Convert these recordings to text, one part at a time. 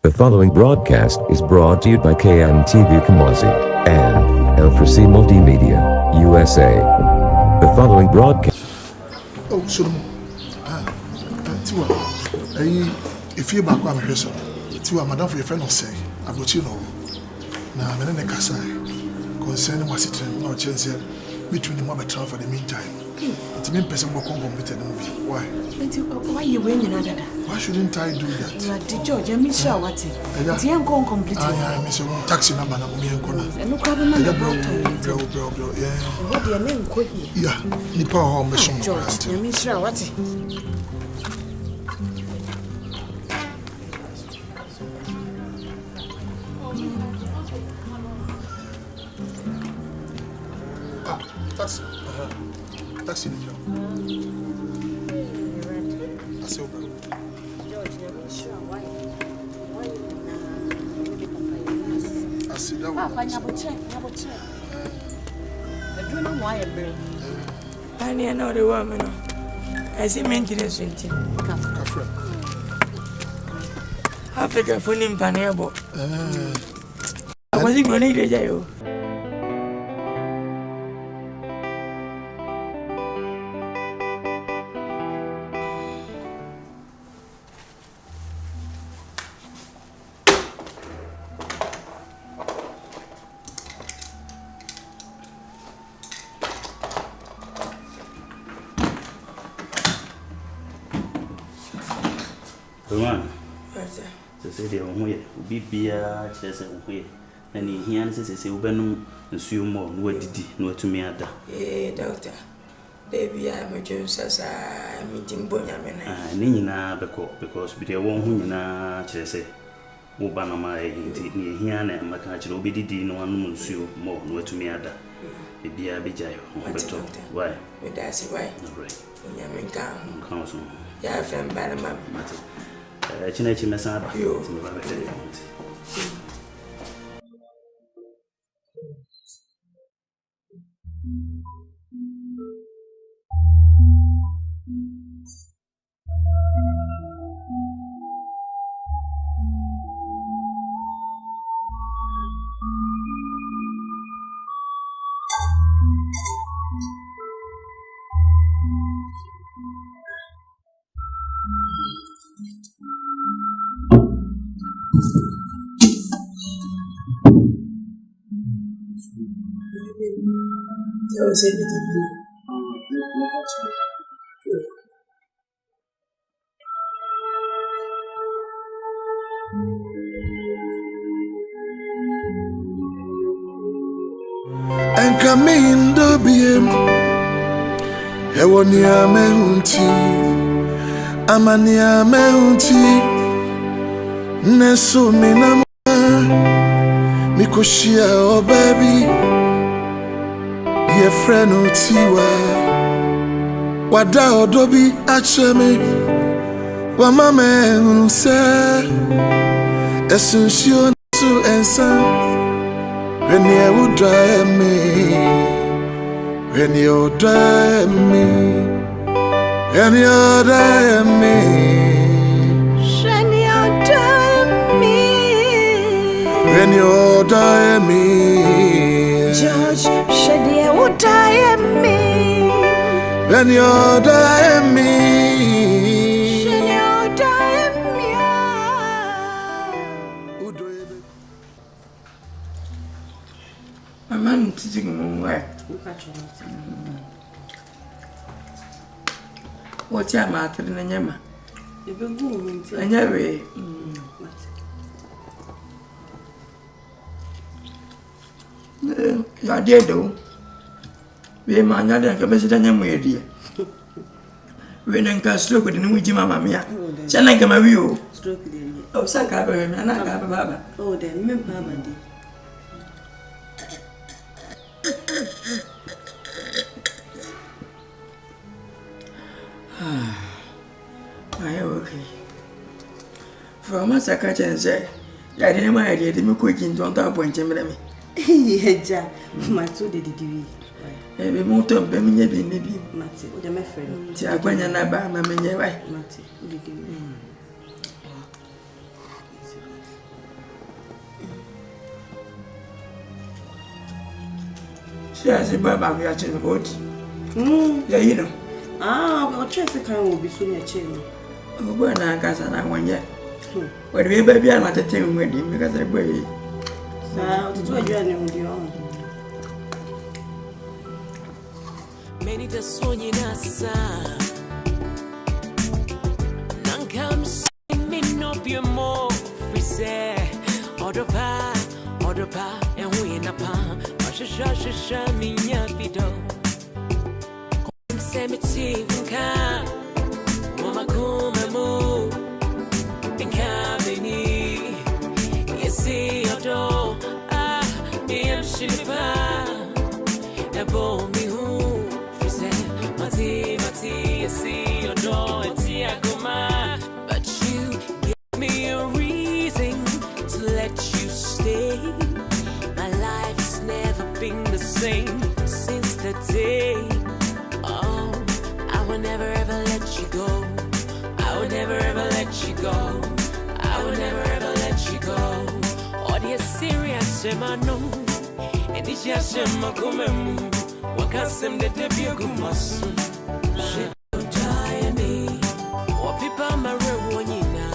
The following broadcast is brought to you by kmtv Kumasi and Multimedia, USA. The following broadcast. Oh, Solomon. Tiwa. If you back one person, Tiwa, madam for your friend, say, I got you know. Now, I'm in a Kasai. Concerning my citizen, no chance between the mother for the meantime. It's mean person more complicated movie. Why you winning another? Why shouldn't I do that? You are the judge, I miss what it. It's young complete. I miss your taxi number and corner. And no problem about bro. Yeah. What do you name quick? Yeah, Nipa home mission. George, I miss what it. Taxi the job. I say, bro. George, I'm sure why I see that one. Papa, you check. I don't know why, bro. I know the woman. I see maintenance in Café. Africa for him, Panabo. I wasn't going to jail. Say be beer, chess and way. And he answers, say, Ubenum, and sue more, no did no to me at that. Eh, doctor. Baby, I'm a James as I'm meeting Bonyaman. Nina, because with your one who chess, Ubanama, here and my country will be no one will sue more, no to me at that. The beer be jail. Why? That's why. All right. Yamin Council. Yeah, I'm bad, mamma. Chinachi Messaba. You. That was everything. And come in the BM. Ewonia mehunti. Amania mehunti. Nesu minama. Mikoshia oh baby. Ye friend utiwa wada odobi acheme wa mama unse esunsio su ensa renie udra me renie udra me renie udra me renie udra me George, Shadia, what I am me. When you're dying me, You're dying me. My man sitting where? What's your matter in a yama? I never. You are dead though. We man, I don't come to the dear. We don't cast stroke with the new Mamma Mia. Shall I come a view? Oh, Saka, and I got a baba. Oh, then, Mamma. I am okay. From a catch and say, I didn't my idea to make quick into a point in me. Yeah, my two did it. Every motor, Bemini, maybe. Matty, or my friend. Tiagwana, Mamma, Matty, I buy back your children boat. Yeah, you know. I'll try to come will be soon your children. Oh, when I got an one yet. When we baby, I'm at a team with him because I weigh. To a journey with your own. Many the Sonia Nasa. None comes me no be more. We say, order pa, and we in a palm. Shasha, me yapido. Cemetery, come, Mama Kuma move. And Cabini, you see your door. Me and Shilipa. Never me who. Mati, you see your door, and Tiagoma. But you give me a reason to let you stay. My life has never been the same since the day. Oh, I will never ever let you go. I will never ever let you go. I will never ever let you go. All the serious no, and it's just my comem. Wakasem de debiagumas. She don't tie me. What people my rewonina.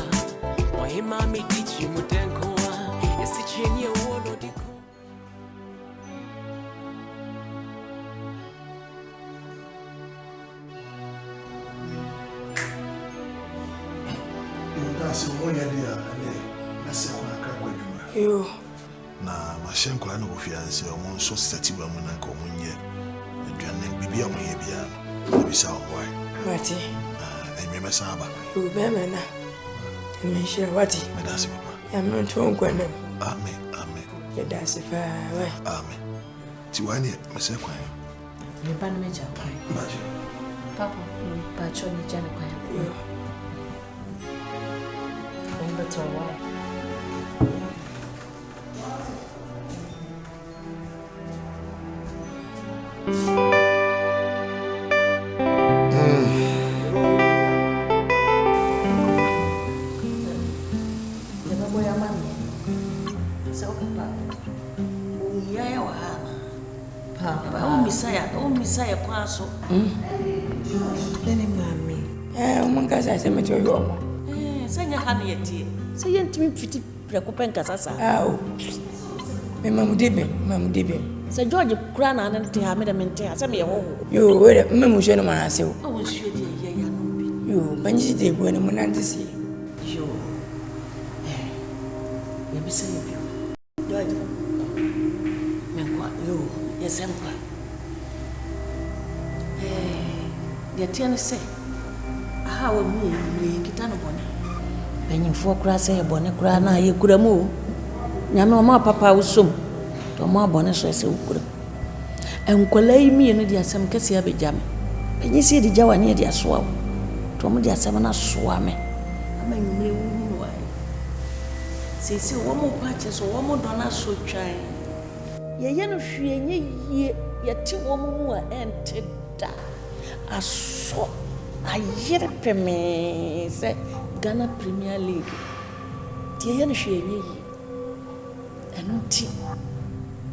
Or him, mammy, teach you Mutenko. It's teaching you what or the That's one idea. That's a crack. You. Na mashenkula no fiance o mon so sati wa mu na ko munye aduane bibia mo ye bia no bisa why Wati. Me mesa aba You be na. Me share wati. me da se papa I'm not to ngwana. Amen You da se fa why. amen ti wani me se kwan Me ban me ja kwan. baje Papa, ba cho ni jana kwan. You. When but why? Messiah kwaso. Nene mami. Mungasa sema to yo. Sanya hana yeti. Say yentimi fiti prekopen kasasa. Mamu debe. Say George kura na nan te ha me da mente ha me ho. Yo, wait, mamu sheno manase o. O sure de ye ya no bi. Yo, banji de go na munantisi. Yo. Ya bi say bi. George. Me kwa yo, yes empa. Ya tiane se. Aha wa mu ye kita no bone. Benyimfo kura se ye bone kura na ye kura mu. Nyame o ma papa usom. To ma bone so se ukura. Enkola yi mi no di asem kese abegya me. Benyisi di jawa ne di asoa. To mo di asem na soa me. Ama nyumre wu wa. Sisi wo mo pa che so wo mo dona so twan. Ye no hwie nye yie ye ti wo mo mu a ente da. Aso ayere peme se Ghana Premier League. Tie ye no hwie nye yie. Eno ti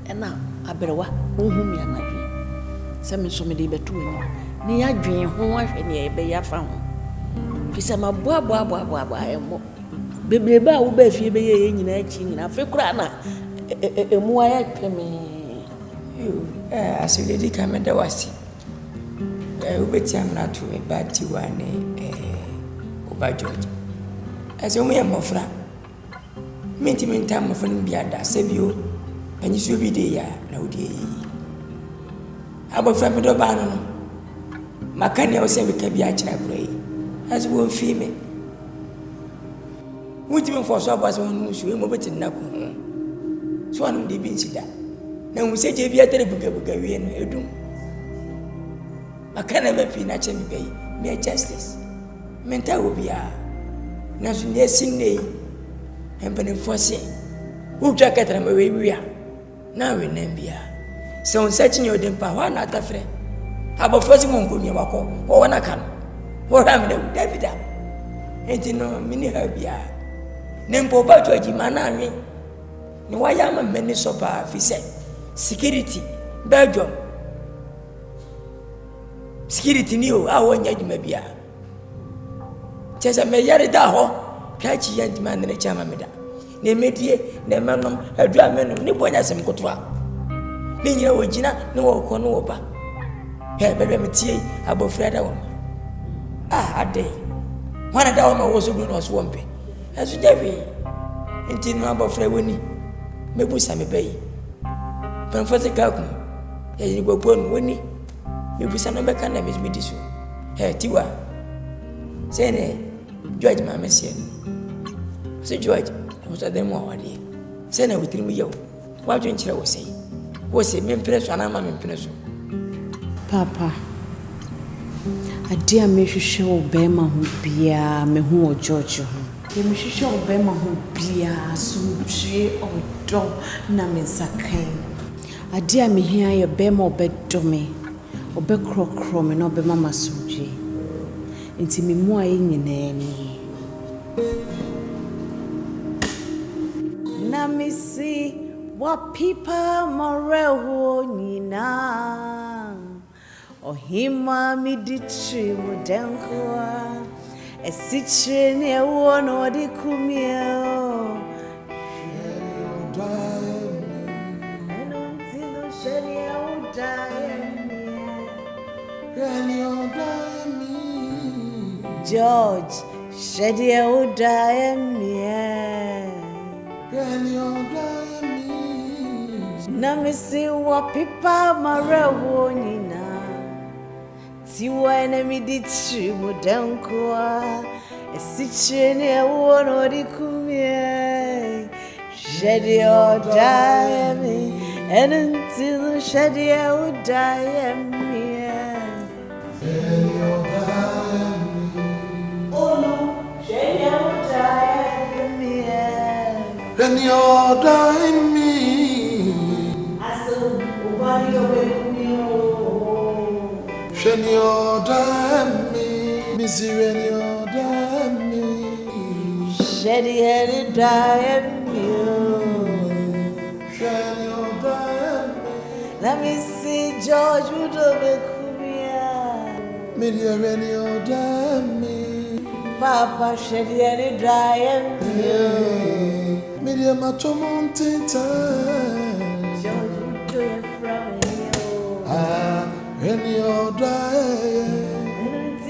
ena aberewa ohum ya na hwe se me so me de beto ani ni adwen ho ahwe ne e be ya fa ho fi se ma boa emo bebrebe a wo ba fie be ye nyina achi nyina fe kura na emu aya tweme Yo, asiledi kamenda wasi. Ubeti amna to me bati wane Oba George. Ase mu ya mofra. Minti mofra mbiada sebio. Panyisu bi de ya na odi yi. Abofra me do ba no. Makane o se me ka bi a kira bro yi. Ase wo fi me. Wuti me for so abase wonu su e mo beti na ko. So anu de bi nsida. Na hu se je bi atere buga wie no edum. Makane me pi na che mi be me justice. Menta obia. Na so ne sinne. Empene force. Who jacket na we wia. Na we nambia. So on searching your dempa wa na tafre. Abo force mo nkomi wako. Wo wana kan. Wo ra me da Davida. Enti no mini ha bia. Nempo ba to ajima na anwe. Ni waya ma meni sopa fi se. Security, Belgium, security ni o a wonya dwuma bia chese me yare da ho ka chi yanti man ne chama me da ne medie ne manom adu amenom ne bonya sem kotoa ne nyina wogina ne wo ko no wo ba he bebe metie abofra da wo ade wana da wo ma wo so du no so wompe aso jawi enti no abofra woni mebusa me bayi panfose ka ku e gbogbo no woni mebusa no be kan na me di so he tiwa se ne George ma mesie so George wo so dem wa wade se na witiri mu yew wa dwen kire wo sei me mpreso na ma me mpreso Papa, adia me hwehwe wo bema ho bia me ho wo George ho. Ye me hwehwe wo bema ho bia sumtwe odo na me sakan. Adia me hia ye bema obedome. Obekrokro me na obema masumtwe. Nti me mu aye nyina ni. Na me see what people moreho nyina. Ohima mi ditri mudenkwa esichire ne ewo no de kumio George shedia udaemi na me see what people marewo nyina Tiwa enemy did trimu dankwa esichire ne ewo no di kumie shedi o diame and until shedi o diame oh no shedi o diame Then you die me aso ubani obe When you're done me, Missy, when you're done me, Shady headed die when you're done me, let me see George would have Media, when you're done me, Papa shady headed die Media, my mountain time, George would do it from you. When you're dying,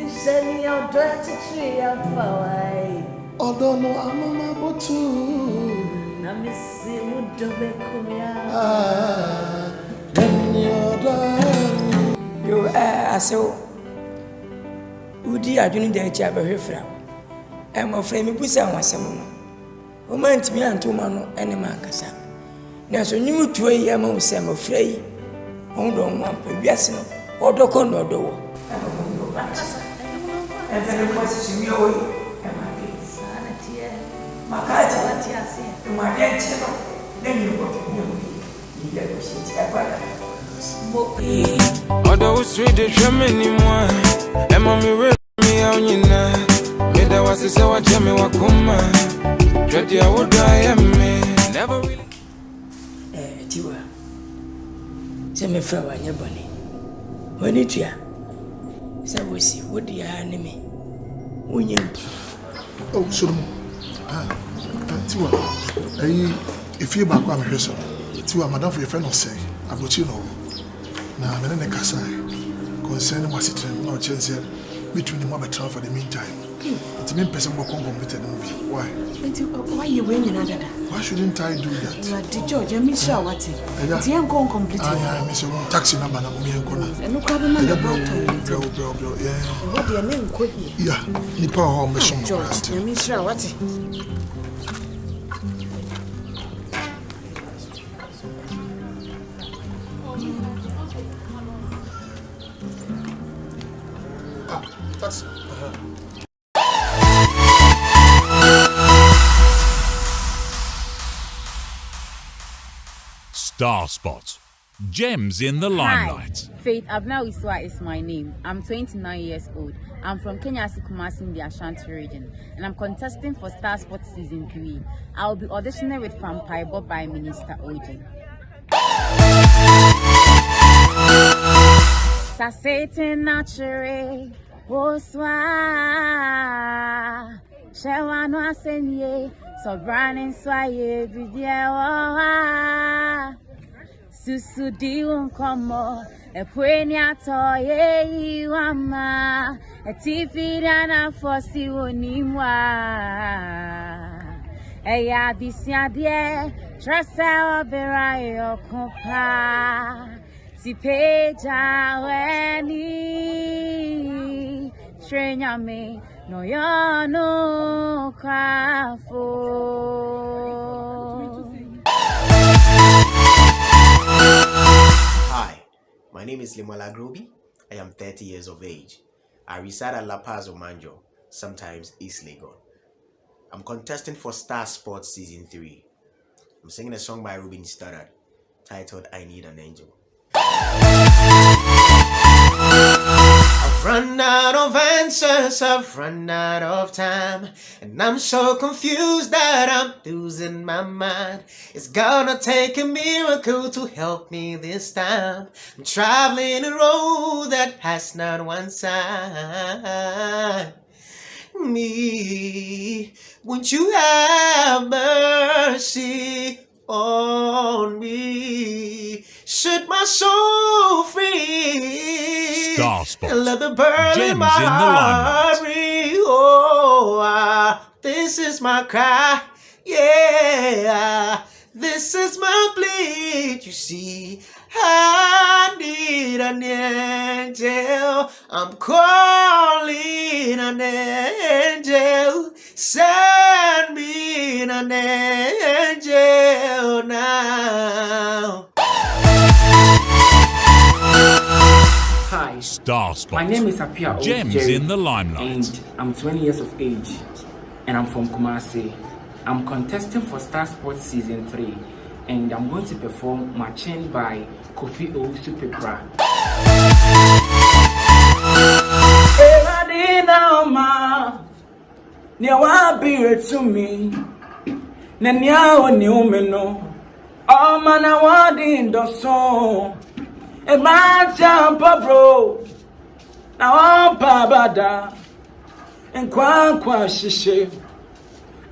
send your dirty tree of Hawaii. although no, I'm a mabotu. Let me see what do we come When you're dying, you are so Udi adwene da echi abehwefra em ofra mi busa nwasem no o man timi antoma no ene ma akasa na so nyimu tuo yi ama usem ofra yi on do nwa pa wiase no odoko no dowo Every voice is your way. Makati wati ase. Mwagenche no. Then you go. You get to see it. Although sweet the Germany moi. And mommy will me out yina. Made I was say what Jimmy wakuma. Dread I would die me. Never really. Tiwa. Say me frawa nyabani. When it ya. Say we see what the enemy. Oh, Solomon. Tiwa. If you back on here, Tiwa, madam for your friend, say, I got you know. Now, I'm in a casa concerning my citizen, no chance between the mother trial for the meantime. It's mean person will come completed the movie. Why? Why you winning another? Why shouldn't I do that? You are the George, I miss you. What? It's young going completed. I miss your taxi number. And no problem, bro. Yeah. What your name could be? Yeah, Nipa home mission. George, I miss you. What? Taxi. StarSpot. Gems in the limelight. Hi, Faith Abna Iswa is my name. I'm 29 years old. I'm from Kenya, Kumasi in the Ashanti region, and I'm contesting for StarSpot Season 3. I'll be auditioning with Vampire Bob by Minister OJ. Sa Satan naturally, Oswa. Shewano asenye, so branin swaye bidiewa. Susu di unkomo, e pweni atoye iwama, e tifi dana fosi unimwa. E ya bisiadie, trasa obera yokopa, tipeja weni, trenyame. No, you're no crafo. Hi, my name is Limola Groby. I am 30 years of age. I reside at La Paz, Omanjo, sometimes East Legon. I'm contesting for StarSpot Season 3. I'm singing a song by Ruben Studdard titled I Need an Angel. I've run out of answers, I've run out of time, and I'm so confused that I'm losing my mind. It's gonna take a miracle to help me this time. I'm traveling a road that has not one sign. Me, won't you have mercy on me? Set my soul free. StarSpot. And let the burn Gems in my in the heart limelight. free. Oh, this is my cry. Yeah, this is my plea. You see, I need an angel. I'm calling an angel. Send me an angel now. Hi, StarSpot. my name is Apia Gems Jerry, in the limelight. and I'm 20 years of age, and I'm from Kumasi. I'm contesting for StarSport Season 3, and I'm going to perform Machin by Kofi Owusu-Pepra. To me, Nanya Niumeno, oh man, I want in the song. A man jumpa bro, now I'm babada, and quan shishe.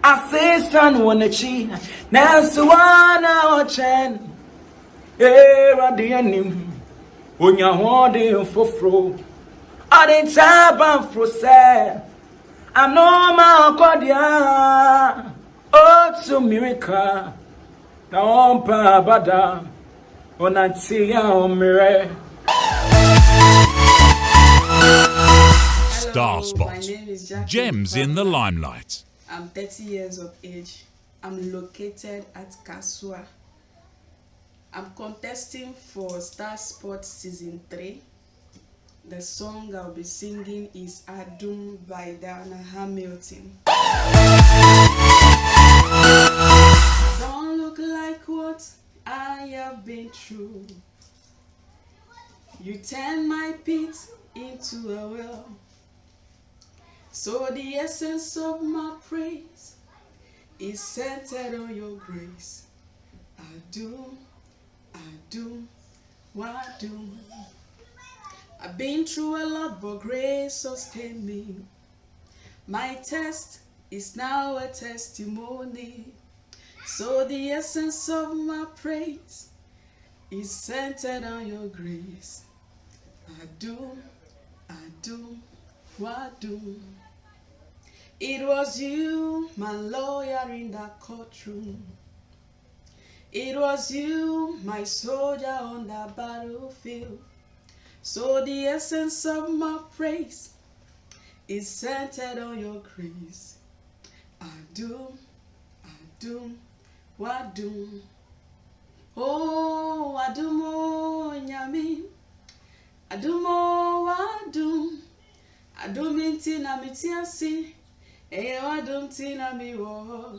I say son one a chi, Nasuana or chen. Era the enemy, when you're holding for fro. I didn't tap and fro say. I know my cordia, oh to miracle. Now I'm babada, on I see how mirror. StarSpot. My name is Jackie. Gems in the limelight. I'm 30 years of age. I'm located at Kasua. I'm contesting for StarSport Season 3. The song I'll be singing is Adum by Diana Hamilton. I don't look like what I have been through. You turn my pit into a well. So the essence of my praise is centered on your grace. I do, what do. I've been through a lot, but grace sustained me. My test is now a testimony. So the essence of my praise is centered on your grace. I do, what do. It was you, my lawyer in that courtroom. It was you, my soldier on that battlefield. So the essence of my praise is centered on your grace. I do, what do. Oh, I do more, nyami. I do more, what do. I do minti na mitiasi. I don't tina me wo.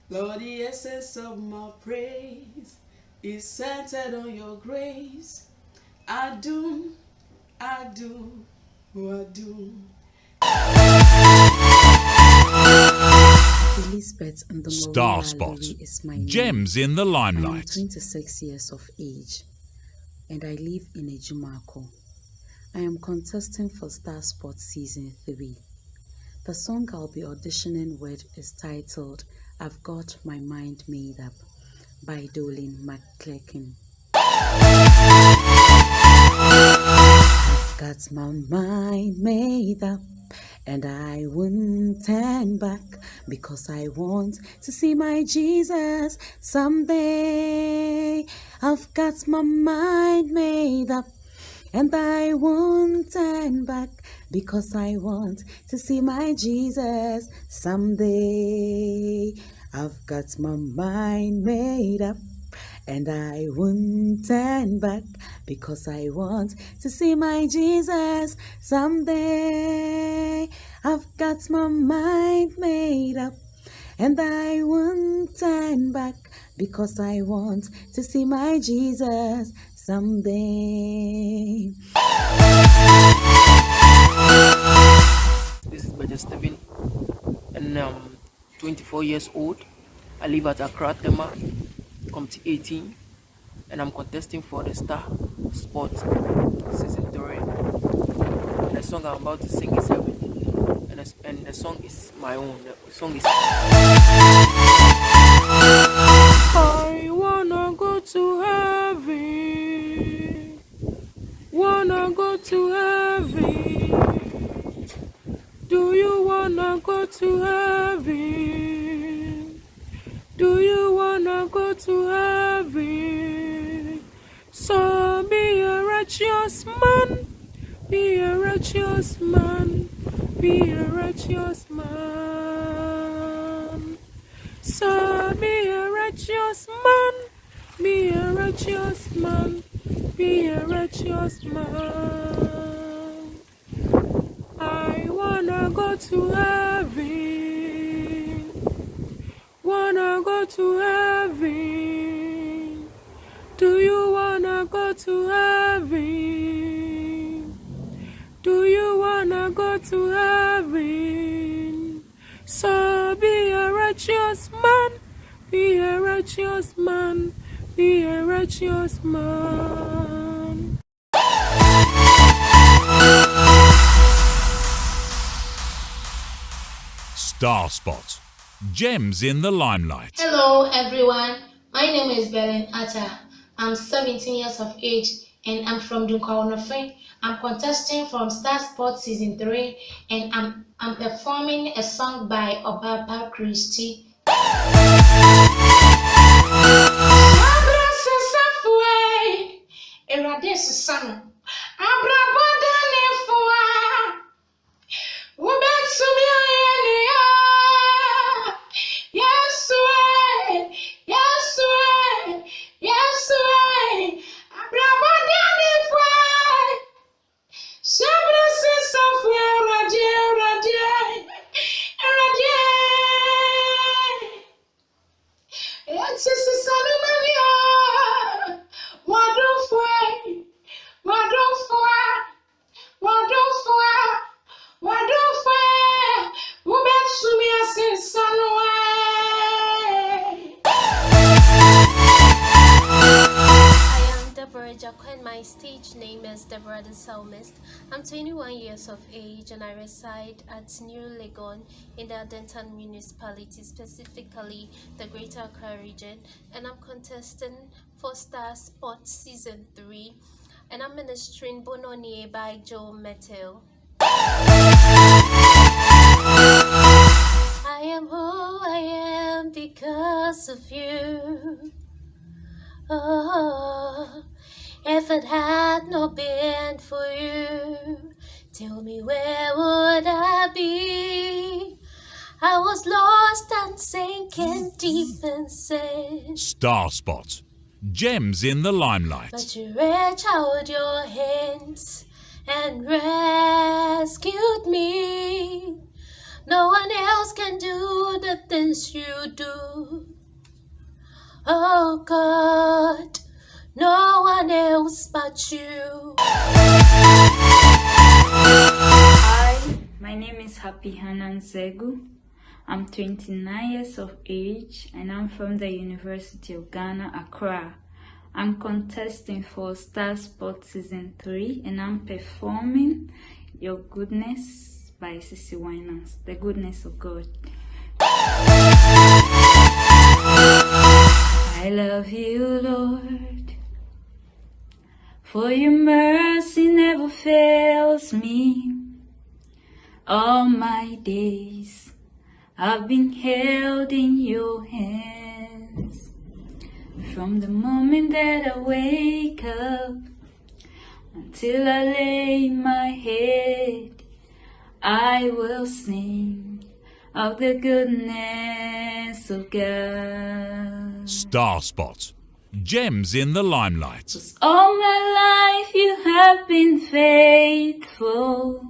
Lord, the essence of my praise is centered on your grace. I do, what do. Elizabeth and the StarSpot. is my name. Gems in the limelight. I am 26 years of age, and I live in Ejumako. I am contesting for StarSpot Season 3. The song I'll be auditioning with is titled I've Got My Mind Made Up by Dolin McClelkin. I've got my mind made up and I won't turn back because I want to see my Jesus someday. I've got my mind made up and I won't turn back because I want to see my Jesus someday. I've got my mind made up and I won't turn back because I want to see my Jesus someday. I've got my mind made up and I won't turn back because I want to see my Jesus someday. This is Major Steven, and I'm 24 years old. I live at Accra, Tema, Committee 18, and I'm contesting for the StarSpot Season 3. And the song I'm about to sing is Heaven, and the song is my own. The song is I wanna go to heaven, wanna go to heaven. Do you wanna go to heaven? Do you wanna go to heaven? So be a righteous man, be a righteous man, be a righteous man. So be a righteous man, be a righteous man, be a righteous man. I wanna go to heaven, wanna go to heaven. Do you wanna go to heaven? Do you wanna go to heaven? So be a righteous man, be a righteous man, be a righteous man. StarSpot. Gems in the limelight. Hello everyone, my name is Belen Atta. I'm 17 years of age and I'm from Dunkawonofe. I'm contesting from StarSpot Season 3 and I'm performing a song by Obapa Christie. My stage name is Deborah the Psalmist. I'm 21 years of age and I reside at New Legon in the Adentan municipality, specifically the Greater Accra region, and I'm contesting for StarSpot Season 3 and I'm ministering Bononi by Joe Metal. I am who I am because of you. Oh, if it had not been for you, tell me where would I be? I was lost and sinking deep in sin. StarSpot. Gems in the limelight. But you reached out your hands and rescued me. No one else can do the things you do. Oh God, no one else but you. Hi, my name is Happy Hanan Zegu. I'm 29 years of age and I'm from the University of Ghana, Accra. I'm contesting for StarSpot Season 3 and I'm performing Your Goodness by Sissy Winans, The Goodness of God. I love you, Lord, for your mercy never fails me. All my days I've been held in your hands. From the moment that I wake up until I lay my head, I will sing of the goodness of God. StarSpot. Gems in the limelight. All my life you have been faithful.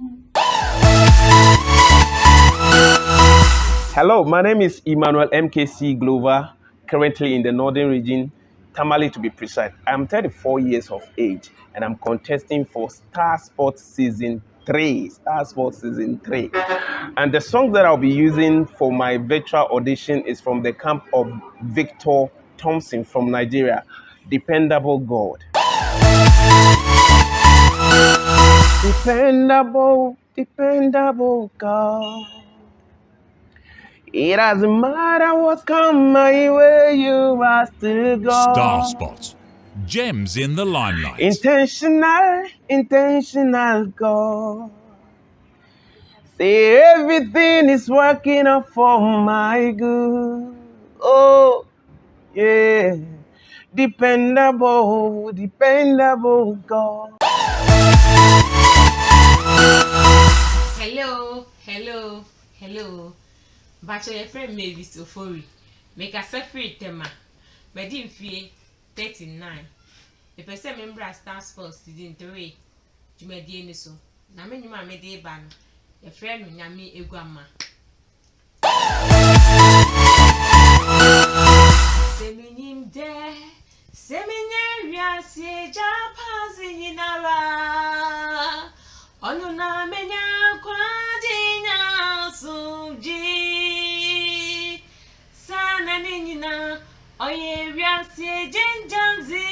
Hello, my name is Emmanuel MKC Glover, currently in the Northern Region, Tamale to be precise. I'm 34 years of age and I'm contesting for StarSpot Season 3. StarSpot Season 3. And the song that I'll be using for my virtual audition is from the camp of Victor Thompson from Nigeria, Dependable God. Dependable, dependable God. It doesn't matter what's come my way, you are still God. StarSpot. Gems in the limelight. Intentional God. Say everything is working out for my good. Oh, yeah. Dependable, dependable God. Hello. Bacho your friend may be so furry. Make a separate tema. But in fear 39. The person member of StarSpot Season 3. You may dear so. Na me nyuma me de ban. Your friend nyame egwama. Seminim de. Seminya se japa zinara. Onu na menya kwadinya sumji. Sana nina oye riasi jenjanzi.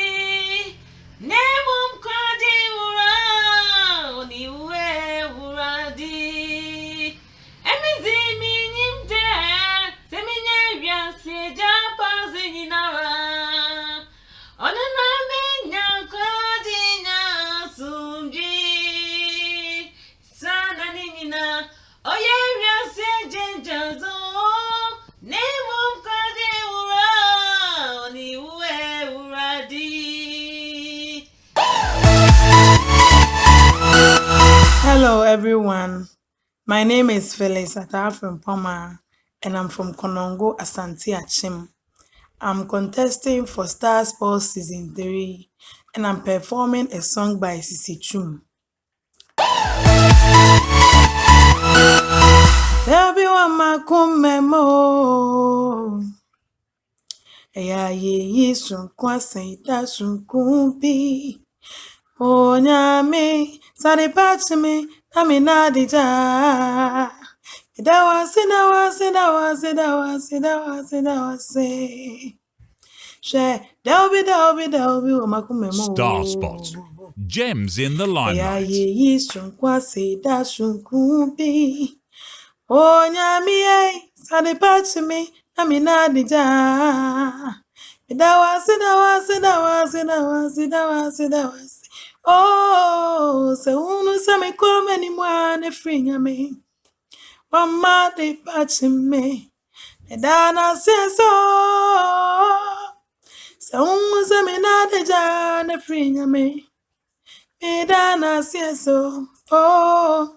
Nebum kwadi ura. Oni uwe uradi. Emizi minim de. Seminya riasi japa zinara. Onu na menya kwadinya sumji. Hello everyone, my name is Phyllis Atar from Poma and I'm from Konongo, Asante Achim. I'm contesting for StarSport Season 3 and I'm performing a song by Sissy Chum. There'll be one makumemo. Eya ye sun kwase da sun kumpi. Onyame sare patme na me na dija. Dawase. She there'll be one makumemo. StarSpot. Gems in the limelight. Eya ye sun kwase da sun kumpi. Onyame sare patme na me na dija. Dawase. Oh, se unu se me come ni mwane frinya me. Mama de pachi me. Dana seso. Se unu se me na de jane frinya me. Dana seso. Oh.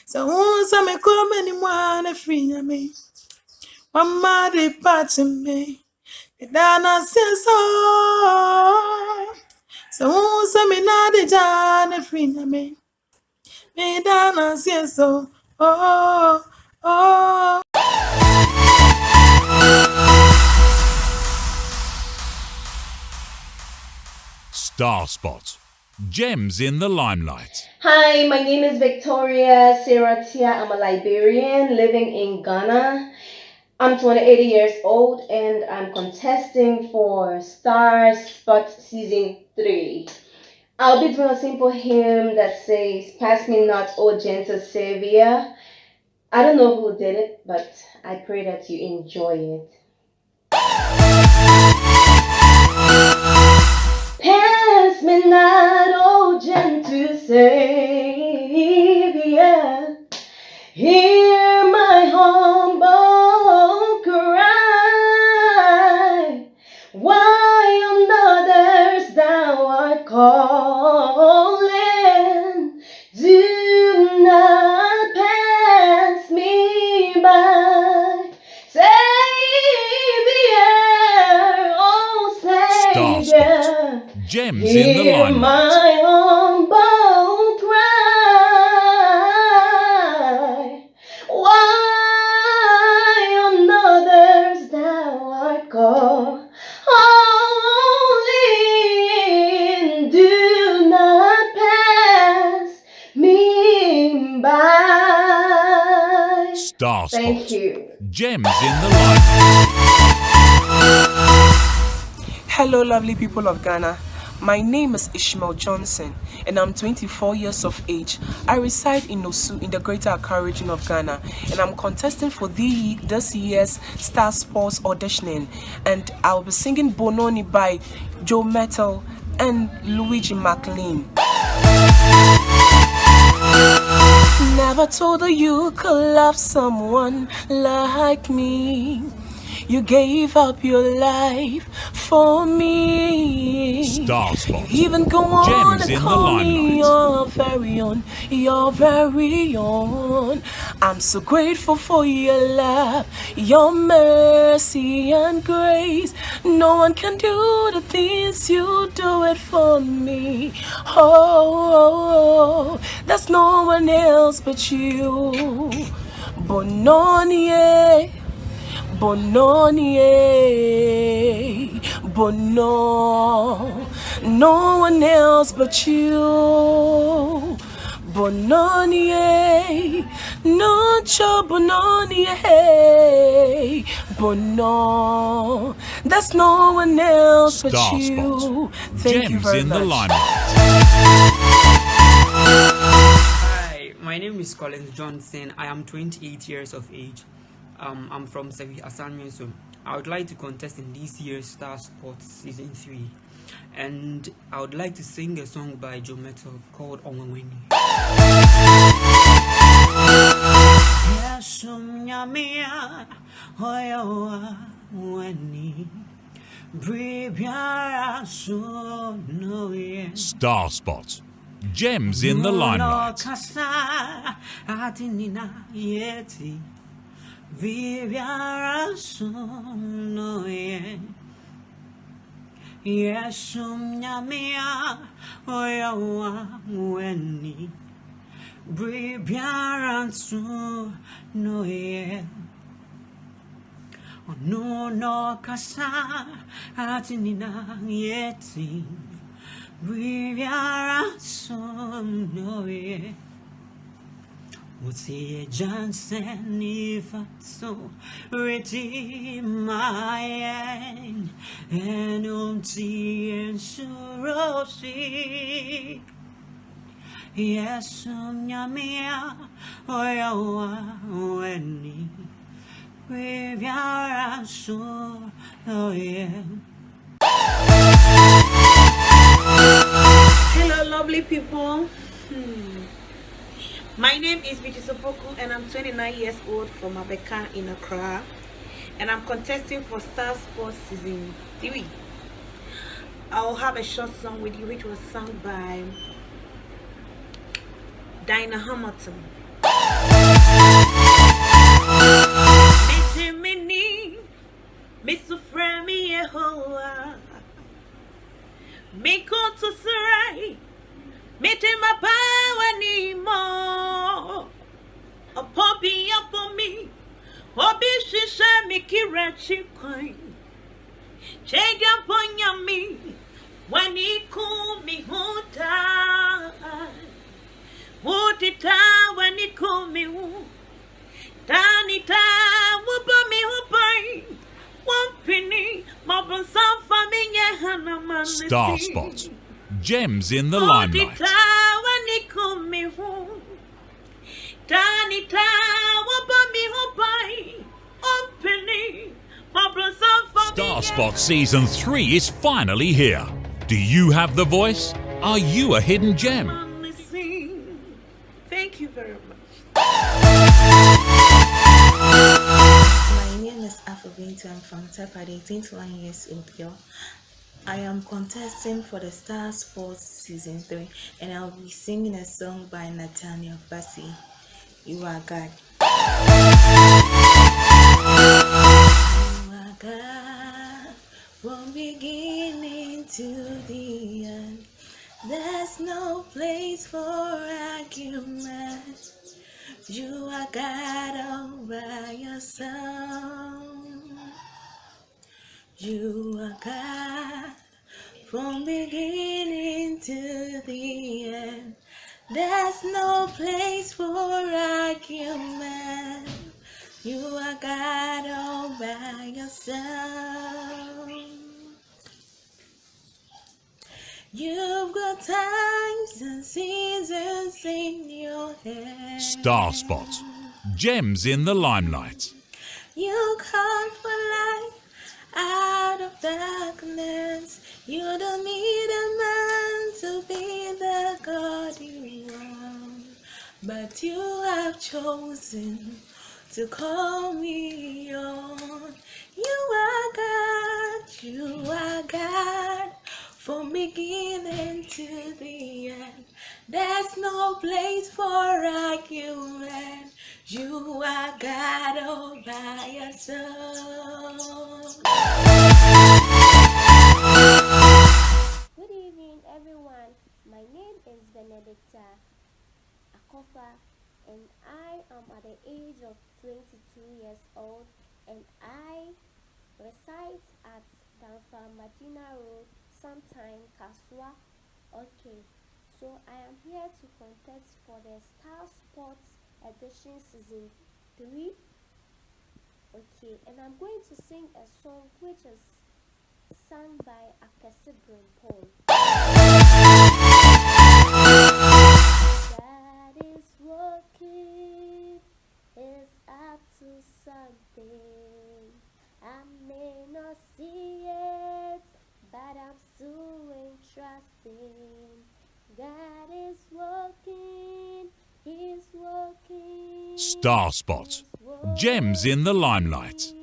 Se unu se me come ni mwane frinya me. Mama de pachi me. Dana seso. So usa me na de jane frinya me. Me dana seso. Oh. StarSpot. Gems in the limelight. Hi, my name is Victoria Seratia. I'm a Liberian living in Ghana. I'm 28 years old and I'm contesting for StarSpot Season 3. I'll be doing a simple hymn that says, "Pass me not, O gentle Savior." I don't know who did it, but I pray that you enjoy it. Pass me not, O gentle Savior. Hear my humble cry. Why on others thou art calling? Do not pass me by. Savior, oh Savior, Gems in the hear limelight. my humble cry. Why on others thou art calling? Do not pass me by. StarSpot. Thank you. Gems in the limelight. Hello, lovely people of Ghana. My name is Ishmael Johnson, and I'm 24 years of age. I reside in Osu in the Greater Accra region of Ghana, and I'm contesting for this year's Star Sports auditioning. And I'll be singing Bononi by Joe Metal and Luigi McLean. Never told her you could love someone like me. You gave up your life for me. StarSpot. You even go on Gems and in call the me limelight. your very own. I'm so grateful for your love, your mercy and grace. No one can do the things you do it for me. Oh, there's no one else but you. Bononie. Bononie, Bono, no one else but you. Bononie, no cho Bononie, Bono, there's no one else but you. Thank you very much. Hi, my name is Collins Johnson. I am 28 years of age. I'm from Sevi Asanmeso. I would like to contest in this year's Star Sports Season 3. And I would like to sing a song by Joe Metal called Onwenweni. StarSpot. Gems in the limelight. Viviara sono Yesum nyamia oyawa weni Viviara sono no kasa atinina yeti Viviara sono Utie Johnson if so redeem my end and unti and surosi yes nyamia oyawa weni Riviera so oh yeah. Hello, lovely people. My name is Biti Sopoku and I'm 29 years old from Abeka in Accra, and I'm contesting for Star Sports Season 3. I'll have a short song with you which was sung by Dinah Hamilton. Mr. Fremi Yehoah, make on to Sarai. Mete my power anymore. A poppy up on me. Obi shisha me kira chikoi. Change up on me. When he call me huta. Hutita when he call me hu. Tanita wupa me hupa. StarSpot. Gems in the limelight. StarSpot Season 3 is finally here. Do you have the voice? Are you a hidden gem? Thank you very much. My name is Afobintu. I'm from Tapade, 21 years old girl. I am contesting for the StarSport Season 3 and I'll be singing a song by Nathaniel Bassey, You Are God. You are God from beginning to the end. There's no place for argument. You are God all by yourself. You are God from beginning to the end. There's no place for argument. You are God all by yourself. You've got times and seasons in your head. StarSpot. Gems in the limelight. You call for light out of darkness. You don't need a man to be the God you are, but you have chosen to call me on. You are God, you are God, from beginning to the end. There's no place for argument. You are God all by yourself. Good evening, everyone. My name is Benedicta Akofa, and I am at the age of 22 years old, and I reside at Danfa Madina Road, sometime Kasua. Okay, so I am here to contest for the StarSport Edition Season 3. Okay, and I'm going to sing a song which is sung by Akese Brimpon. God is working, is up to something. I may not see it, but I'm still trusting. God is working, He's working. StarSpot. Gems in the limelight.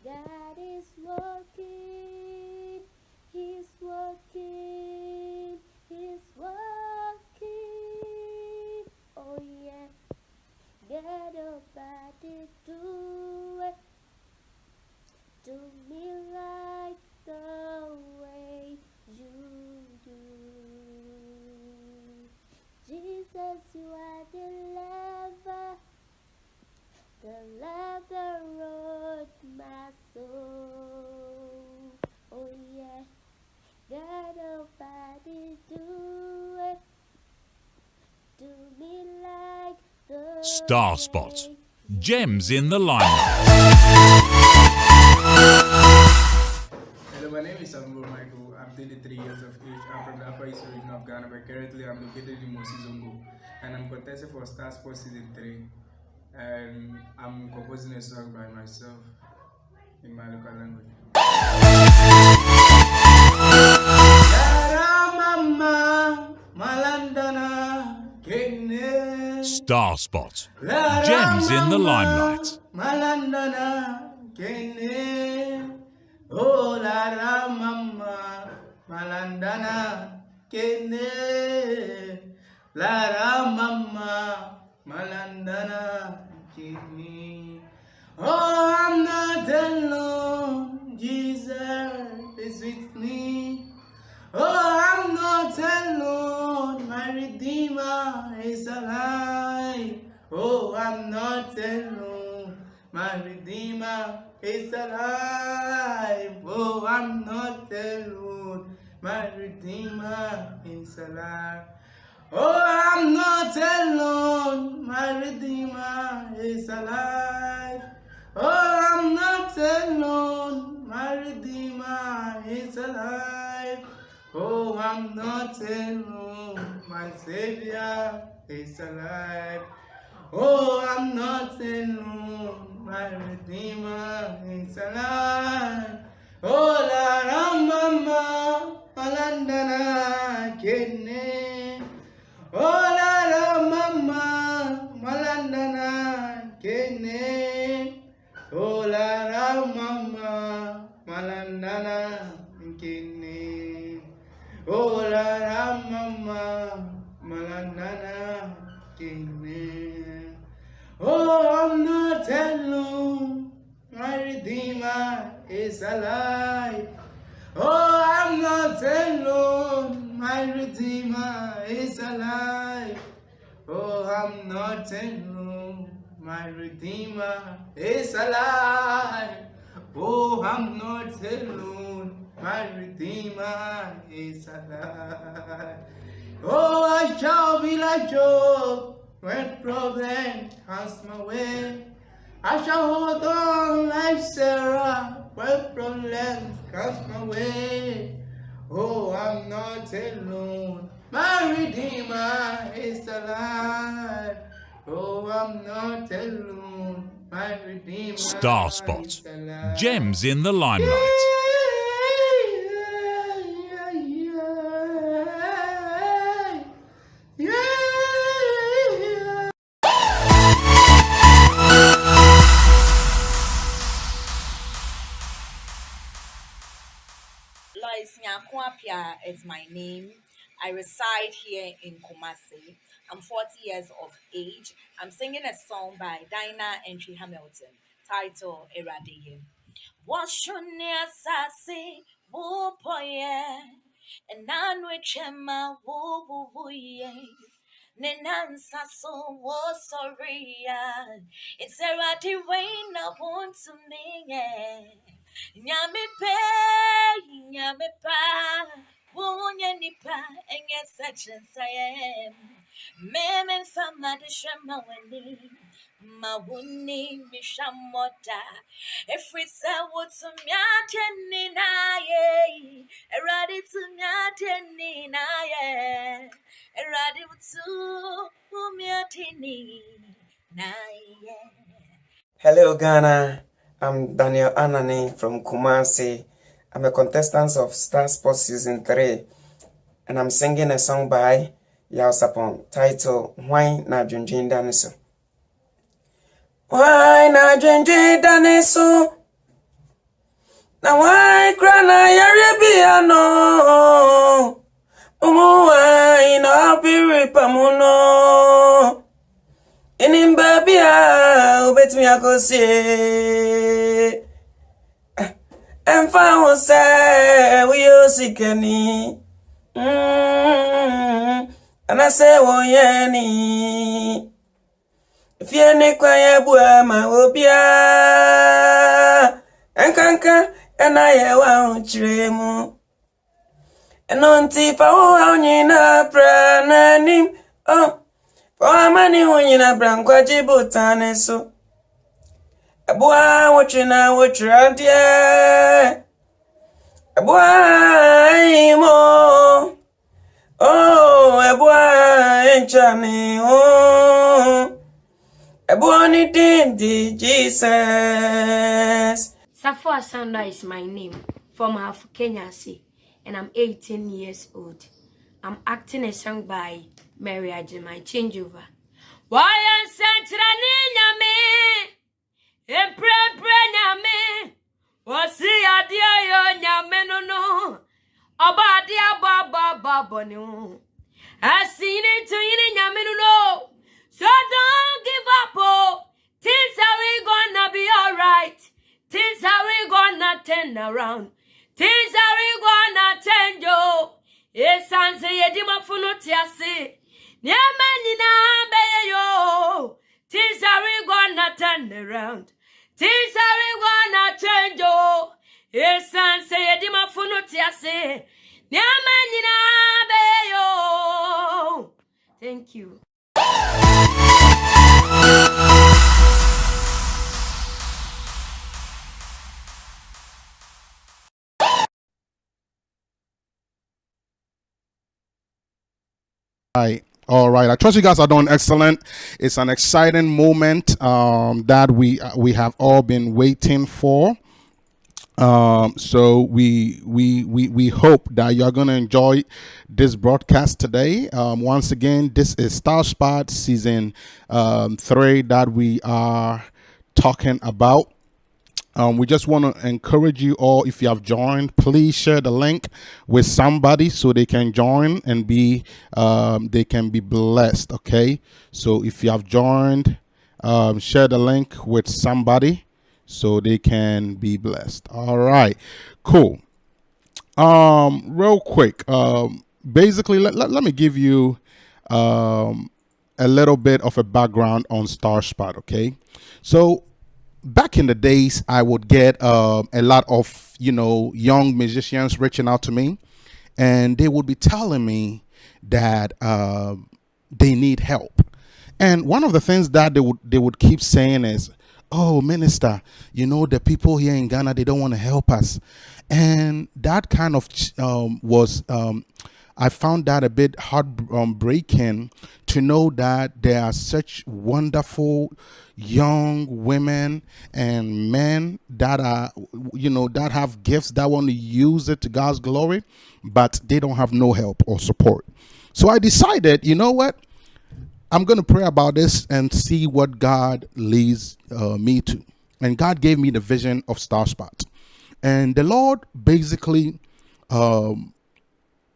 God is working, He's working, He's working. Oh yeah, get up and do it. Do me like the way you do. Jesus, you are the lover that wrote my soul. Oh yeah, got nobody do it. Do me like the StarSpot. Gems in the limelight. Hello, my name is Samuel Michael. I'm 23 years of age. I'm from the Upper East region of Ghana, but currently I'm located in Mosi Zongo, and I'm contesting for StarSport Season 3. And I'm composing a song by myself in my local language. StarSpot. Gems in the limelight. Malandana kene, oh la mama, malandana kene, la mama, malandana kene. Oh, I'm not alone, Jesus is with me. Oh, I'm not alone, my Redeemer is alive. Oh, I'm not alone, my Redeemer is alive. Oh, I'm not alone, my Redeemer is alive. Oh, I'm not alone, my Redeemer is alive. Oh, I'm not alone, my Redeemer is alive. I'm not alone. My Savior is alive. Oh, I'm not alone. My Redeemer is alive. Oh, la Ramama, Malandana, Kene. Oh, la Ramama, Malandana, Kene. Oh, la Ramama, Malandana, Kene. Oh, la Ramama, Malandana, Kene. Oh, I'm not alone. My Redeemer is alive. Oh, I'm not alone. My Redeemer is alive. Oh, I'm not alone. My Redeemer is alive. Oh, I'm not alone. My Redeemer is alive. Oh, I shall be like Job when problem comes my way. I shall hold on like Sarah when problems comes my way. Oh, I'm not alone. My Redeemer is alive. Oh, I'm not alone. My Redeemer StarSpot. is alive. Gems in the limelight. Lois Nyakwapia is my name. I reside here in Kumasi. I'm 40 years of age. I'm singing a song by Dinah Entry Hamilton titled Eradeye. Washunya sasi wupoye enanwe chema wuye nenansa so wo sorry. It's Eradi rain I want to me. Nyame pa, wunye nipa, enye section sayem. Memen fama de shema weni, mawuni mishamoda. Every sa wotu myateni na ye, eradi tu myateni na ye, eradi wutu myateni na ye. Hello, Ghana. I'm Daniel Anani from Kumasi. I'm a contestant of StarSpot Season 3, and I'm singing a song by Yao Sapon titled Why Na Junjin Danisu. Why Na Junjin Danisu? Na why Krana Yaribiano? Why Na Piripamuno? In Babia, bet me I go see. And found say we you sick any. And I say, oh, yenny. If you any quiet boy, my obia. And canka, and I won't dream. And on tip, oh, on pranim. Oh. For many when you na brankwa jibutane so. Abua watchina watchra dear. Abua imo. Oh, abua enchani oh. Abua ni dindi Jesus. Safo Asanda is my name from half Kenya, and I'm 18 years old. I'm acting a song by Mary Ajimai Changeover. Why am Santraninyame? Empremprenyame. Wasi adia yo nyame no. Obadia baba bonu. I seen it to you nyame no. So don't give up, oh. Things are we gonna be alright. Things are we gonna turn around. Things are we gonna change, oh. Esanse yedima funotiase. Nyamani be yo. Things are we gonna turn around. Things are we gonna change, oh. Esanse yedima funotiase. Nyamani be yo. Thank you. All right. I trust you guys are doing excellent. It's an exciting moment that we have all been waiting for. So we hope that you're going to enjoy this broadcast today. Once again, this is StarSpot season 3 that we are talking about. We just want to encourage you all, if you have joined, please share the link with somebody so they can join and they can be blessed. Okay. So if you have joined, share the link with somebody so they can be blessed. All right, cool. Real quick, basically, let me give you a little bit of a background on StarSpot. Okay, so back in the days, I would get a lot of young musicians reaching out to me, and they would be telling me that they need help. And one of the things that they would keep saying is, "Oh, minister, the people here in Ghana, they don't want to help us." And that kind of I found that a bit heartbreaking to know that there are such wonderful young women and men that are, that have gifts that want to use it to God's glory, but they don't have no help or support. So I decided, you know what? I'm going to pray about this and see what God leads me to. And God gave me the vision of StarSpot. And the Lord basically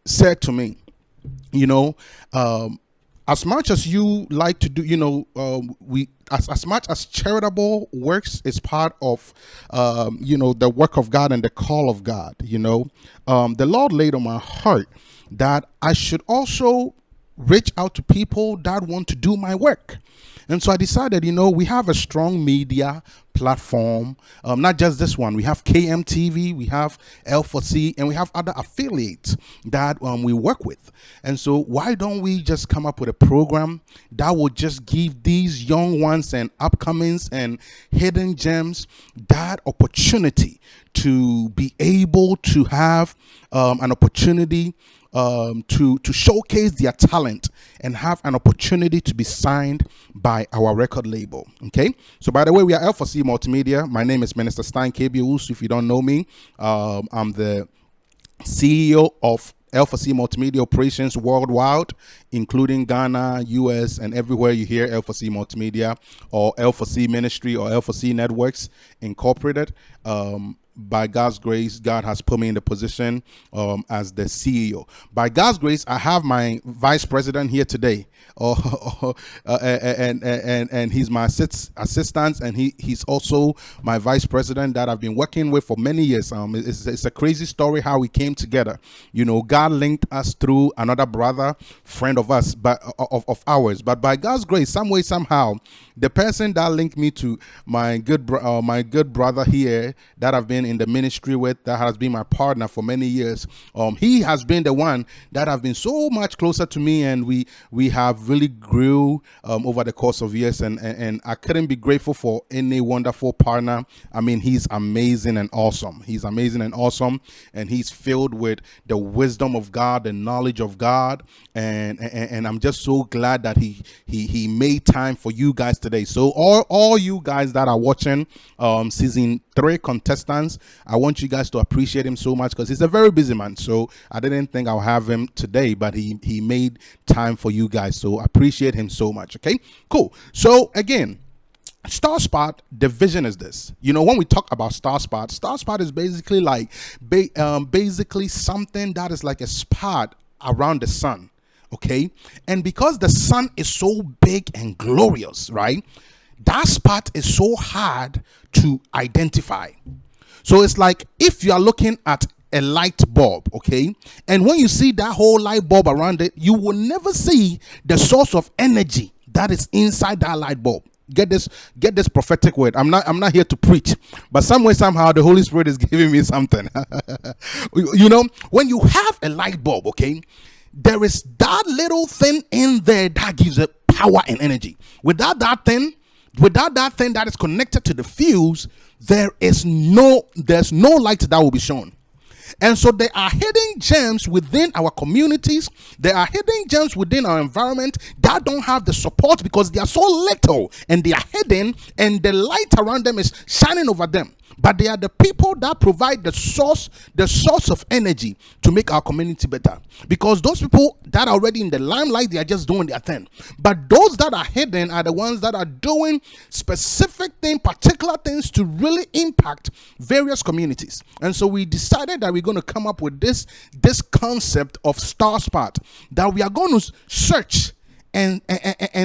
said to me, as much as you like to do, as much as charitable works is part of, the work of God and the call of God, the Lord laid on my heart that I should also reach out to people that want to do my work. And so I decided, we have a strong media platform, not just this one. We have KMTV, we have L4C, and we have other affiliates that we work with. And so why don't we just come up with a program that will just give these young ones and upcomings and hidden gems that opportunity to be able to have an opportunity to showcase their talent and have an opportunity to be signed by our record label. Okay, so by the way, we are L4C Multimedia. My name is Minister Stein Kebius. If you don't know me, I'm the CEO of L4C Multimedia Operations worldwide, including Ghana, US, and everywhere you hear L4C Multimedia or L4C Ministry or L4C Networks Incorporated. By God's grace, God has put me in the position as the CEO. By God's grace, I have my vice president here today, and he's my assistant, and he's also my vice president that I've been working with for many years. It's a crazy story how we came together. God linked us through another brother, friend of us, but of ours. But by God's grace, some way, somehow, the person that linked me to my good brother here that I've been in the ministry with, that has been my partner for many years, he has been the one that have been so much closer to me, and we have really grew over the course of years, and I couldn't be grateful for any wonderful partner. I mean, he's amazing and awesome. He's amazing and awesome, and he's filled with the wisdom of God, the knowledge of God, and I'm just so glad that he made time for you guys today. So all you guys that are watching season 3 contestants, I want you guys to appreciate him so much, because he's a very busy man. So I didn't think I'll have him today, but he made time for you guys. So appreciate him so much. Okay, cool. So again, StarSpot, the vision is this. When we talk about StarSpot is basically like basically something that is like a spot around the sun. Okay, and because the sun is so big and glorious, right, that spot is so hard to identify. So it's like if you are looking at a light bulb, okay, and when you see that whole light bulb around it, you will never see the source of energy that is inside that light bulb. Get this prophetic word. I'm not here to preach, but some way, somehow, the Holy Spirit is giving me something. When you have a light bulb, okay, there is that little thing in there that gives it power and energy. Without that thing that is connected to the fuse, there's no light that will be shown. And so there are hidden gems within our communities. There are hidden gems within our environment that don't have the support because they are so little and they are hidden, and the light around them is shining over them. But they are the people that provide the source of energy to make our community better. Because those people that are already in the limelight, they are just doing their thing. But those that are hidden are the ones that are doing specific things, particular things to really impact various communities. And so we decided that we're going to come up with this concept of StarSpot, that we are going to search and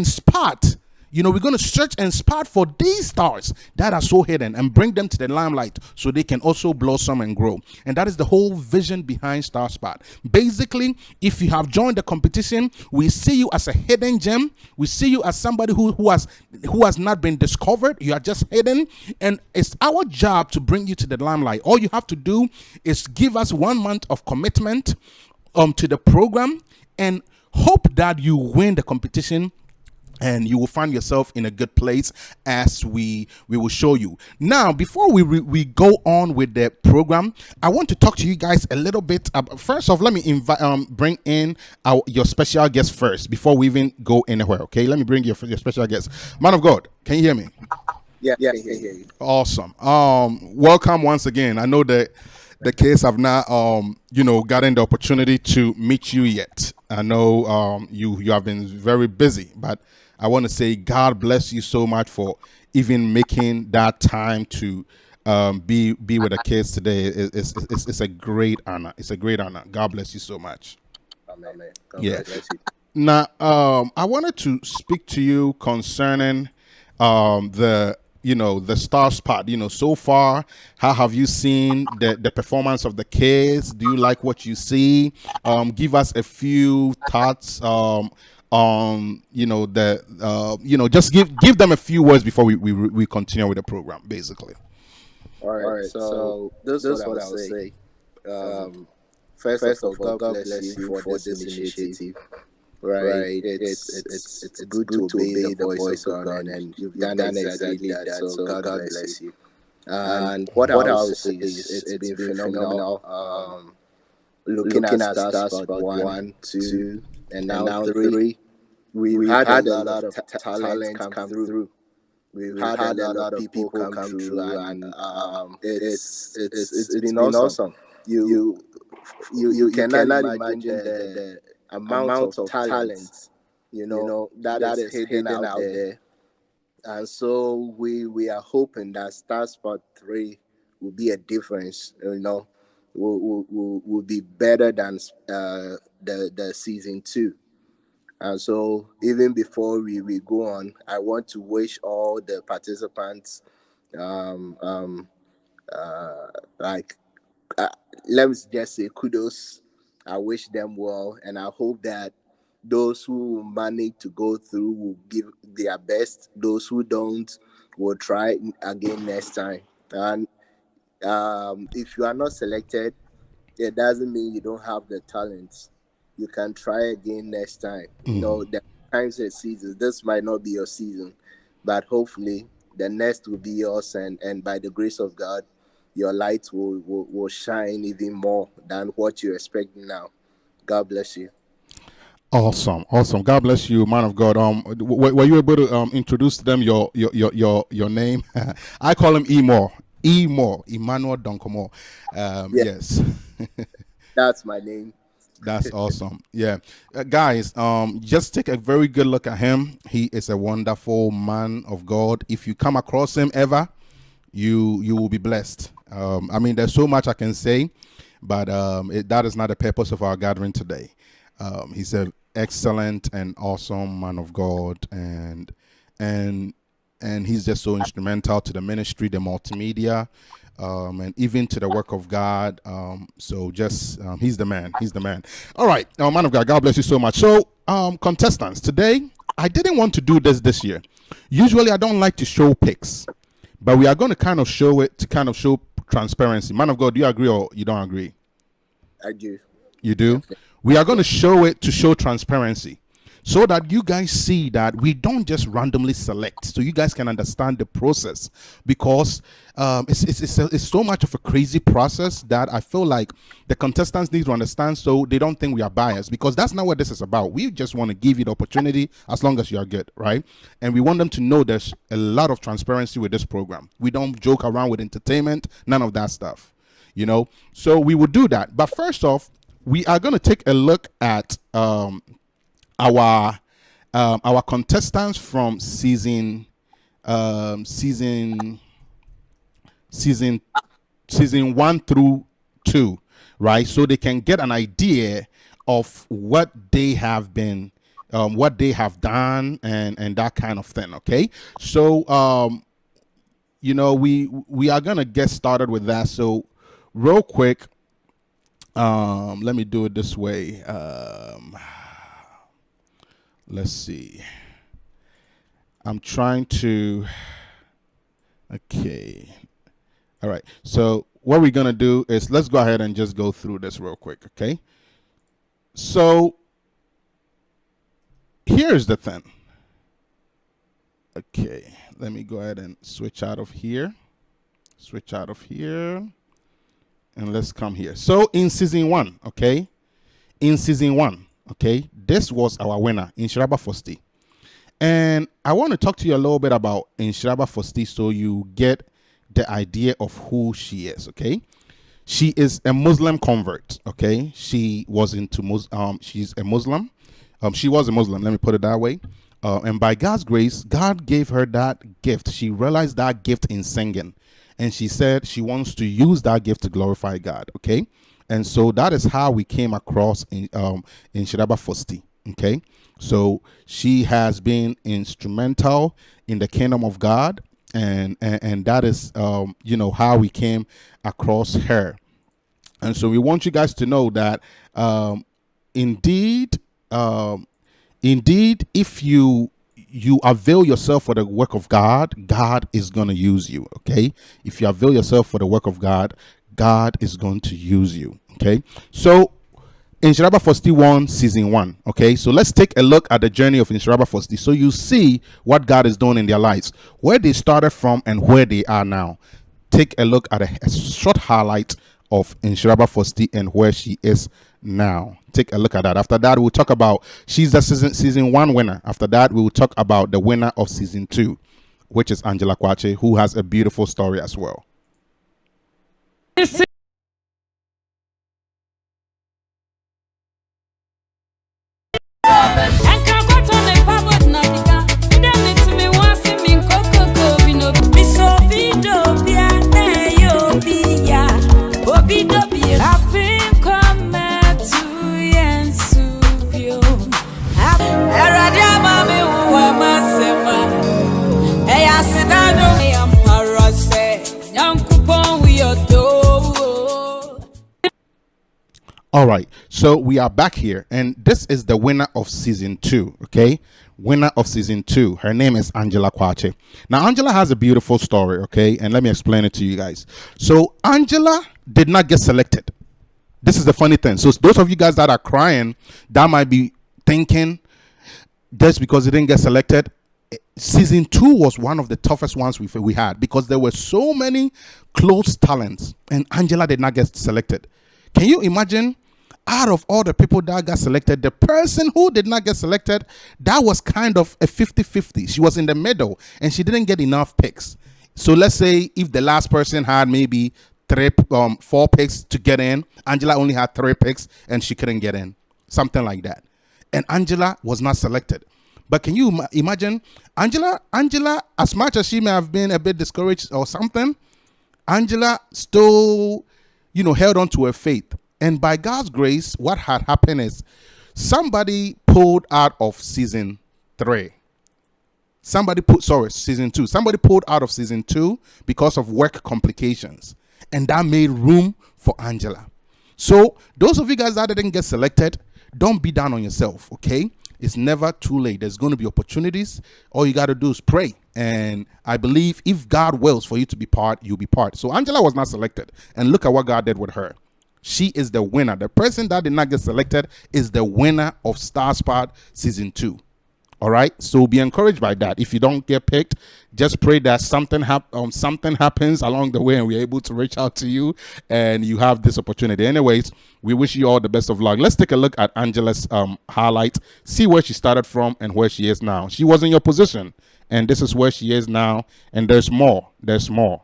spot. We're going to search and spot for these stars that are so hidden and bring them to the limelight so they can also blossom and grow. And that is the whole vision behind StarSpot. Basically, if you have joined the competition, we see you as a hidden gem. We see you as somebody who has not been discovered. You are just hidden. And it's our job to bring you to the limelight. All you have to do is give us 1 month of commitment to the program and hope that you win the competition, and you will find yourself in a good place as we will show you. Now, before we go on with the program, I want to talk to you guys a little bit. First off, let me bring in your special guest first before we even go anywhere. Okay, let me bring your special guest. Man of God, can you hear me? Yeah, I can hear you. Awesome. Welcome once again. I know that the case have not gotten the opportunity to meet you yet. I know you have been very busy, but I want to say God bless you so much for even making that time to be with the kids today. It's a great honor. It's a great honor. God bless you so much. Amen. God Yeah. bless you. Now, I wanted to speak to you concerning the StarSpot. So far, how have you seen the performance of the kids? Do you like what you see? Give us a few thoughts. Just give them a few words before we continue with the program, basically. All right. So this is what I would say. First of all, God bless you for this initiative. Right. It's good to obey the voice of God, and you've done exactly that. So God bless you. And what I would say is it's been phenomenal. Looking at StarSpot 1, 2, and now 3, we've had a lot of talent come through. We've had a lot of people come through, and it's been awesome. You cannot imagine the amount of talent that is hidden out there. And so we are hoping that StarSpot 3 will be a difference. Will be better than the season 2. And so even before we go on, I want to wish all the participants let me just say kudos. I wish them well, and I hope that those who manage to go through will give their best. Those who don't will try again next time. And if you are not selected, it doesn't mean you don't have the talent. You can try again next time. There are times and seasons. This might not be your season, but hopefully the next will be yours, and by the grace of God, your light will shine even more than what you're expecting now. God bless you. Awesome. God bless you, man of God. Were you able to introduce to them your name? I call him Emmanuel Donkomo. Yes. That's my name. That's awesome. Yeah. Guys, just take a very good look at him. He is a wonderful man of God. If you come across him ever, you will be blessed. There's so much I can say, but that is not the purpose of our gathering today. He's an excellent and awesome man of God, and he's just so instrumental to the ministry, the multimedia, and even to the work of God. He's the man. He's the man. All right, man of God, God bless you so much. So, contestants, today I didn't want to do this year. Usually, I don't like to show pics, but we are going to kind of show it to kind of show transparency. Man of God, do you agree or you don't agree? I do. You do? We are going to show it to show transparency. so that you guys see that we don't just randomly select, so you guys can understand the process, because it's so much of a crazy process that I feel like the contestants need to understand, so they don't think we are biased, because that's not what this is about. We just want to give you the opportunity as long as you are good, right? And we want them to know there's a lot of transparency with this program. We don't joke around with entertainment, none of that stuff, so we will do that. But first off, we are going to take a look at our contestants from season 1 through 2, right? So they can get an idea of what they have been, what they have done, and that kind of thing. Okay, so we are gonna get started with that. So real quick, let me do it this way. Let's see. I'm trying to. Okay. All right. So what we're gonna do is let's go ahead and just go through this real quick. Okay. So here's the thing. Okay. Let me go ahead and switch out of here. And let's come here. So in season 1, okay. This was our winner, Inshiraba Fosti. And I want to talk to you a little bit about Inshiraba Fosti so you get the idea of who she is, okay? She is a Muslim convert, okay? She was into she's a Muslim. She was a Muslim, let me put it that way. And by God's grace, God gave her that gift. She realized that gift in singing. And she said she wants to use that gift to glorify God, okay? And so that is how we came across in Shiraba Fosti. Okay, so she has been instrumental in the kingdom of God, and that is how we came across her. And so we want you guys to know that indeed, if you avail yourself for the work of God, God is going to use you. Okay, if you avail yourself for the work of God, God is going to use you. Okay, so Inshiraba Fosti 1 season 1. Okay, so let's take a look at the journey of Inshiraba Fosti, so you see what God is doing in their lives, where they started from and where they are now. Take a look at a short highlight of Inshiraba Fosti and where she is now. Take a look at that. After that, we'll talk about she's the season 1 winner. After that, we will talk about the winner of season 2, which is Angela Kwache, who has a beautiful story as well. All right, so we are back here, and this is the winner of season 2. Okay, winner of season 2. Her name is Angela Kwache. Now, Angela has a beautiful story. Okay, and let me explain it to you guys. So, Angela did not get selected. This is the funny thing. So, those of you guys that are crying, that might be thinking just because it didn't get selected. Season 2 was one of the toughest ones we had, because there were so many close talents, and Angela did not get selected. Can you imagine? Out of all the people that got selected, the person who did not get selected, that was kind of a 50-50. She was in the middle, and she didn't get enough picks. So let's say if the last person had maybe 4 picks to get in, Angela only had 3 picks, and she couldn't get in. Something like that. And Angela was not selected. But can you imagine, Angela, as much as she may have been a bit discouraged or something, Angela still, held on to her faith. And by God's grace, what had happened is somebody pulled out of season 3. Season 2. Somebody pulled out of season 2 because of work complications. And that made room for Angela. So those of you guys that didn't get selected, don't be down on yourself, okay? It's never too late. There's going to be opportunities. All you got to do is pray. And I believe if God wills for you to be part, you'll be part. So Angela was not selected. And look at what God did with her. She is the winner. The person that did not get selected is the winner of StarSpot season 2. All right, so be encouraged by that. If you don't get picked, just pray that something happens along the way, and we're able to reach out to you, and you have this opportunity. Anyways, we wish you all the best of luck. Let's take a look at Angela's highlight, see where she started from and where she is now. She was in your position, and this is where she is now. And there's more. There's more.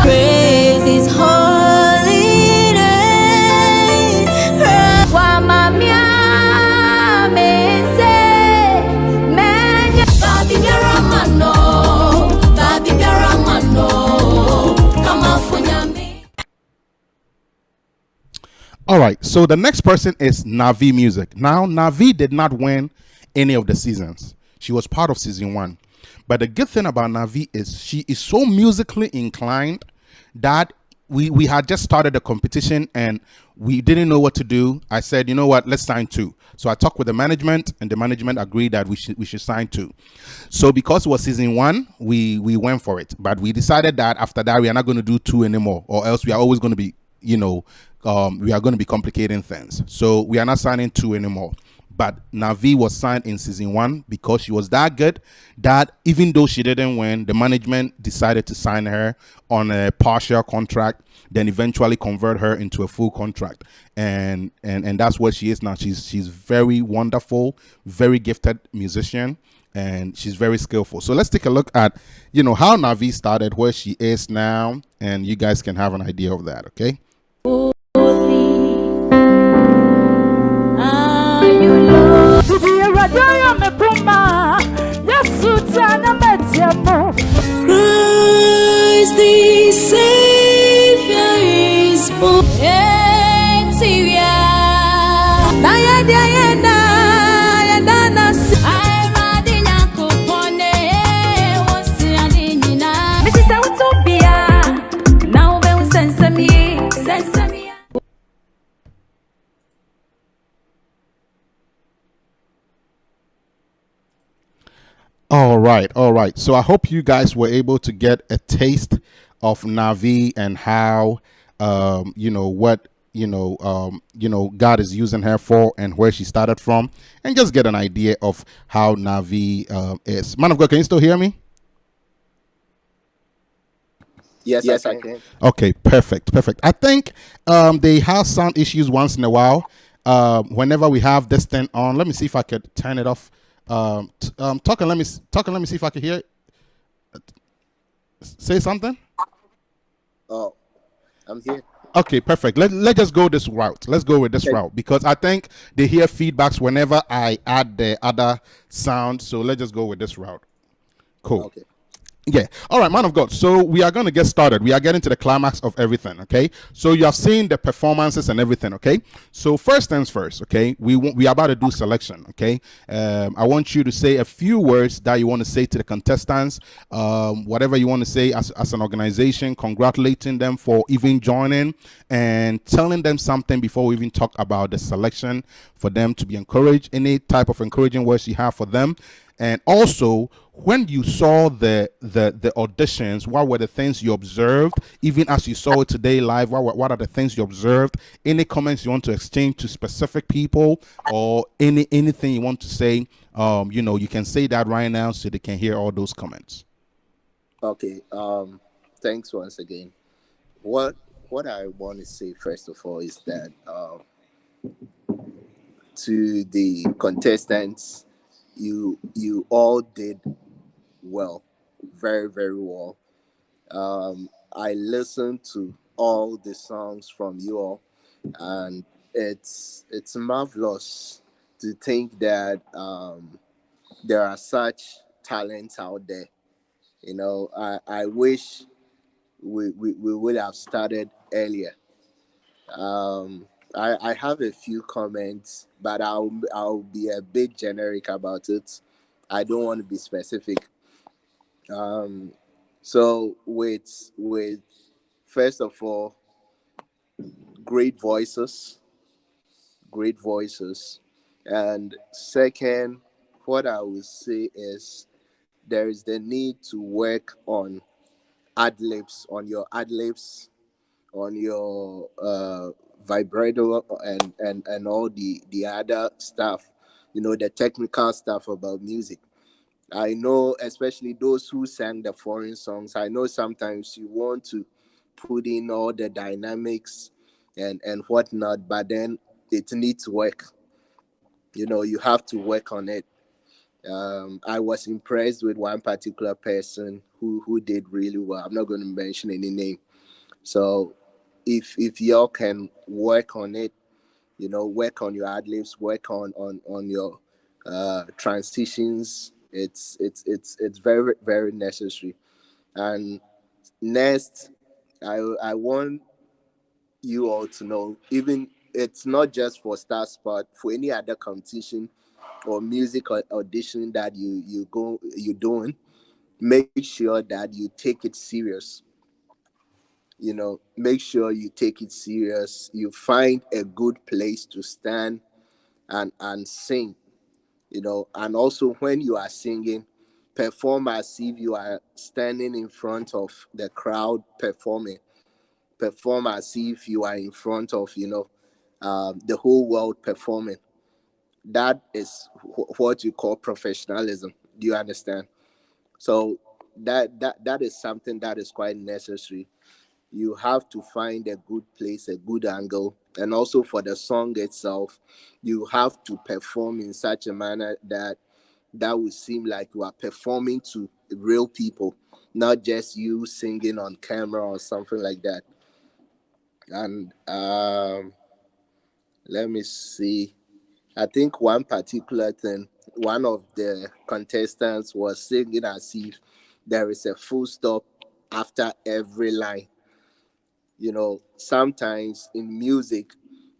Praise His holy name. Wa mamia me say, menya babi biaramano, kama funyami. All right, so the next person is Navi Music. Now, Navi did not win any of the seasons. She was part of season 1. But the good thing about Navi is she is so musically inclined that we had just started the competition and we didn't know what to do. I said, you know what, let's sign 2. So I talked with the management, and the management agreed that we should sign 2. So because it was season 1, we went for it. But we decided that after that we are not going to do 2 anymore, or else we are always going to be, we are going to be complicating things. So we are not signing 2 anymore. But Navi was signed in season 1 because she was that good that even though she didn't win, the management decided to sign her on a partial contract, then eventually convert her into a full contract. And that's where she is now. She's very wonderful, very gifted musician, and she's very skillful. So let's take a look at, how Navi started, where she is now, and you guys can have an idea of that, okay? Christ the Savior is born. All right. So I hope you guys were able to get a taste of Navi and how, what God is using her for and where she started from, and just get an idea of how Navi is. Man of God, can you still hear me? Yes, I can. Okay, perfect. I think they have sound issues once in a while. Whenever we have this thing on, let me see if I could turn it off. Talking. Let me see if I can hear it. Say something. Oh, I'm here. Okay, perfect. Let's just go this route. Let's go with this route because I think they hear feedbacks whenever I add the other sound. So let's just go with this route. Cool. Okay. Yeah. All right, man of God. So we are going to get started. We are getting to the climax of everything. Okay. So you have seen the performances and everything. Okay. So first things first. Okay. We are about to do selection. Okay. I want you to say a few words that you want to say to the contestants. Whatever you want to say as an organization, congratulating them for even joining and telling them something before we even talk about the selection for them to be encouraged. Any type of encouraging words you have for them. And also, when you saw the auditions, what were the things you observed? Even as you saw it today live, what are the things you observed? Any comments you want to exchange to specific people, or anything you want to say? You can say that right now so they can hear all those comments. Okay. Thanks once again. What I want to say first of all is that to the contestants, you all did well, very very well. I listened to all the songs from you all, and it's marvelous to think that there are such talents out there. I wish we would have started earlier. I have a few comments, but I'll be a bit generic about it. I don't want to be specific. So with first of all, great voices. great voices. And second, what I would say is there is the need to work on ad libs, on your vibrato, and all the other stuff, the technical stuff about music. I know, especially those who sang the foreign songs, I know sometimes you want to put in all the dynamics and whatnot, but then it needs work. You have to work on it. I was impressed with one particular person who did really well. I'm not going to mention any name. So if y'all can work on it, work on your ad libs, work on your transitions. It's very very necessary. And next, I want you all to know, even it's not just for StarSpot, for any other competition or music audition that you're doing, make sure that you take it serious. Make sure you take it serious. You find a good place to stand and sing. And also when you are singing, perform as if you are standing in front of the crowd performing. Perform as if you are in front of the whole world performing. That is what you call professionalism. Do you understand? So that is something that is quite necessary. You have to find a good place, a good angle, and also for the song itself, you have to perform in such a manner that would seem like you are performing to real people, not just you singing on camera or something like that. And let me see. I think one particular thing, one of the contestants was singing as if there is a full stop after every line. Sometimes in music,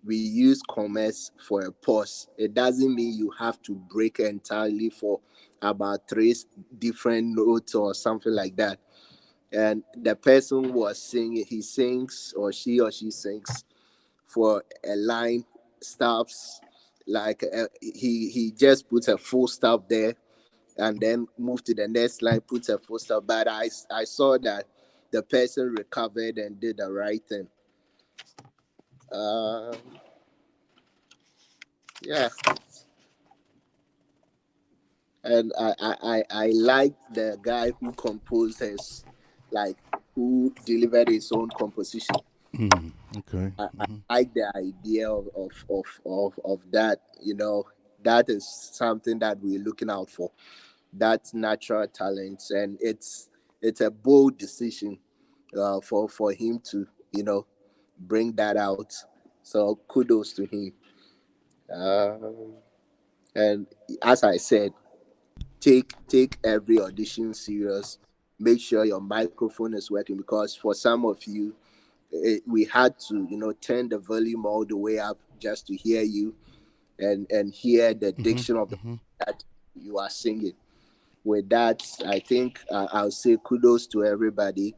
we use commas for a pause. It doesn't mean you have to break entirely for about three different notes or something like that. And the person was singing, he sings, or she sings for a line, stops, like he just puts a full stop there and then move to the next line, puts a full stop. But I saw that the person recovered and did the right thing. Um, yeah, and I like the guy who composed his, like, who delivered his own composition. Okay. I like the idea of that. That is something that we're looking out for. That's natural talent, and it's a bold decision for him to bring that out. So kudos to him. Um, and as I said, take every audition serious. Make sure your microphone is working, because for some of you, we had to turn the volume all the way up just to hear you and hear the diction of the that you are singing. With that, I think I'll say kudos to everybody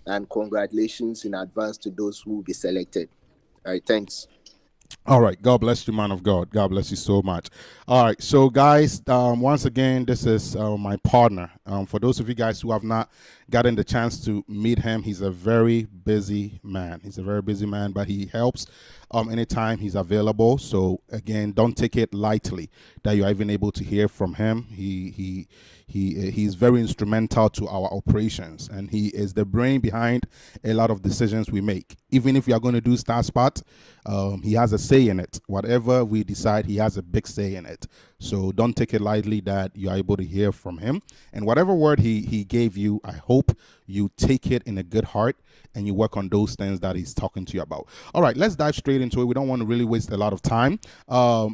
and congratulations in advance to those who will be selected. All right, thanks. All right. God bless you, man of God. God bless you so much. All right. So, guys, once again, this is my partner. For those of you guys who have not gotten the chance to meet him, he's a very busy man. He's a very busy man, but he helps anytime he's available. So, again, don't take it lightly that you're even able to hear from him. He's very instrumental to our operations, and he is the brain behind a lot of decisions we make. Even if we are going to do StarSpot, he has a say in it. Whatever we decide, he has a big say in it. So don't take it lightly that you're able to hear from him. And whatever word he gave you, I hope you take it in a good heart and you work on those things that he's talking to you about. All right, let's dive straight into it. We don't want to really waste a lot of time.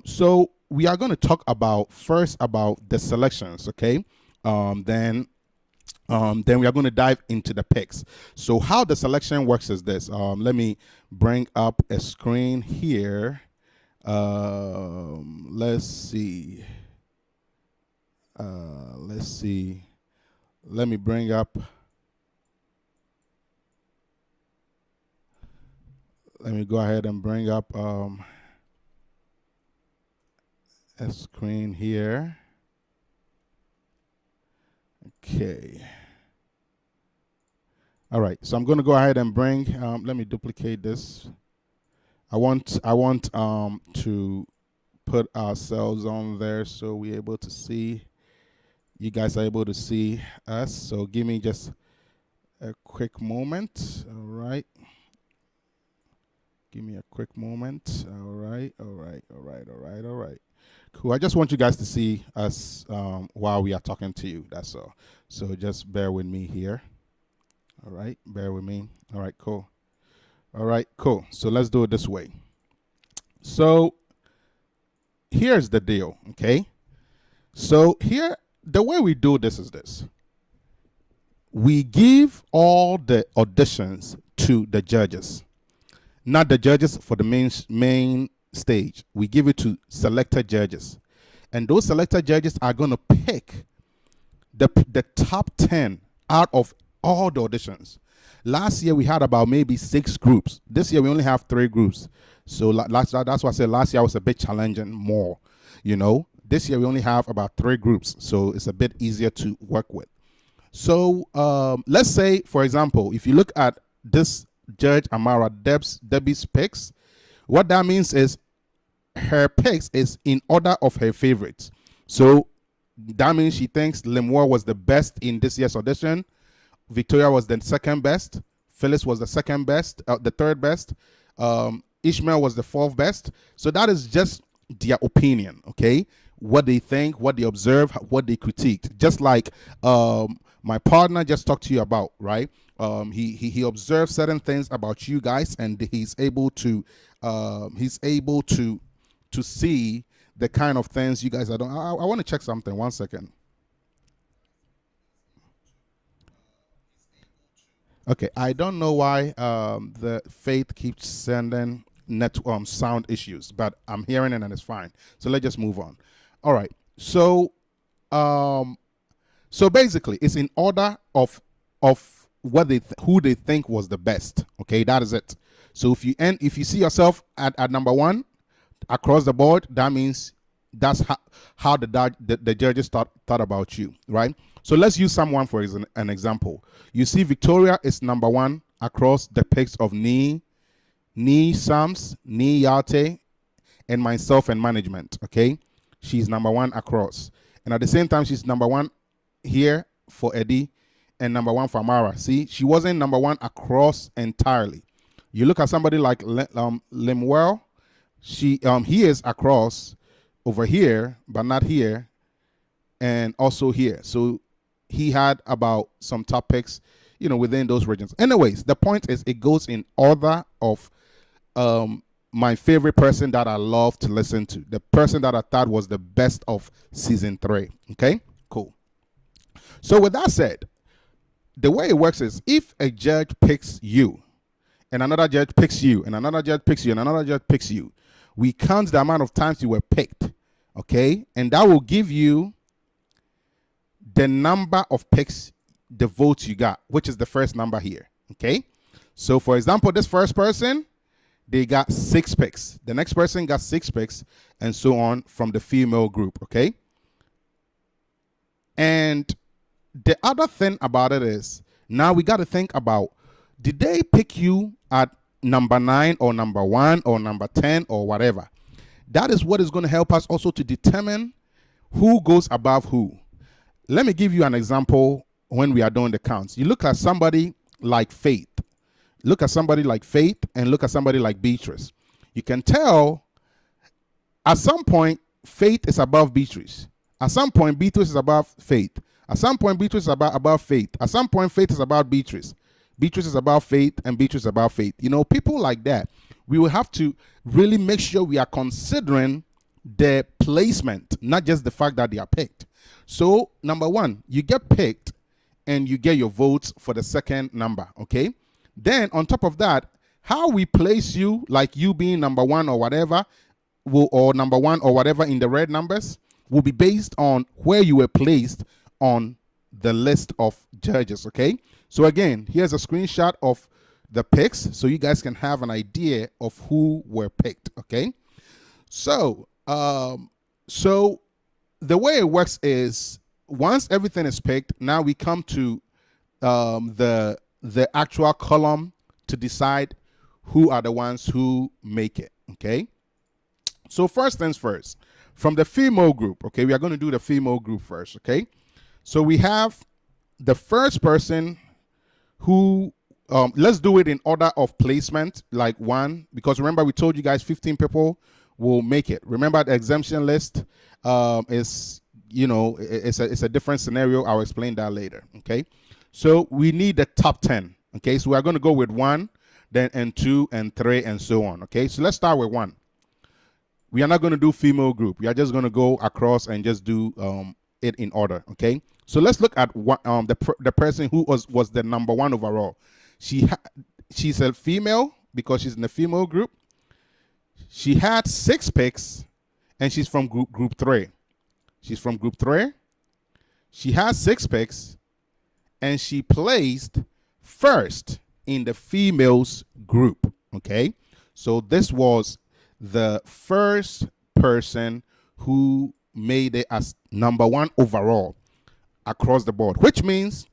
So we are going to talk first about the selections, okay? Then we are going to dive into the picks. So how the selection works is this. Let me bring up a screen here. Let's see. Let's see. Let me bring up. Let me go ahead and bring up a screen here. Okay. All right, so I'm going to go ahead and bring, let me duplicate this. I want to put ourselves on there so we're able to see, you guys are able to see us. So give me just a quick moment. All right. Give me a quick moment. All right. Cool. I just want you guys to see us while we are talking to you. That's all. So just bear with me here. All right. Bear with me. All right. Cool. All right. Cool. So let's do it this way. So here's the deal. Okay. So here, the way we do this is this. We give all the auditions to the judges. Not the judges for the main stage. We give it to selected judges. And those selected judges are going to pick the top 10 out of all the auditions. Last year we had about maybe 6 groups. This year we only have 3 groups. So that's why I said last year was a bit challenging more. This year we only have about 3 groups. So it's a bit easier to work with. So let's say, for example, if you look at this Judge Amara Debbie's picks, what that means is her picks is in order of her favorites. So that means she thinks Lemoore was the best in this year's audition, Victoria was the second best, Phyllis was the second best, the third best, Ishmael was the fourth best. So that is just their opinion, okay? What they think, what they observe, what they critiqued. Just like my partner just talked to you about, right? He observed certain things about you guys, and he's able to see the kind of things you guys are doing. I want to check something. 1 second. Okay, I don't know why the Faith keeps sending sound issues, but I'm hearing it and it's fine. So let's just move on. All right. So so basically, it's in order of what who they think was the best. Okay, that is it. So if you see yourself at number 1 across the board, that means that's how the judges thought about you, right? So let's use someone for an example. You see Victoria is number 1 across the picks of Nee Sams, Nee Yate, and myself and management. Okay, she's number 1 across, and at the same time she's number 1 here for Eddie and number 1 for Amara. See, she wasn't number 1 across entirely. You look at somebody like Lemuel, he is across over here, but not here, and also here. So he had about some top picks, within those regions. Anyways, the point is it goes in order of my favorite person that I love to listen to, the person that I thought was the best of season 3. Okay, cool. So with that said, the way it works is if a judge picks you, and another judge picks you, and another judge picks you, and another judge picks you, we count the amount of times you were picked, okay? And that will give you the number of picks, the votes you got, which is the first number here, okay? So for example, this first person, they got 6 picks. The next person got 6 picks, and so on from the female group, okay? And the other thing about it is, now we got to think about, did they pick you at number 9 or number 1 or number 10 or whatever? That is what is going to help us also to determine who goes above who. Let me give you an example when we are doing the counts. You look at somebody like Faith. Look at somebody like Faith and look at somebody like Beatrice. You can tell at some point Faith is above Beatrice. At some point Beatrice is above Faith. At some point Beatrice is above Faith. At some point Faith is above Beatrice. Beatrice is about Faith and Beatrice is about Faith. People like that, we will have to really make sure we are considering the placement, not just the fact that they are picked. So number 1, you get picked and you get your votes for the second number, okay? Then on top of that, how we place you, like you being number 1 or whatever, or number 1 or whatever in the red numbers, will be based on where you were placed on the list of judges, okay? So again, here's a screenshot of the picks so you guys can have an idea of who were picked, okay? So So the way it works is once everything is picked, now we come to the actual column to decide who are the ones who make it. Okay. So first things first, from the female group. Okay, we are going to do the female group first. Okay. So we have the first person who let's do it in order of placement, like one, because remember we told you guys 15 people will make it. Remember the exemption list is, it's a different scenario. I'll explain that later. Okay, so we need the top 10. Okay, so we're going to go with one, then and two and three and so on. Okay, so let's start with one. We are not going to do female group. We are just going to go across and just do it in order. Okay, so let's look at what the person who was the number one overall. She's a female because she's in the female group. She had 6 picks, and she's from group 3. She's from group 3. She has 6 picks, and she placed first in the females group. Okay, so this was the first person who made it as number one overall across the board, which means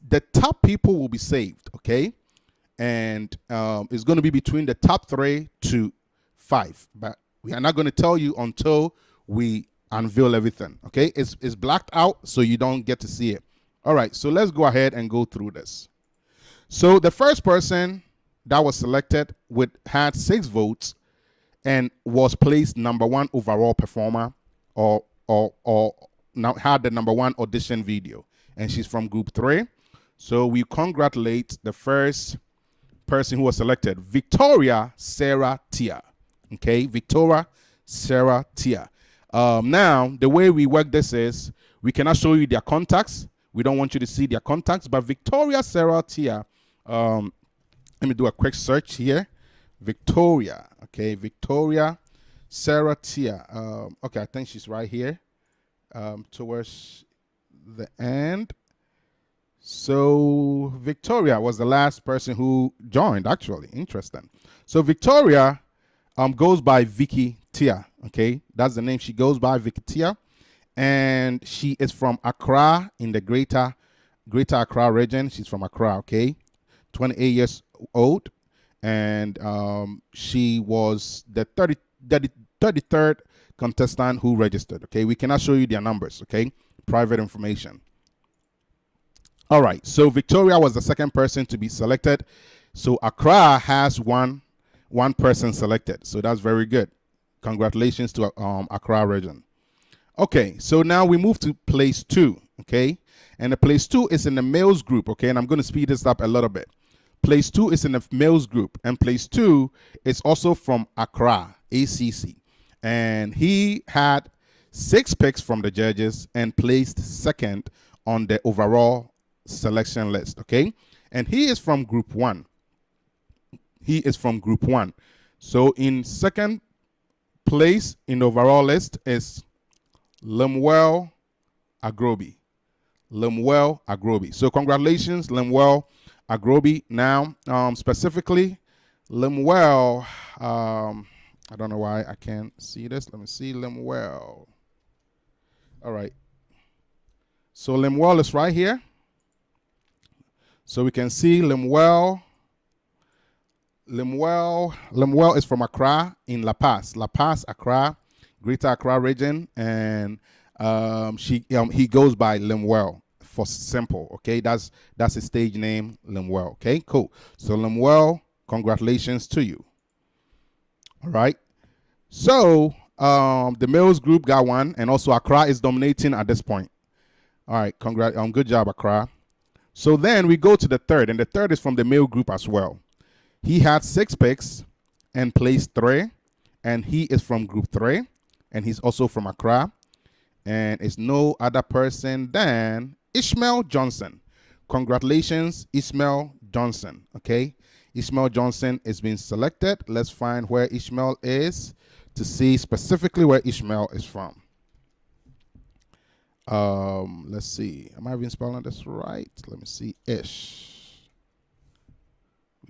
the top people will be saved. Okay, and it's going to be between the top 3 to 5, but we are not going to tell you until we unveil everything. Okay, it's blacked out so you don't get to see it. All right, so let's go ahead and go through this. So the first person that was selected had 6 votes and was placed number one overall performer, or now had the number one audition video, and she's from group 3. So we congratulate the first person who was selected, Victoria Sarah Tia. Okay, Victoria Sarah Tia. Now the way we work this is we cannot show you their contacts. We don't want you to see their contacts, but Victoria Sarah Tia. Let me do a quick search here. Victoria. Okay, Victoria Sarah Tia. Okay, I think she's right here towards the end. So Victoria was the last person who joined, actually. Interesting. So Victoria goes by Vicky Tia. Okay, that's the name she goes by, Vicky Tia. And she is from Accra in the greater Accra region. She's from Accra, okay? 28 years old. And she was the 33rd contestant who registered, okay? We cannot show you their numbers, okay? Private information. All right, so Victoria was the second person to be selected. So Accra has one person selected. So that's very good. Congratulations to Accra region. Okay, so now we move to place 2, okay? And the place 2 is in the males group, okay? And I'm going to speed this up a little bit. Place 2 is in the males group, and place 2 is also from Accra, ACC. And he had 6 picks from the judges and placed second on the overall selection list, okay? And he is from group 1. He is from group 1. So in second place in the overall list is Lemuel Agrobi. Lemuel Agrobi. So congratulations, Lemuel Agrobi. Now, specifically, Lemuel, I don't know why I can't see this. Let me see, Lemuel. All right. So Lemuel is right here. So we can see Lemuel. Lemuel is from Accra in La Paz. La Paz, Accra, Greater Accra region, and he goes by Lemuel for simple. Okay, that's his stage name, Lemuel. Okay, cool. So Lemuel, congratulations to you. All right. So the males group got one, and also Accra is dominating at this point. All right, good job, Accra. So then we go to the third, and the third is from the male group as well. He had 6 picks and placed 3, and he is from group 3, and he's also from Accra, and it's no other person than Ishmael Johnson. Congratulations, Ishmael Johnson. Okay, Ishmael Johnson is being selected. Let's find where Ishmael is to see specifically where Ishmael is from. Let's see. Am I even spelling this right? Let me see. We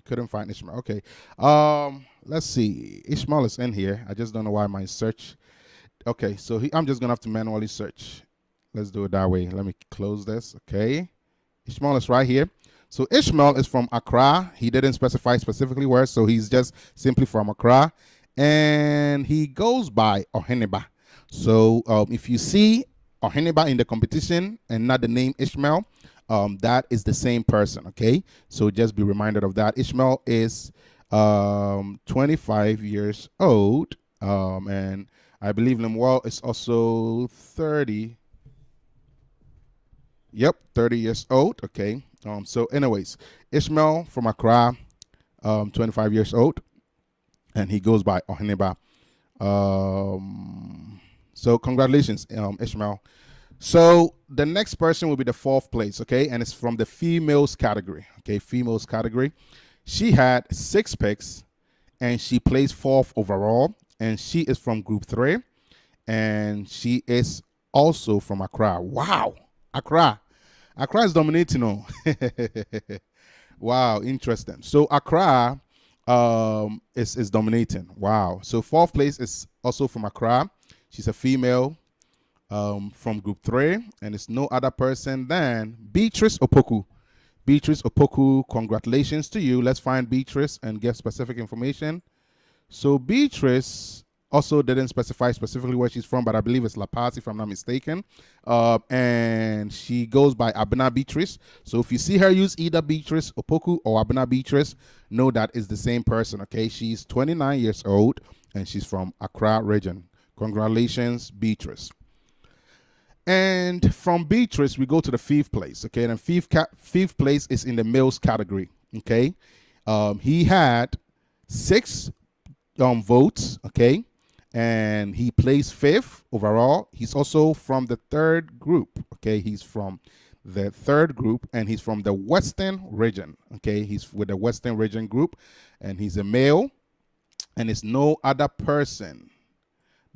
couldn't find Ishmael. Okay. Let's see. Ishmael is in here. I just don't know why my search Okay, so I'm just gonna have to manually search. Let's do it that way. Let me close this. Okay, Ishmael is right here. So Ishmael is from Accra. He didn't specify specifically where, so he's just simply from Accra, and he goes by Oheniba. So if you see Oheniba in the competition and not the name Ishmael, that is the same person. Okay, so just be reminded of that. Ishmael is 25 years old, and I believe Lemuel is also 30. Yep, 30 years old. Okay. So anyways, Ishmael from Accra, 25 years old, and he goes by Oheniba. So congratulations, Ishmael. So the next person will be the fourth place, okay, and it's from the females category. Okay, females category. She had 6 picks, and she placed fourth overall, and she is from Group 3, and she is also from Accra. Wow, Accra. Accra is dominating. Oh. Wow, interesting. So Accra is dominating. Wow. So fourth place is also from Accra. She's a female from Group 3, and it's no other person than Beatrice Opoku. Beatrice Opoku, congratulations to you. Let's find Beatrice and get specific information. So Beatrice also didn't specify specifically where she's from, but I believe it's La Paz, if I'm not mistaken. And she goes by Abena Beatrice. So if you see her use either Beatrice Opoku or Abena Beatrice, know that it's the same person, okay? She's 29 years old, and she's from Accra region. Congratulations, Beatrice. And from Beatrice, we go to the 5th place, okay? And fifth place is in the males category, okay? He had 6 votes, okay, and he placed 5th overall. He's also from the 3rd group, okay. He's from the 3rd group, and he's from the Western region, okay. He's with the Western region group, and he's a male, and it's no other person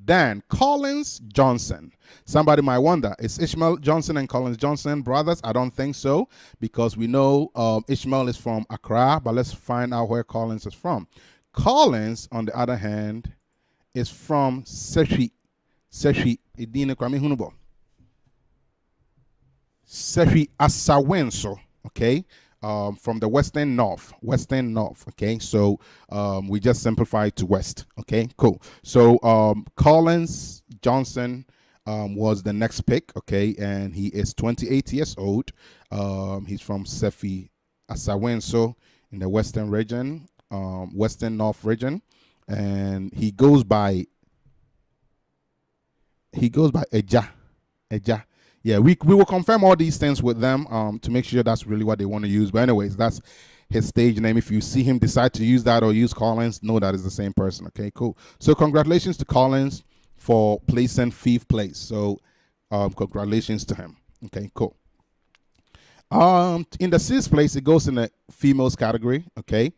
than Collins Johnson. Somebody might wonder, is Ishmael Johnson and Collins Johnson brothers? I don't think so, because we know Ishmael is from Accra, but let's find out where Collins is from. Collins, on the other hand, is from Seshi Idine Kwame Hunubo. Seshi Asawenso, okay, from the Western North, okay, so we just simplified to West, okay, cool. So Collins Johnson was the next pick, okay, and he is 28 years old. He's from Sefi Asawenso in the Western region, Western North region, and he goes by Eja. Yeah, we will confirm all these things with them to make sure that's really what they want to use. But anyways, that's his stage name. If you see him decide to use that or use Collins, know that is the same person. Okay, cool. So congratulations to Collins for placing 5th place. So congratulations to him. Okay, cool. In the 6th place, it goes in the females category. Okay,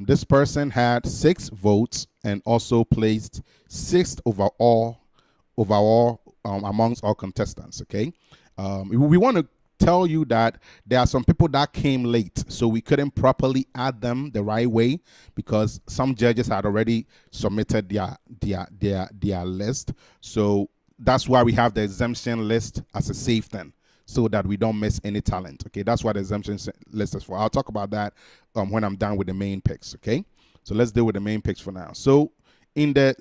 this person had 6 votes and also placed 6th overall amongst all contestants. Okay, we want to tell you that there are some people that came late, so we couldn't properly add them the right way because some judges had already submitted their list. So that's why we have the exemption list as a safe thing, so that we don't miss any talent. Okay, that's what the exemption list is for. I'll talk about that when I'm done with the main picks. Okay, so let's deal with the main picks for now. So in the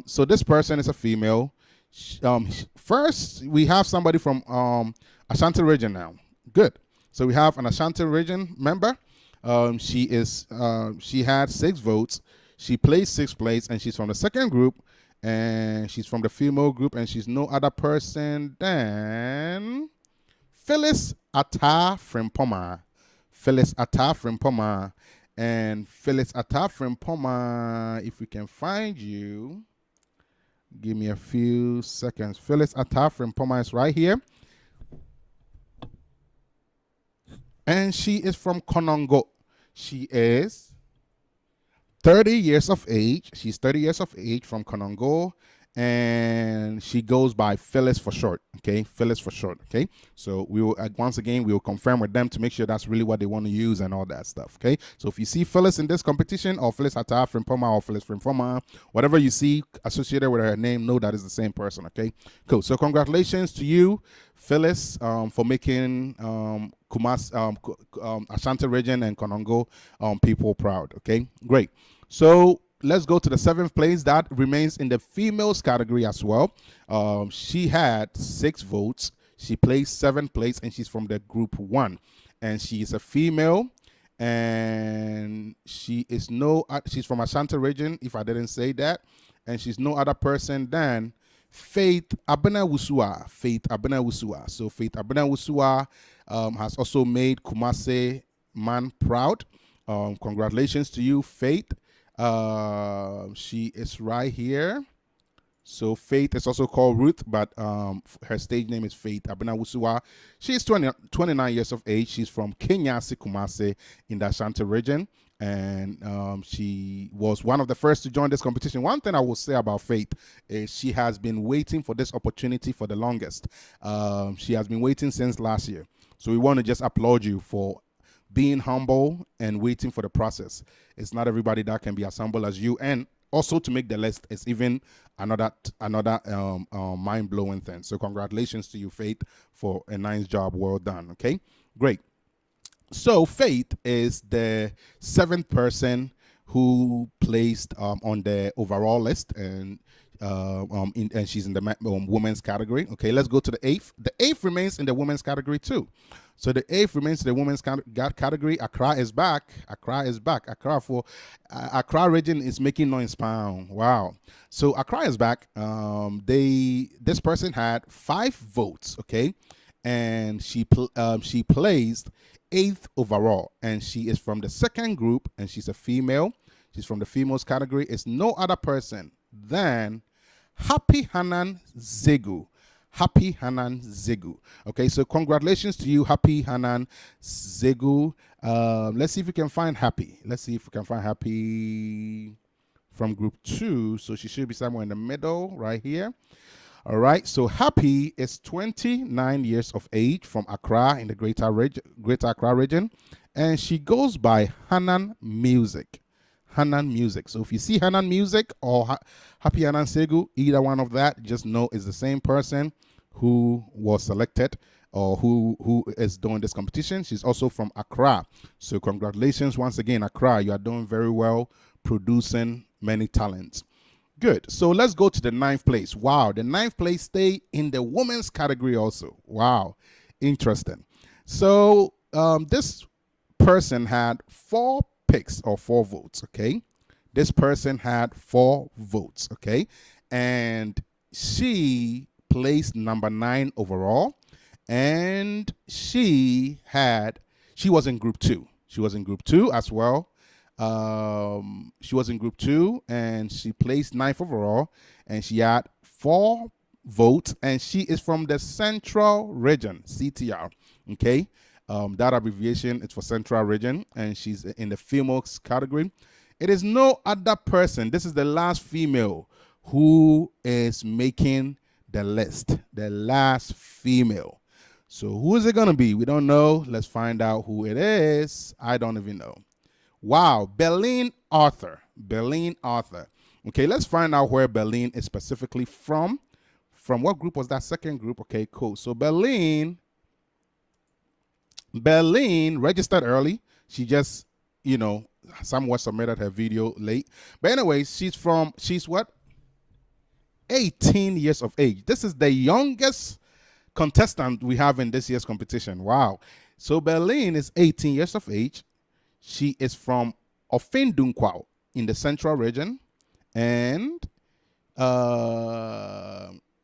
so this person is a female. First, we have somebody from Ashanti region now. Good. So we have an Ashanti region member. She had 6 votes. She placed 6th place, and she's from the 2nd group, and she's from the female group, and she's no other person than Phyllis Atta Frimpoma. Phyllis Atta Frimpoma. And Phyllis Atta Frimpoma, if we can find you, give me a few seconds. Phyllis Atta Frimpoma is right here. And she is from Konongo. She is 30 years of age. She's 30 years of age from Konongo. and she goes by Phyllis for short. Okay, Phyllis for short. Okay, so we will once again we will confirm with them to make sure that's really what they want to use and all that stuff. Okay, so if you see Phyllis in this competition, or Phyllis Ata Frimpoma, or Phyllis Frimpoma, whatever you see associated with her name, know that is the same person. Okay, cool. So congratulations to you, Phyllis, for making Ashanti region and Konongo people proud. Okay, great. So let's go to the 7th place. That remains in the females category as well. She had 6 votes. She placed 7th place, and she's from the group 1, and she is a female, and she's from Ashanti region, if I didn't say that, and she's no other person than Faith Abena Wusua. Faith Abena Wusua. So Faith Abena Wusua has also made Kumase man proud. Congratulations to you, Faith. She is right here. So Faith is also called Ruth, but her stage name is Faith Abena Wusua. She is 29 years of age. She's from Kenyasi, Kumase in the Ashanti region. And she was one of the first to join this competition. One thing I will say about Faith is she has been waiting for this opportunity for the longest. She has been waiting since last year. So we want to just applaud you for being humble and waiting for the process. It's not everybody that can be as humble as you, and also to make the list is even another mind-blowing thing. So congratulations to you, Faith, for a nice job. Well done. Okay, great. So Faith is the 7th person who placed on the overall list, and and she's in the women's category. Okay, let's go to the 8th. The 8th remains in the women's category too. So the 8th remains in the women's category. Accra is back. Accra is back. Accra region is making noise. Pound. Wow. So Accra is back. This person had 5 votes. Okay, and she placed 8th overall, and she is from the 2nd group, and she's a female. She's from the females category. It's no other person than Happy Hanan Zegu. Happy Hanan Zegu. Okay, so congratulations to you, Happy Hanan Zegu. Let's see if we can find Happy. Let's see if we can find Happy from group 2. So she should be somewhere in the middle, right here. All right, so Happy is 29 years of age, from Accra in the Greater Accra region, and she goes by Hanan Music. Hanan Music. So if you see Hanan Music or Happy Hanan Segu, either one of that, just know it's the same person who was selected or who is doing this competition. She's also from Accra. So congratulations once again, Accra. You are doing very well, producing many talents. Good. So let's go to the 9th place. Wow, the 9th place stay in the women's category also. Wow, interesting. So this person had 4 picks or 4 votes. Okay, this person had 4 votes. Okay, and she placed number 9 overall, and she was in group 2. She was in group 2 as well. She was in group 2, and she placed 9th overall, and she had 4 votes, and she is from the Central Region, CTR. Okay, that abbreviation is for Central Region, and she's in the females category. It is no other person. This is the last female who is making the list. The last female. So who is it gonna be? We don't know. Let's find out who it is. I don't even know. Wow, Berlin Arthur. Berlin Arthur. Okay, let's find out where Berlin is specifically from. From what group was that? 2nd group. Okay, cool. So Berlin registered early. She just, somewhat submitted her video late. But anyways, she's what? 18 years of age. This is the youngest contestant we have in this year's competition. Wow. So Berlin is 18 years of age. She is from Ofendunkwao in the Central Region, and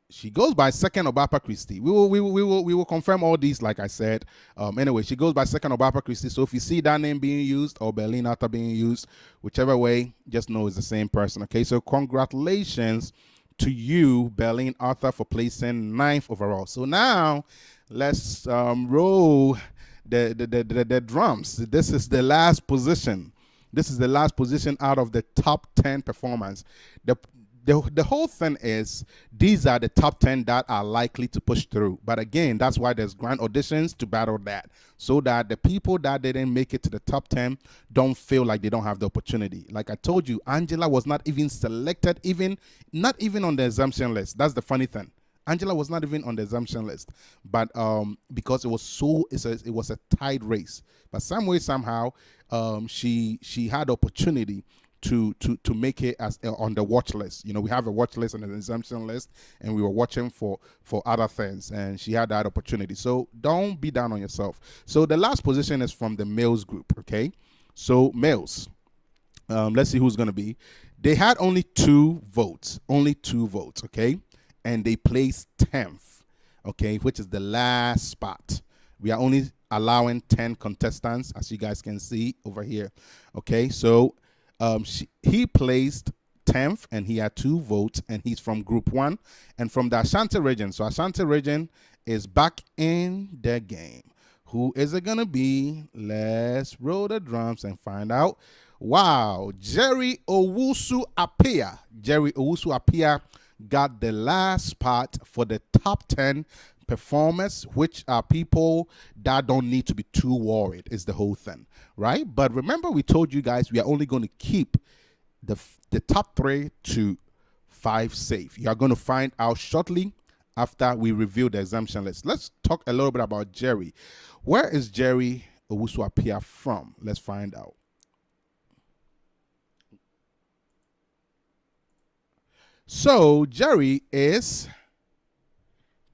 she goes by 2nd Obapa Christie. We will confirm all these, like I said. Anyway, she goes by 2nd Obapa Christie. So if you see that name being used or Berlin Arthur being used, whichever way, just know it's the same person. Okay, so congratulations to you, Berlin Arthur, for placing 9th overall. So now let's roll the drums. This is the last position. This is the last position out of the top 10 performers. the whole thing is these are the top 10 that are likely to push through. But again, that's why there's grand auditions to battle that, so that the people that didn't make it to the top 10 don't feel like they don't have the opportunity. Like I told you, Angela was not even selected, not even on the exemption list. That's the funny thing. Angela was not even on the exemption list, but because it was a tight race. But some way somehow, she had opportunity to make it as on the watch list. We have a watch list and an exemption list, and we were watching for other things, and she had that opportunity. So don't be down on yourself. So the last position is from the males group. Okay, so males. Let's see who's gonna be. They had only two votes. Okay, and they placed 10th. Okay, which is the last spot. We are only allowing 10 contestants, as you guys can see over here. Okay, so he placed 10th, and he had 2 votes, and he's from Group 1 and from the Ashanti region. So Ashanti region is back in the game. Who is it gonna be? Let's roll the drums and find out. Wow, Jerry Owusu Apia. Jerry Owusu Apia got the last spot for the top 10 performers, which are people that don't need to be too worried, is the whole thing, right? But remember, we told you guys we are only going to keep the top 3 to 5 safe. You are going to find out shortly after we review the exemption list. Let's talk a little bit about Jerry. Where is Jerry Owusu Apia from? Let's find out. So Jerry is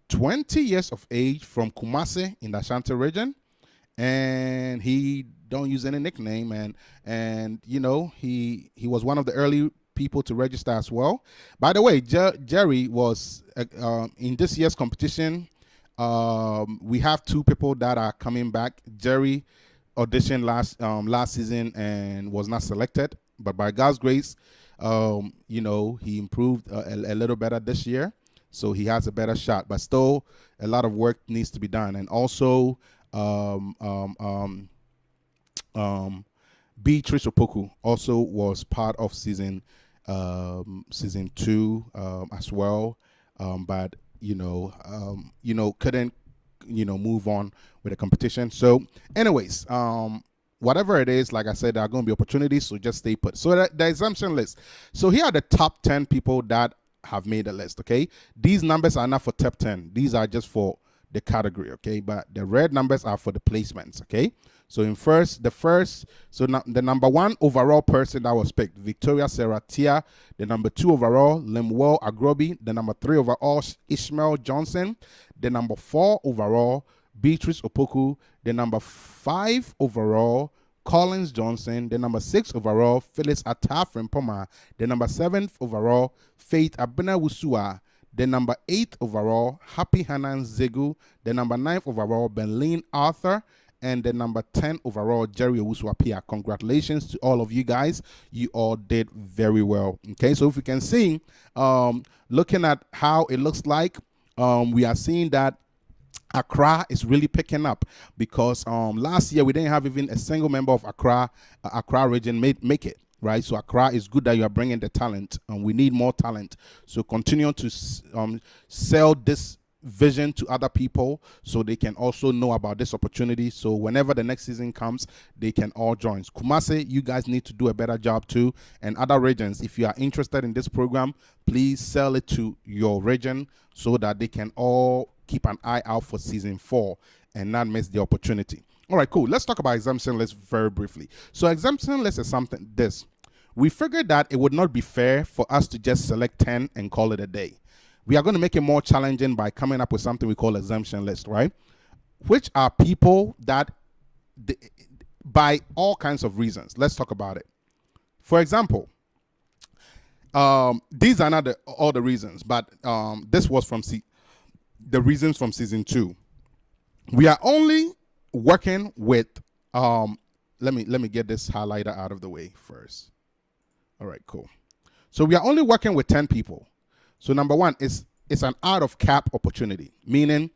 20 years of age, from Kumasi in the Ashanti region, and he don't use any nickname, and he was one of the early people to register as well. By the way, Jerry was in this year's competition. We have 2 people that are coming back. Jerry auditioned last season and was not selected, but by God's grace, he improved a little better this year, so he has a better shot. But still, a lot of work needs to be done. And also, Beatrice Opoku also was part of season 2 as well, but couldn't move on with the competition. So, anyways, whatever it is, like I said, there are going to be opportunities, so just stay put. So the exemption list. So here are the top 10 people that have made the list, okay? These numbers are not for top 10. These are just for the category, okay? But the red numbers are for the placements, okay? So the number 1 overall person that was picked, Victoria Seratia. The number 2 overall, Lemuel Agrobi. The number 3 overall, Ishmael Johnson. The number 4 overall, Beatrice Opoku. The number 5 overall, Collins Johnson. The number 6 overall, Phyllis Atafrin Poma. The number 7th overall, Faith Abena Wusua. The number 8 overall, Happy Hanan Zegu. The number 9th overall, Benlin Arthur. And the number 10 overall, Jerry Owusu Apia. Congratulations to all of you guys. You all did very well. Okay, so if you can see, looking at how it looks like, we are seeing that Accra is really picking up, because last year we didn't have even a single member of Accra region make it, right? So Accra is good that you are bringing the talent, and we need more talent. So continue to sell this vision to other people so they can also know about this opportunity, so whenever the next season comes, they can all join. Kumasi, you guys need to do a better job too, and other regions, if you are interested in this program, please sell it to your region so that they can all keep an eye out for season 4 and not miss the opportunity. All right, cool. Let's talk about exemption list very briefly. So exemption list is something this. We figured that it would not be fair for us to just select 10 and call it a day. We are going to make it more challenging by coming up with something we call exemption list, right? Which are people that, by all kinds of reasons. Let's talk about it. For example, these are not all the reasons, but this was from the reasons from season 2. We are only working with let me get this highlighter out of the way first. All right, cool. So we are only working with 10 people. So number 1 is it's an out of cap opportunity, meaning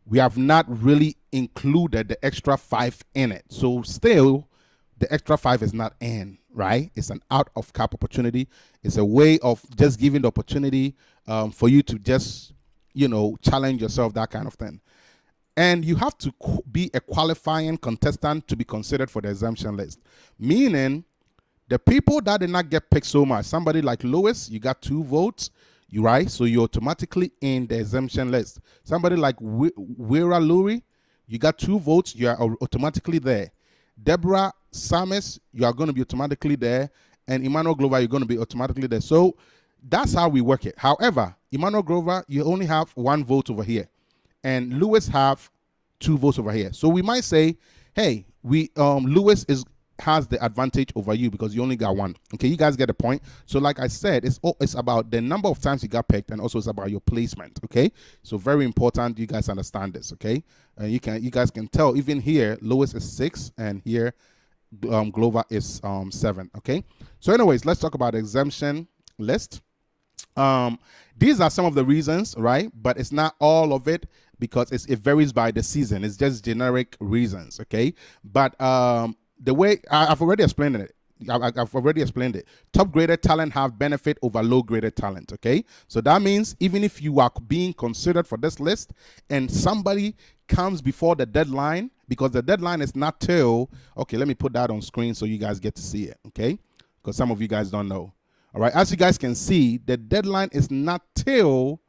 we have not really included the extra 5 in it. So still, the extra 5 is not in, right? It's an out of cap opportunity. It's a way of just giving the opportunity for you to just, challenge yourself, that kind of thing. And you have to be a qualifying contestant to be considered for the exemption list. Meaning, the people that did not get picked so much, somebody like Lewis, you got 2 votes, right? So you're automatically in the exemption list. Somebody like Wira Lurie, you got 2 votes, you are automatically there. Deborah Samis, you are going to be automatically there. And Emmanuel Glover, you're going to be automatically there. So that's how we work it. However, Emmanuel Glover, you only have 1 vote over here. And Lewis have 2 votes over here. So we might say, hey, Lewis has the advantage over you because you only got 1. Okay, you guys get the point. So like I said, it's about the number of times you got picked, and also it's about your placement. Okay, so very important you guys understand this. Okay, and you guys can tell even here Lewis is 6 and here Glover is 7. Okay, so anyways, let's talk about the exemption list. These are some of the reasons, right? But it's not all of it because it varies by the season. It's just generic reasons, okay? But the way I've already explained it. I've already explained it. Top graded talent have benefit over low graded talent, okay? So that means even if you are being considered for this list and somebody comes before the deadline, because the deadline is not till, okay, let me put that on screen so you guys get to see it, okay? Because some of you guys don't know. All right, as you guys can see, the deadline is not till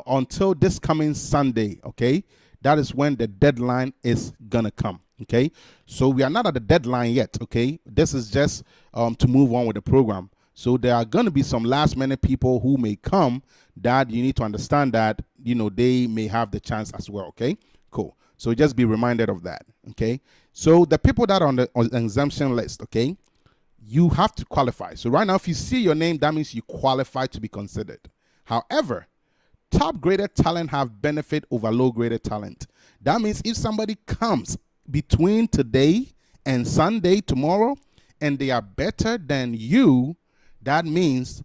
until this coming Sunday, okay? That is when the deadline is gonna come, okay? So we are not at the deadline yet, okay? This is just to move on with the program. So there are gonna be some last minute people who may come that you need to understand that, they may have the chance as well, okay? Cool. So just be reminded of that, okay? So the people that are on the exemption list, okay? You have to qualify. So right now, if you see your name, that means you qualify to be considered. However, top graded talent have benefit over low graded talent. That means if somebody comes between today and Sunday tomorrow and they are better than you, that means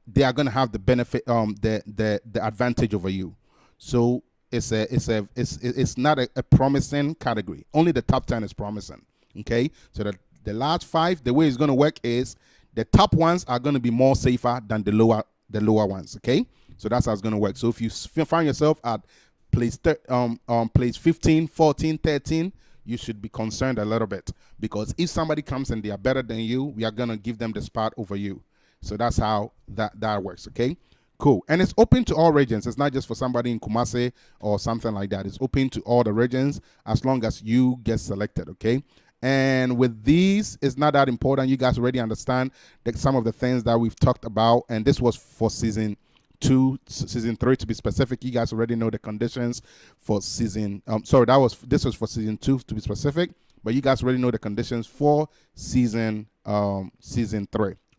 they are going to have the benefit, the advantage over you. So it's not a promising category. Only the top 10 is promising. Okay, so that the last 5, the way it's going to work is the top ones are going to be more safer than the lower ones. Okay, so that's how it's going to work. So if you find yourself at place 15, 14, 13, you should be concerned a little bit, because if somebody comes and they are better than you, we are going to give them the spot over you. So that's how that works. Okay, cool. And it's open to all regions. It's not just for somebody in Kumasi or something like that. It's open to all the regions as long as you get selected. Okay. And with these, it's not that important. You guys already understand that some of the things that we've talked about, and this was for season 2, season 3 to be specific. You guys already know the conditions for season. This was for season 2 to be specific, but you guys already know the conditions for season 3. All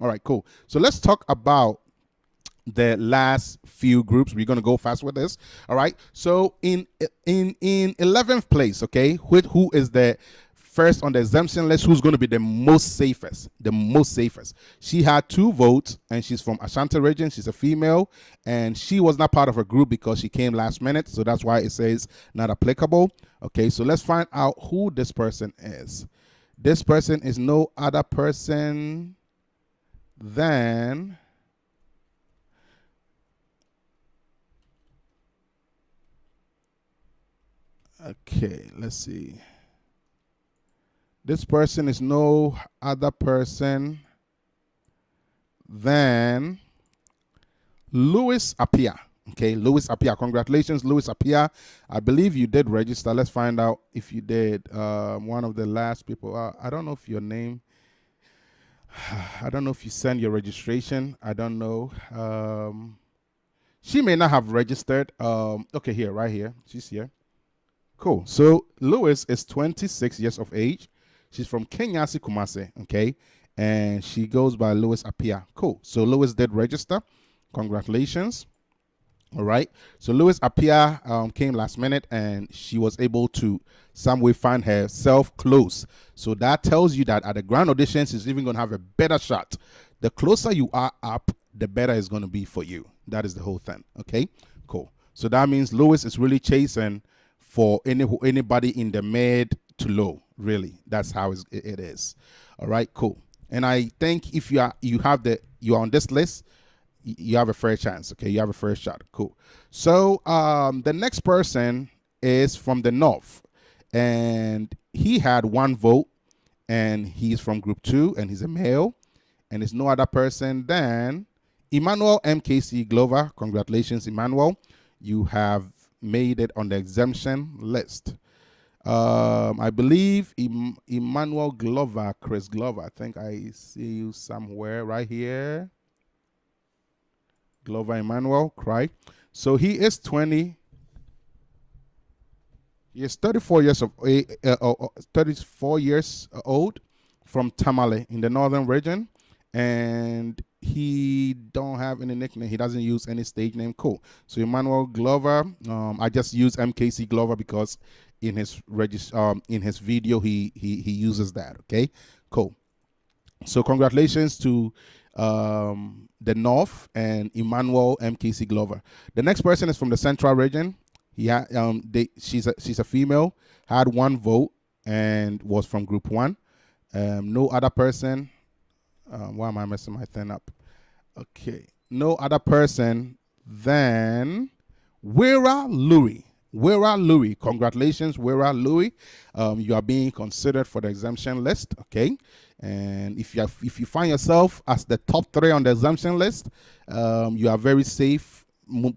right, cool. So let's talk about the last few groups. We're gonna go fast with this. All right. So in 11th place, okay, who is the first on the exemption list, who's going to be the most safest? She had 2 votes, and she's from Ashanti region. She's a female, and she was not part of a group because she came last minute, so that's why it says not applicable. Okay, so let's find out who this person is. This person is no other person than okay, let's see. This person is no other person than Louis Appiah. Okay, Louis Appiah. Congratulations, Louis Appiah. I believe you did register. Let's find out if you did. One of the last people. I don't know if your name. I don't know if you sent your registration. I don't know. She may not have registered. Okay, here, right here. She's here. Cool. So Louis is 26 years of age. She's from Kenyasi, Kumasi, okay? And she goes by Louis Appiah. Cool. So Louis did register. Congratulations. All right. So Louis Appiah came last minute, and she was able to some way find herself close. So that tells you that at the grand audition, she's even going to have a better shot. The closer you are up, the better it's going to be for you. That is the whole thing. Okay, cool. So that means Louis is really chasing for anybody in the mid to low. Really, that's how it is. All right, cool. And I think if you are on this list, you have a fair chance. Okay, you have a fair shot. Cool. So the next person is from the north, and he had 1 vote, and he's from group 2, and he's a male, and it's no other person than Emmanuel MKC Glover. Congratulations, Emmanuel. You have made it on the exemption list. I believe Emmanuel Glover, Chris Glover. I think I see you somewhere right here. Glover Emmanuel, cry. So he is 20. He is 34 years 34 years old, from Tamale in the northern region, and he don't have any nickname. He doesn't use any stage name. Cool. So Emmanuel Glover. I just use MKC Glover because in his video he uses that. Okay. Cool. So congratulations to the North and Emmanuel MKC Glover. The next person is from the Central region. She's a female, had 1 vote, and was from Group 1. No other person. Why am I messing my thing up? Okay, no other person than Wera Louis. Wera Louis, congratulations, Wera Louis. You are being considered for the exemption list. Okay, and if you find yourself as the top 3 on the exemption list, you are very safe.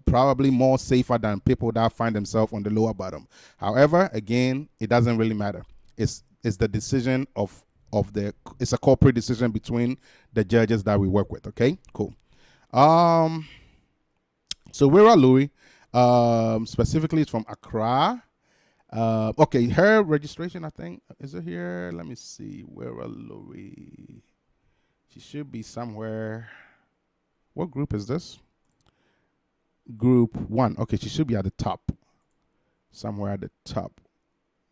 Probably more safer than people that find themselves on the lower bottom. However, again, it doesn't really matter. It's the decision it's a corporate decision between the judges that we work with. Okay, cool. So Wera Louis, specifically is from Accra. Okay, her registration, I think, is it here? Let me see. Wera Louis. She should be somewhere. What group is this? Group 1. Okay, she should be at the top. Somewhere at the top.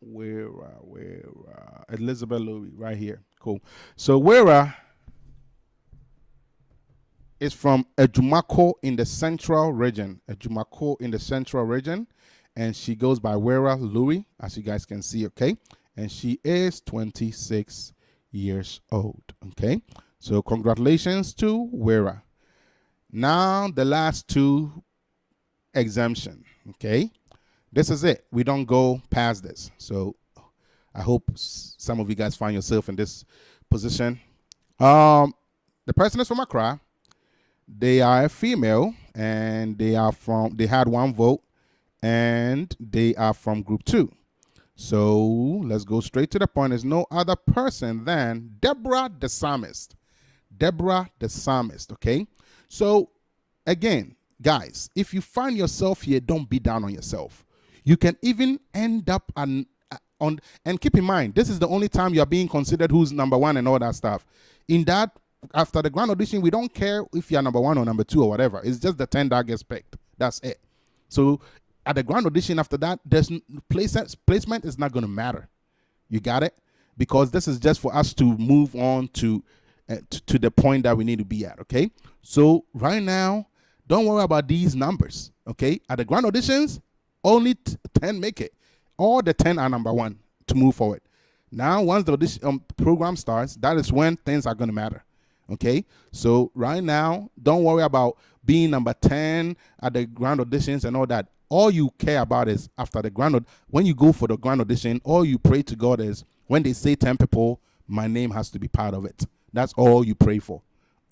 Wera. Elizabeth Louis, right here. Cool. So Wera is from Ejumako in the Central region. And she goes by Wera Louis, as you guys can see, okay? And she is 26 years old, okay? So congratulations to Wera. Now the last 2 exemption, okay? This is it. We don't go past this. So I hope some of you guys find yourself in this position. The person is from Accra. They are a female, and they had 1 vote, and they are from Group 2. So let's go straight to the point. There's no other person than Deborah the Psalmist. Deborah the Psalmist, okay? So again, guys, if you find yourself here, don't be down on yourself. You can even end up and keep in mind, this is the only time you're being considered who's number 1 and all that stuff. In that, after the grand audition, we don't care if you're number 1 or number 2 or whatever. It's just the 10 that gets picked. That's it. So at the grand audition after that, there's placement is not going to matter. You got it? Because this is just for us to move on to the point that we need to be at, okay? So right now, don't worry about these numbers, okay? At the grand auditions, only 10 make it. All the 10 are number 1 to move forward. Now, once the audition program starts, that is when things are going to matter, okay? So right now, don't worry about being number 10 at the grand auditions and all that. All you care about is after the when you go for the grand audition, all you pray to God is when they say 10 people, my name has to be part of it. That's all you pray for.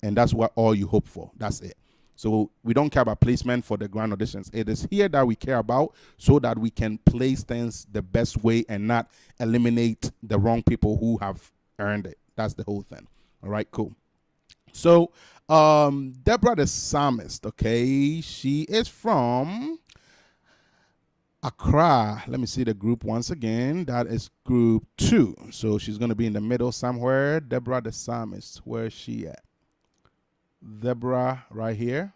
And that's what all you hope for. That's it. So we don't care about placement for the grand auditions. It is here that we care about so that we can place things the best way and not eliminate the wrong people who have earned it. That's the whole thing. All right, cool. So Deborah the Psalmist, okay, she is from Accra. Let me see the group once again. That is Group 2. So she's going to be in the middle somewhere. Deborah the Psalmist. Where is she at? Deborah right here.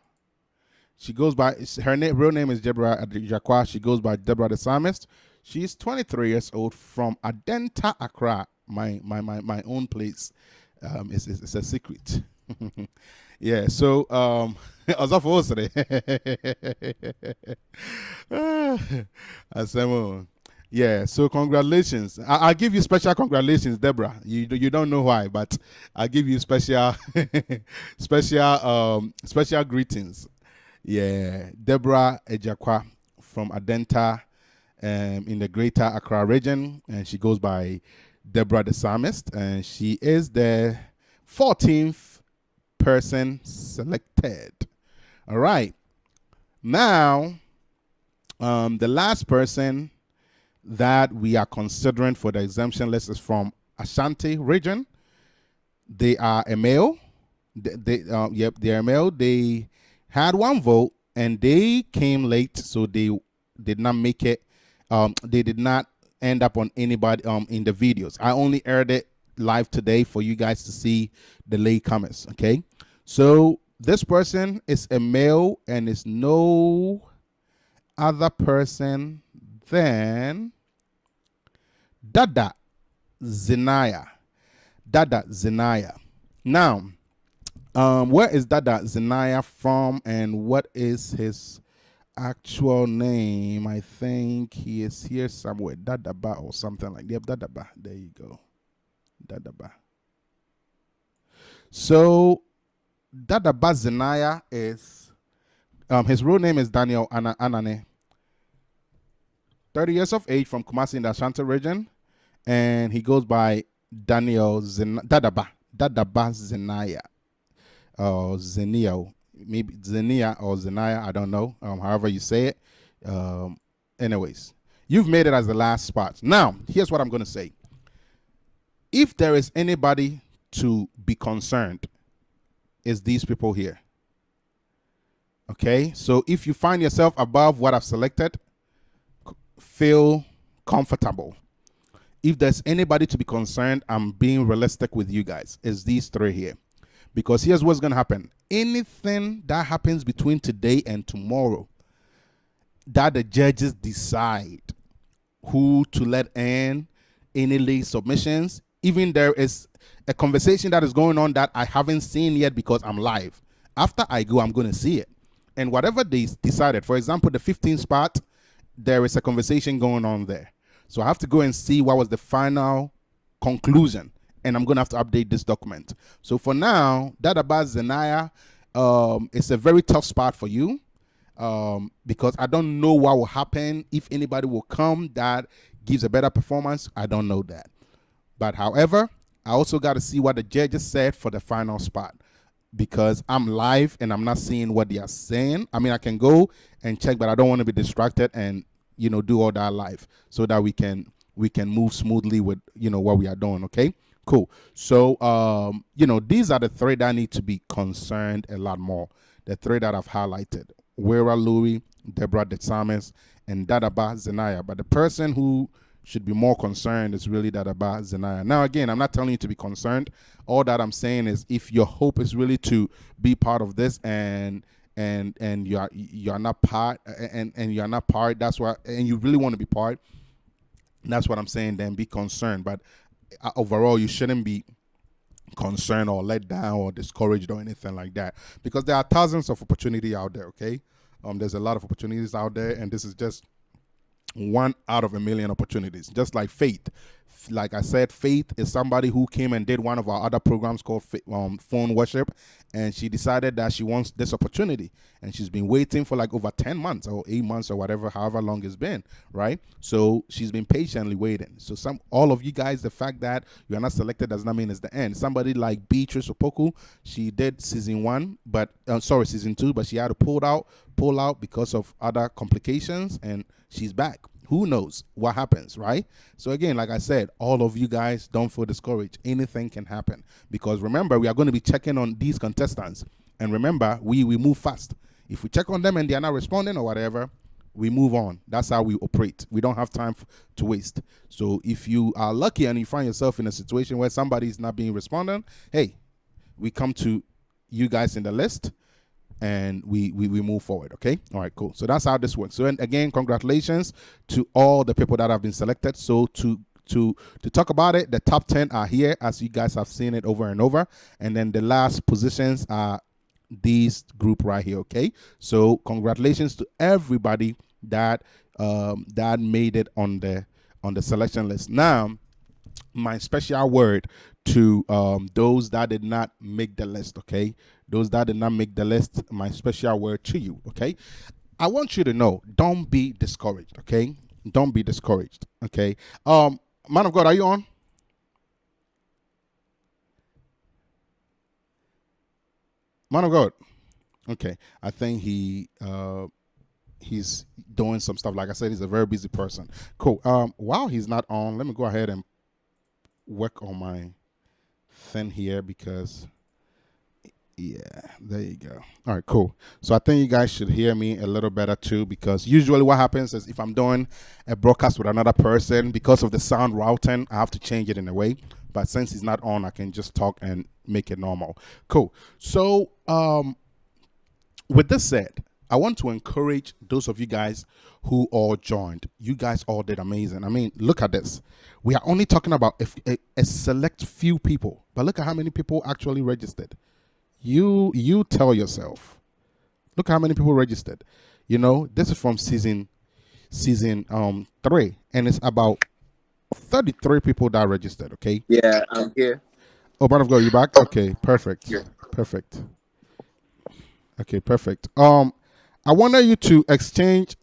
She goes by, real name is Deborah Jacqua. She goes by Deborah the Psalmist. She's 23 years old from Adenta, Accra, my own place. It's a secret. Yeah, so Asemo. Yeah, so congratulations. I'll give you special congratulations, Deborah. You don't know why, but I'll give you special special greetings. Yeah, Deborah Ejakwa from Adenta in the Greater Accra region, and she goes by Deborah the Psalmist, and she is the 14th person selected. All right. Now, the last person that we are considering for the exemption list is from Ashanti region. They are a male. They're a male. They had one vote and they came late, so they did not make it. They did not end up on anybody in the videos. I only aired it live today for you guys to see the latecomers. Okay, so this person is a male and is no other person than Dada Zenaya. Dada Zenaya. Now, where is Dada Zenaya from and what is his actual name? I think he is here somewhere. Dadaba or something like that. Yep, Dadaba. There you go. Dadaba. So, Dadaba Zenaya is, his real name is Daniel Anane. 30 years of age from Kumasi in the Ashanti region. And he goes by Daniel Dadaba Zenaya. Zenio, maybe Zenia or Zenaya, I don't know. However you say it. Anyways, you've made it as the last spot. Now, here's what I'm going to say. If there is anybody to be concerned, it's these people here. Okay, so if you find yourself above what I've selected, feel comfortable. If there's anybody to be concerned, I'm being realistic with you guys. It's these three here. Because here's what's going to happen. Anything that happens between today and tomorrow, that the judges decide who to let in, any late submissions. Even there is a conversation that is going on that I haven't seen yet because I'm live. After I go, I'm going to see it. And whatever they decided, for example, the 15th spot, there is a conversation going on there. So I have to go and see what was the final conclusion. And I'm going to have to update this document. So for now, Dadaba Zenaya, it's a very tough spot for you because I don't know what will happen. If anybody will come that gives a better performance, I don't know that. But however, I also got to see what the judges said for the final spot because I'm live and I'm not seeing what they are saying. I mean, I can go and check, but I don't want to be distracted and, do all that live so that we can move smoothly with, what we are doing. Okay. Cool. So, these are the three that need to be concerned a lot more. The three that I've highlighted: Wera Louis, Deborah the Psalmist, and Dadaba Zenaya. But the person who should be more concerned is really Dadaba Zenaya. Now, again, I'm not telling you to be concerned. All that I'm saying is, if your hope is really to be part of this, and you're not part, and you're not part, that's why, and you really want to be part. That's what I'm saying. Then be concerned, but overall, you shouldn't be concerned or let down or discouraged or anything like that, because there are thousands of opportunity out there. Okay, there's a lot of opportunities out there, and this is just one out of a million opportunities. Just like Faith, like I said, Faith is somebody who came and did one of our other programs called Phone Worship, and she decided that she wants this opportunity, and she's been waiting for like over 10 months or 8 months or whatever, however long it's been, right? So she's been patiently waiting. So all of you guys, the fact that you are not selected does not mean it's the end. Somebody like Beatrice Opoku, she did season 2, but she had to pull out because of other complications, and she's back. Who knows what happens, right? So again, like I said, all of you guys, don't feel discouraged. Anything can happen, because remember, we are going to be checking on these contestants, and remember, we move fast. If we check on them and they are not responding or whatever, we move on. That's how we operate. We don't have time to waste. So if you are lucky and you find yourself in a situation where somebody is not being responding, hey, we come to you guys in the list, and we move forward. Okay, all right, cool. So that's how this works. So, and again, congratulations to all the people that have been selected. So to talk about it, the top 10 are here, as you guys have seen it over and over, and then the last positions are these group right here. Okay, so congratulations to everybody that made it on the on the selection list. Now, my special word to those that did not make the list, okay? Those that did not make the list, my special word to you, okay? I want you to know, don't be discouraged, okay? Don't be discouraged, okay? Man of God, are you on? Man of God. Okay. I think he's doing some stuff. Like I said, he's a very busy person. Cool. While he's not on, let me go ahead and work on my thing here because yeah, there you go. All right, cool. So I think you guys should hear me a little better too, because usually what happens is if I'm doing a broadcast with another person, because of the sound routing, I have to change it in a way. But since he's not on, I can just talk and make it normal. Cool. So with this said, I want to encourage those of you guys who all joined. You guys all did amazing. I mean, look at this. We are only talking about a select few people, but look at how many people actually registered. You tell yourself. Look how many people registered. You know, this is from season 3, and it's about 33 people that registered. Okay. Yeah, I'm here. Oh, man of God, you back? Okay, perfect, Yeah. perfect. Okay, perfect. I wanted you to exchange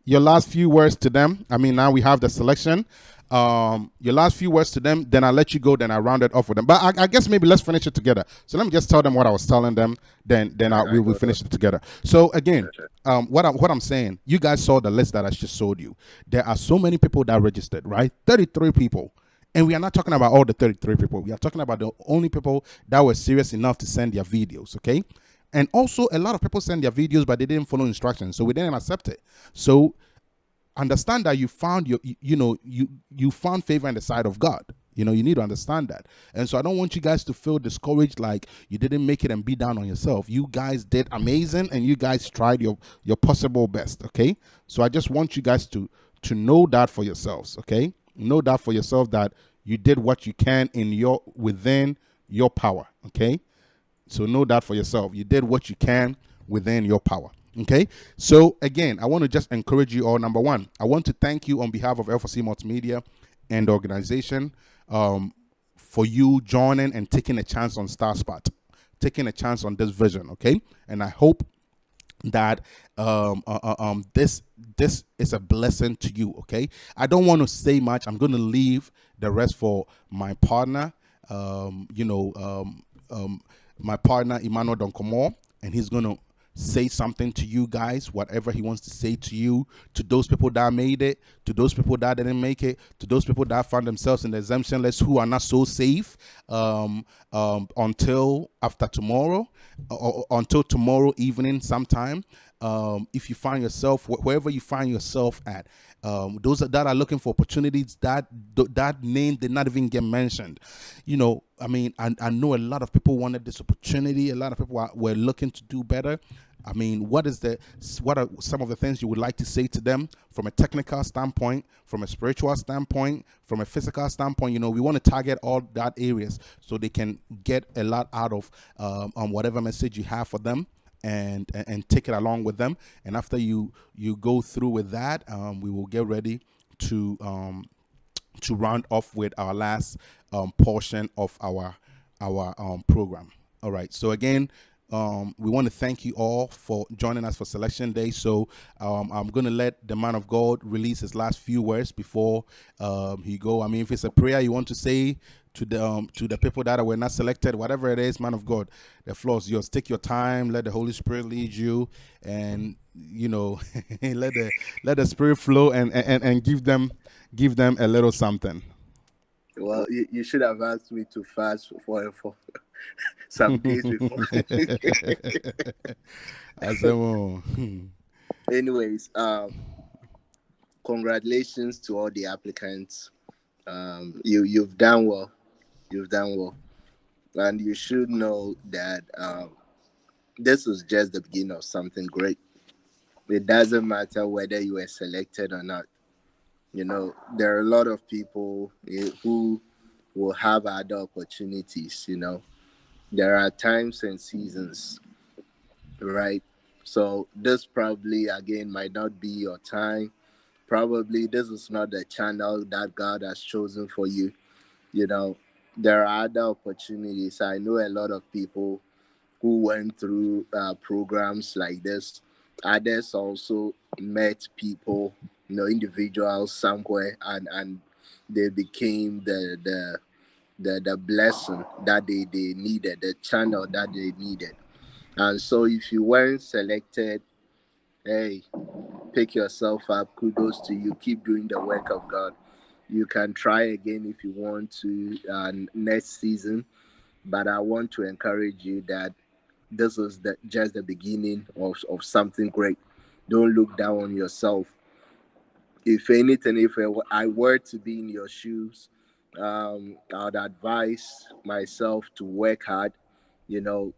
your last few words to them. I mean, now we have the selection. Your last few words to them, then I'll let you go, then I'll round it off with them. But I guess maybe let's finish it together. So let me just tell them what I was telling them, then we will finish it together. So again, what I'm saying, you guys saw the list that I just showed you. There are so many people that registered, right? 33 people. And we are not talking about all the 33 people. We are talking about the only people that were serious enough to send their videos, okay? And also, a lot of people send their videos, but they didn't follow instructions, so we didn't accept it. So understand that you found you found favor in the sight of God. You know, you need to understand that. And so I don't want you guys to feel discouraged, like you didn't make it and be down on yourself. You guys did amazing, and you guys tried your possible best. Okay, so I just want you guys to know that for yourselves. Okay, know that for yourself that you did what you can within your power. Okay. So know that for yourself. You did what you can within your power. Okay. So again, I want to just encourage you all. Number one, I want to thank you on behalf of L4C Multimedia and the organization for you joining and taking a chance on StarSpot, taking a chance on this vision. Okay. And I hope that this is a blessing to you. Okay. I don't want to say much. I'm going to leave the rest for my partner. My partner Emmanuel Donkomo, and he's gonna say something to you guys, whatever he wants to say to you, to those people that made it, to those people that didn't make it, to those people that found themselves in the exemption list who are not so safe until after tomorrow, or until tomorrow evening sometime. If you find yourself wherever you find yourself at, those that are looking for opportunities, that name did not even get mentioned. You know, I mean, I know a lot of people wanted this opportunity. A lot of people were looking to do better. I mean, what are some of the things you would like to say to them from a technical standpoint, from a spiritual standpoint, from a physical standpoint? You know, we want to target all that areas so they can get a lot out of whatever message you have for them. And take it along with them. And after you go through with that, we will get ready to round off with our last portion of our program. All right. So again, we want to thank you all for joining us for Selection Day. So I'm going to let the man of God release his last few words before he go. I mean, if it's a prayer you want to say to the people that were not selected, whatever it is, man of God, the floor is yours. Take your time. Let the Holy Spirit lead you, and you know, let the Spirit flow and give them a little something. Well, you should have asked me to fast for some days before. Anyways, congratulations to all the applicants. You've done well. You've done well, and you should know that this was just the beginning of something great. It doesn't matter whether you were selected or not. You know, there are a lot of people who will have other opportunities. You know, there are times and seasons, right? So this probably again might not be your time. probably this is not the channel that God has chosen for you. You know, there are other opportunities. I know a lot of people who went through programs like this. Others also met people, individuals somewhere, and they became the blessing that they needed, the channel that they needed. And so if you weren't selected, hey, pick yourself up. Kudos to you. Keep doing the work of God. You can try again if you want to next season. But I want to encourage you that this is just the beginning of something great. Don't look down on yourself. If anything, if I were to be in your shoes, I would advise myself to work hard, you know,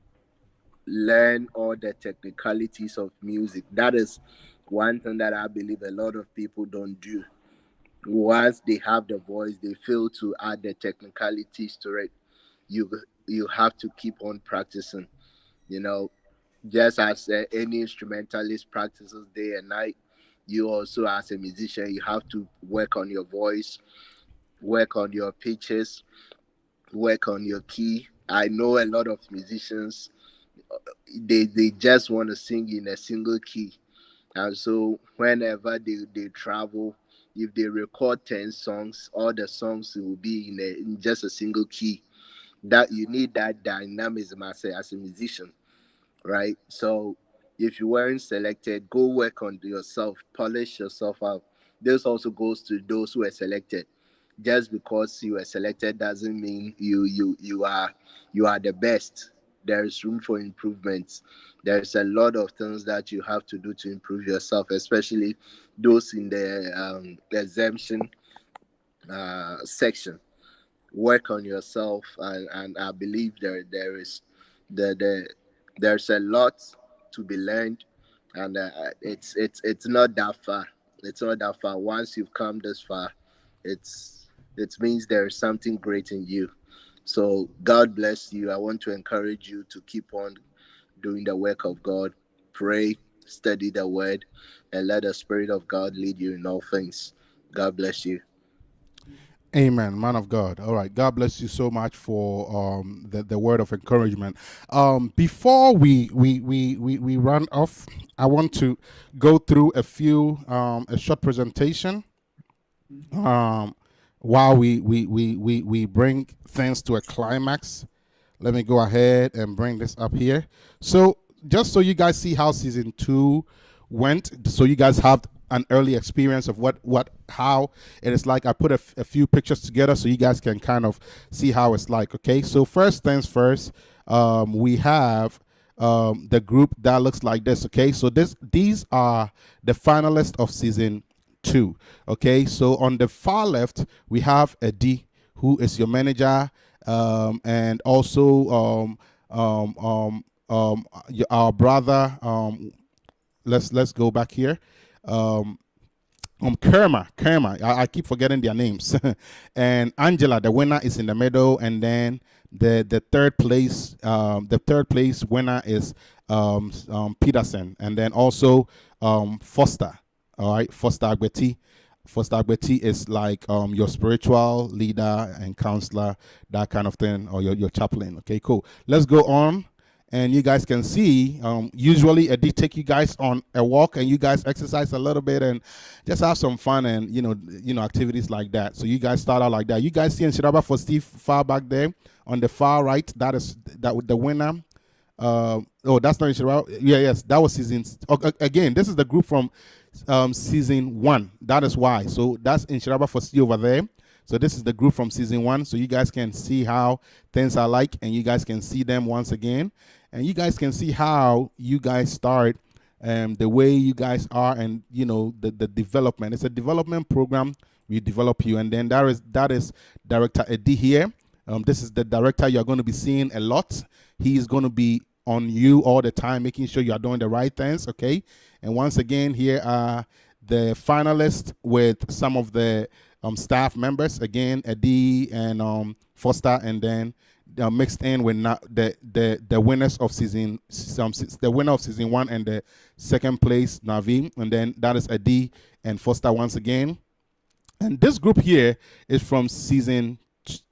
learn all the technicalities of music. That is one thing that I believe a lot of people don't do. Once they have the voice, they fail to add the technicalities to it. You you have to keep on practicing. You know, just as any instrumentalist practices day and night, you also as a musician you have to work on your voice, work on your pitches, work on your key. I know a lot of musicians, they just want to sing in a single key, and so whenever they travel, if they record 10 songs, all the songs will be in just a single key. That you need that dynamism as a musician, right? So if you weren't selected, go work on yourself, polish yourself out. This also goes to those who were selected. Just because you were selected doesn't mean you are the best. There is room for improvements. There's a lot of things that you have to do to improve yourself, especially those in the exemption section. Work on yourself, and I believe there there's a lot to be learned, and it's not that far. It's not that far. Once you've come this far, it means there is something great in you. So God bless you. I want to encourage you to keep on doing the work of God. Pray, study the word, and let the Spirit of God lead you in all things. God bless you. Amen, man of God. All right, God bless you so much for the word of encouragement. Before we run off, I want to go through a short presentation while we bring things to a climax. Let me go ahead and bring this up here. So just so you guys see how season 2 went, so you guys have an early experience of how it is like. I put a few pictures together so you guys can kind of see how it's like. Okay, so first things first, we have the group that looks like this. Okay, so these are the finalists of season 2. Okay, so on the far left we have Eddie, who is your manager, and also our brother. Let's go back here. Kerma. I keep forgetting their names. And Angela, the winner, is in the middle, and then the third place winner is Peterson, and then also Foster. All right, Foster Agbeti. Foster Agbeti is like your spiritual leader and counselor, that kind of thing, or your chaplain. Okay, cool. Let's go on. And you guys can see, usually I did take you guys on a walk and you guys exercise a little bit and just have some fun and activities like that. So you guys start out like that. You guys see Shiraba for Steve far back there on the far right. That is the winner. That's not Shiraba. Yes, that was season. Again, this is the group from season 1. That is why. So that's Inshiraba for Steve over there. So this is the group from season 1. So you guys can see how things are like, and you guys can see them once again. And you guys can see how you guys start, the way you guys are, and the development. It's a development program. We develop you, and then that is Director Eddie here. This is the director you're going to be seeing a lot. He's going to be on you all the time, making sure you are doing the right things. Okay. And once again, here are the finalists with some of the staff members. Again, Eddie and Foster, and then mixed in with the winners of the winner of season 1 and the second place Navi, and then that is Adi and Foster once again. And this group here is from season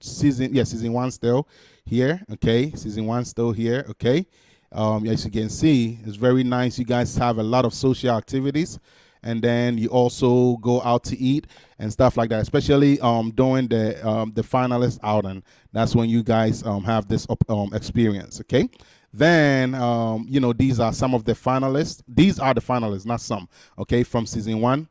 1 still here. Okay, season 1 still here. Okay, as you can see, it's very nice. You guys have a lot of social activities, and then you also go out to eat and stuff like that. Especially during the finalist outing, that's when you guys have this experience. Okay. Then these are some of the finalists. These are the finalists, not some. Okay, from season 1.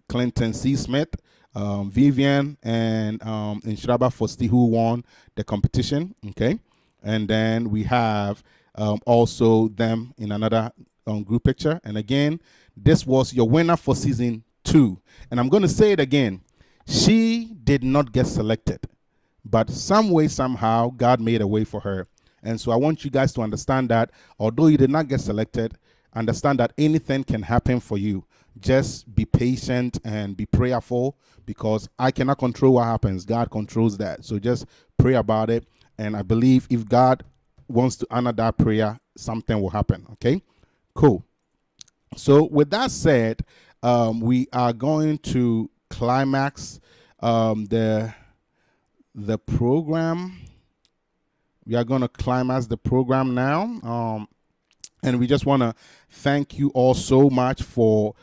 Clinton C. Smith, Vivian, and Inshraba Fosti, who won the competition. Okay, and then we have also them in another group picture. And again, this was your winner for season 2. And I'm going to say it again. She did not get selected, but some way, somehow, God made a way for her. And so I want you guys to understand that although you did not get selected, understand that anything can happen for you. Just be patient and be prayerful, because I cannot control what happens. God controls that. So just pray about it. And I believe if God wants to honor that prayer, something will happen. Okay, cool. So with that said, we are going to climax the program. We are going to climax the program now. And we just want to thank you all so much for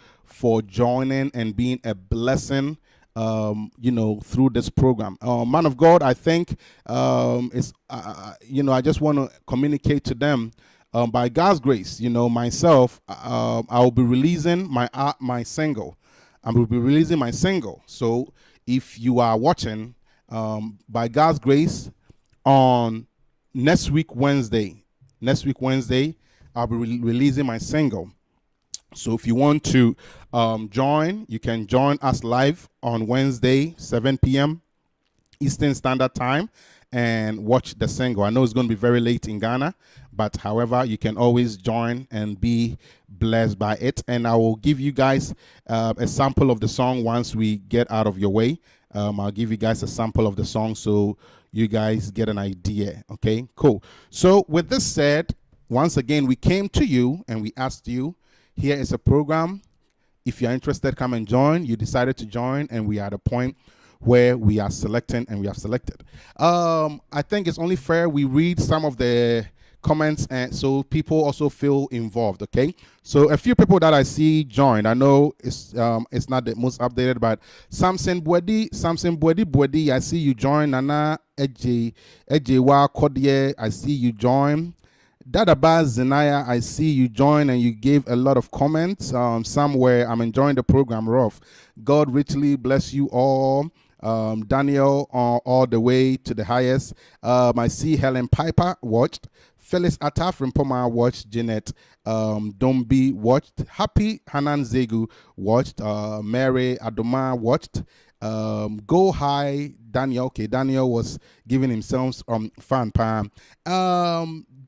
joining and being a blessing, through this program. Man of God, I think I just want to communicate to them, by God's grace, myself, I will be releasing my single. I will be releasing my single. So if you are watching, by God's grace, on next week Wednesday, I'll be releasing my single. So if you want to join, you can join us live on Wednesday, 7 p.m. Eastern Standard Time, and watch the single. I know it's going to be very late in Ghana, but however, you can always join and be blessed by it. And I will give you guys a sample of the song once we get out of your way. I'll give you guys a sample of the song so you guys get an idea. Okay, cool. So with this said, once again, we came to you and we asked you, here is a program. If you're interested, come and join. You decided to join, and we are at a point where we are selecting, and we have selected. I think it's only fair we read some of the comments, and so people also feel involved. Okay, so a few people that I see joined. I know it's not the most updated, but Samson Bwedi, I see you join. Nana Ejewa Kodie, I see you join. Dadaba Zenaya, I see you join and you gave a lot of comments. Somewhere I'm enjoying the program, rough. God richly bless you all. Daniel, all the way to the highest. I see Helen Piper watched. Phyllis Atta from Poma watched. Jeanette Dombi watched. Happy Hanan Zegu watched. Mary Adoma watched. Go High Daniel. Okay, Daniel was giving himself fan palm.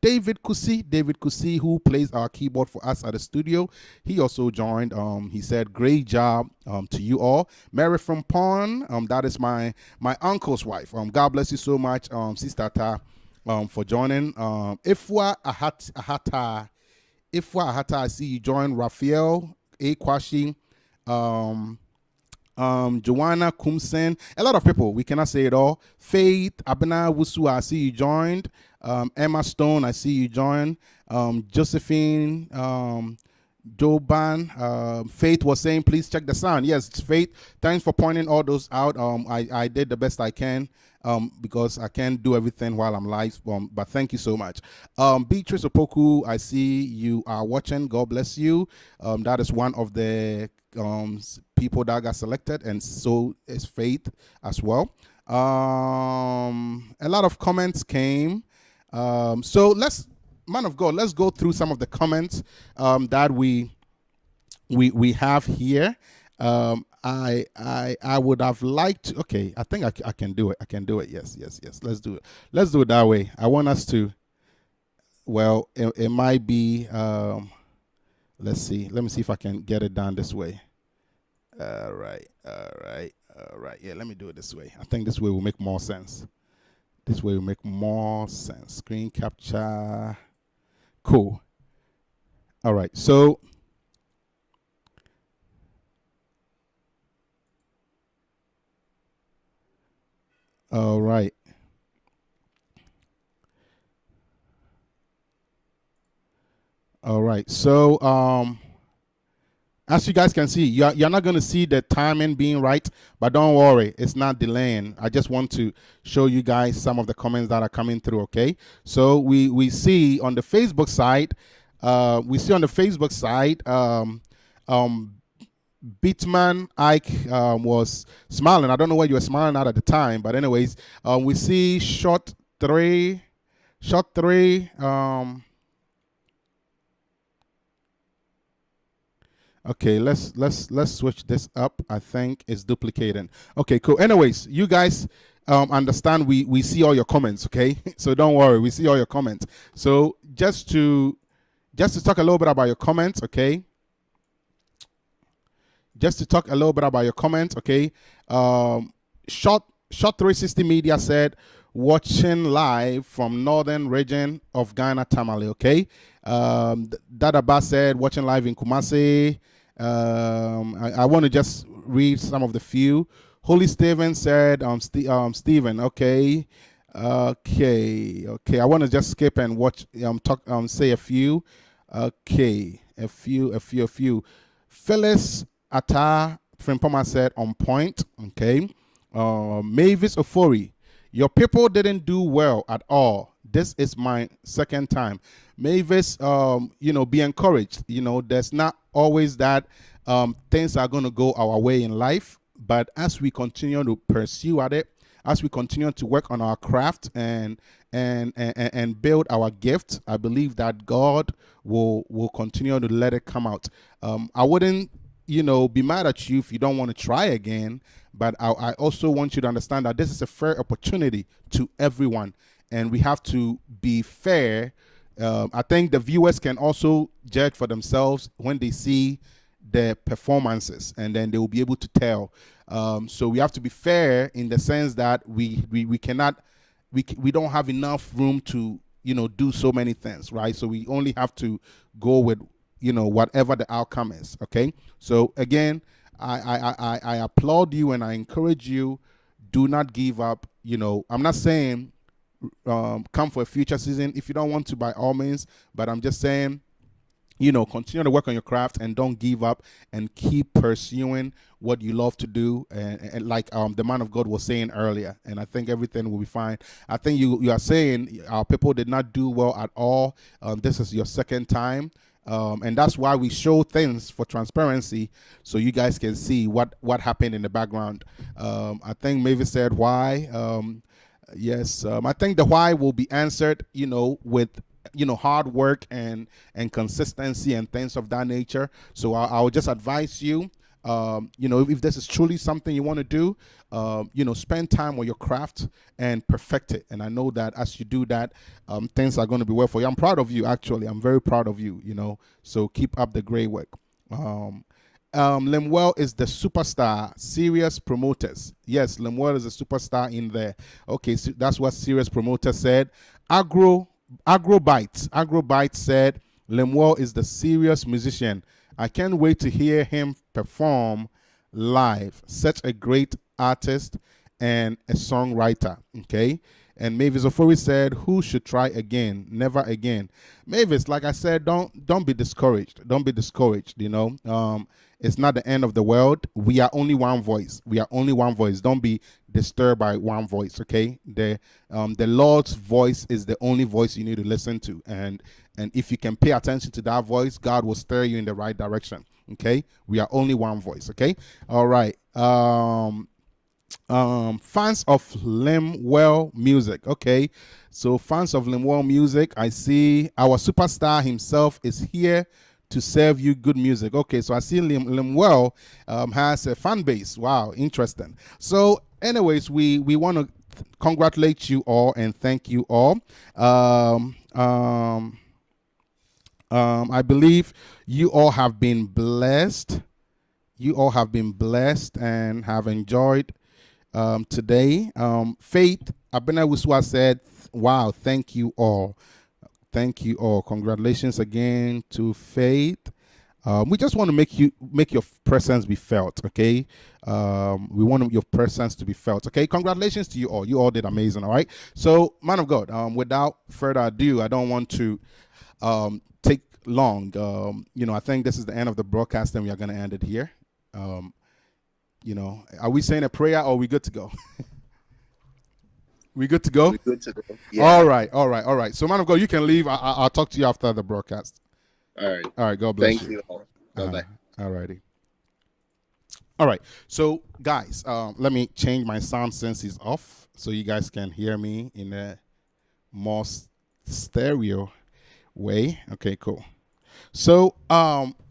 David Kusi, who plays our keyboard for us at the studio, he also joined. He said, "Great job to you all." Mary from Pond, that is my uncle's wife. God bless you so much, Sister Ta, for joining. Ifwa Ahata, I see you join. Raphael A. Kwashi, Joanna Kumsen, a lot of people, we cannot say it all. Faith Abena Wusu, I see you joined. Emma Stone, I see you joined. Josephine Doban, Faith was saying, please check the sound. Yes, it's Faith. Thanks for pointing all those out. I did the best I can, because I can't do everything while I'm live, but thank you so much. Beatrice Opoku, I see you are watching. God bless you. That is one of the people that got selected, and so is Faith as well. A lot of comments came. So let's, man of God, let's go through some of the comments that we have here. I would have liked. Okay, I think I can do it. I can do it. Yes. Let's do it. Let's do it that way. I want us to. Well, it might be. Let's see. Let me see if I can get it done this way. All right. Yeah, let me do it this way. I think this way will make more sense. This way will make more sense. Screen capture. Cool. All right. So all right. All right. So as you guys can see, you're not going to see the timing being right, but don't worry, it's not delaying. I just want to show you guys some of the comments that are coming through. Okay, so we see on the Facebook side, Beatman Ike was smiling. I don't know what you were smiling at the time, but anyways, we see shot three. Okay, let's switch this up. I think it's duplicating. Okay, cool. Anyways, you guys understand we see all your comments, okay? So don't worry, we see all your comments. So just to talk a little bit about your comments, okay? Just to talk a little bit about your comments, okay? Shot 360 Media said, watching live from northern region of Ghana, Tamale, okay? Dadaba said, watching live in Kumasi. I want to just read some of the few. Holy Stephen said, Stephen, okay. Okay. I want to just skip and watch, say a few. Okay, a few. Phyllis Atta Frimpoma said on point. Okay. Mavis Ofori, your people didn't do well at all. This is my second time. Mavis, be encouraged. There's not always that things are going to go our way in life, but as we continue to pursue at it, as we continue to work on our craft and build our gift, I believe that God will continue to let it come out. I wouldn't be mad at you if you don't want to try again, but I also want you to understand that this is a fair opportunity to everyone, and we have to be fair. I think the viewers can also judge for themselves when they see the performances, and then they will be able to tell. So we have to be fair in the sense that we cannot, we don't have enough room to do so many things, right? So we only have to go with whatever the outcome is. Okay. So again, I applaud you and I encourage you. Do not give up. I'm not saying come for a future season if you don't want to, by all means, but I'm just saying, continue to work on your craft and don't give up and keep pursuing what you love to do. And like the man of God was saying earlier, and I think everything will be fine. I think you are saying our people did not do well at all. This is your second time. And that's why we show things for transparency, so you guys can see what happened in the background. I think Mavis said why. Yes, I think the why will be answered, with hard work and consistency and things of that nature. So I would just advise you, if this is truly something you want to do, spend time on your craft and perfect it. And I know that as you do that, things are going to be well for you. I'm proud of you, actually. I'm very proud of you. So keep up the great work. Lemuel is the superstar. Serious promoters. Yes, Lemuel is a superstar in there. Okay, so that's what Serious Promoter said. Agrobytes said Lemuel is the serious musician. I can't wait to hear him perform live. Such a great artist and a songwriter. Okay. And Mavis Ofori said, who should try again? Never again. Mavis, like I said, don't be discouraged. Don't be discouraged. It's not the end of the world. We are only one voice. We are only one voice. Don't be disturbed by one voice. Okay. The Lord's voice is the only voice you need to listen to. And if you can pay attention to that voice, God will steer you in the right direction. Okay. We are only one voice. Okay. All right. Fans of Lemuel music. Okay, so fans of Lemuel music, I see our superstar himself is here to serve you good music. Okay, so I see Lemuel has a fan base. Wow, interesting. So anyways, we want to congratulate you all and thank you all. I believe you all have been blessed. You all have been blessed and have enjoyed today. Faith Abena Wiswa said, wow, thank you all. Thank you all. Congratulations again to Faith. We just want to make your presence be felt, okay? We want your presence to be felt, okay? Congratulations to you all. You all did amazing, all right? So, man of God, without further ado, I don't want to take long. I think this is the end of the broadcast, and we are going to end it here. Are we saying a prayer, or are we good to go? We good to go? We're good to go. Yeah. All right. So, man of God, you can leave. I'll talk to you after the broadcast. All right. All right. God bless Thank you. you all. Bye-bye. All righty. All right. So, guys, let me change my sound since it's off, so you guys can hear me in a more stereo way. Okay, cool. So,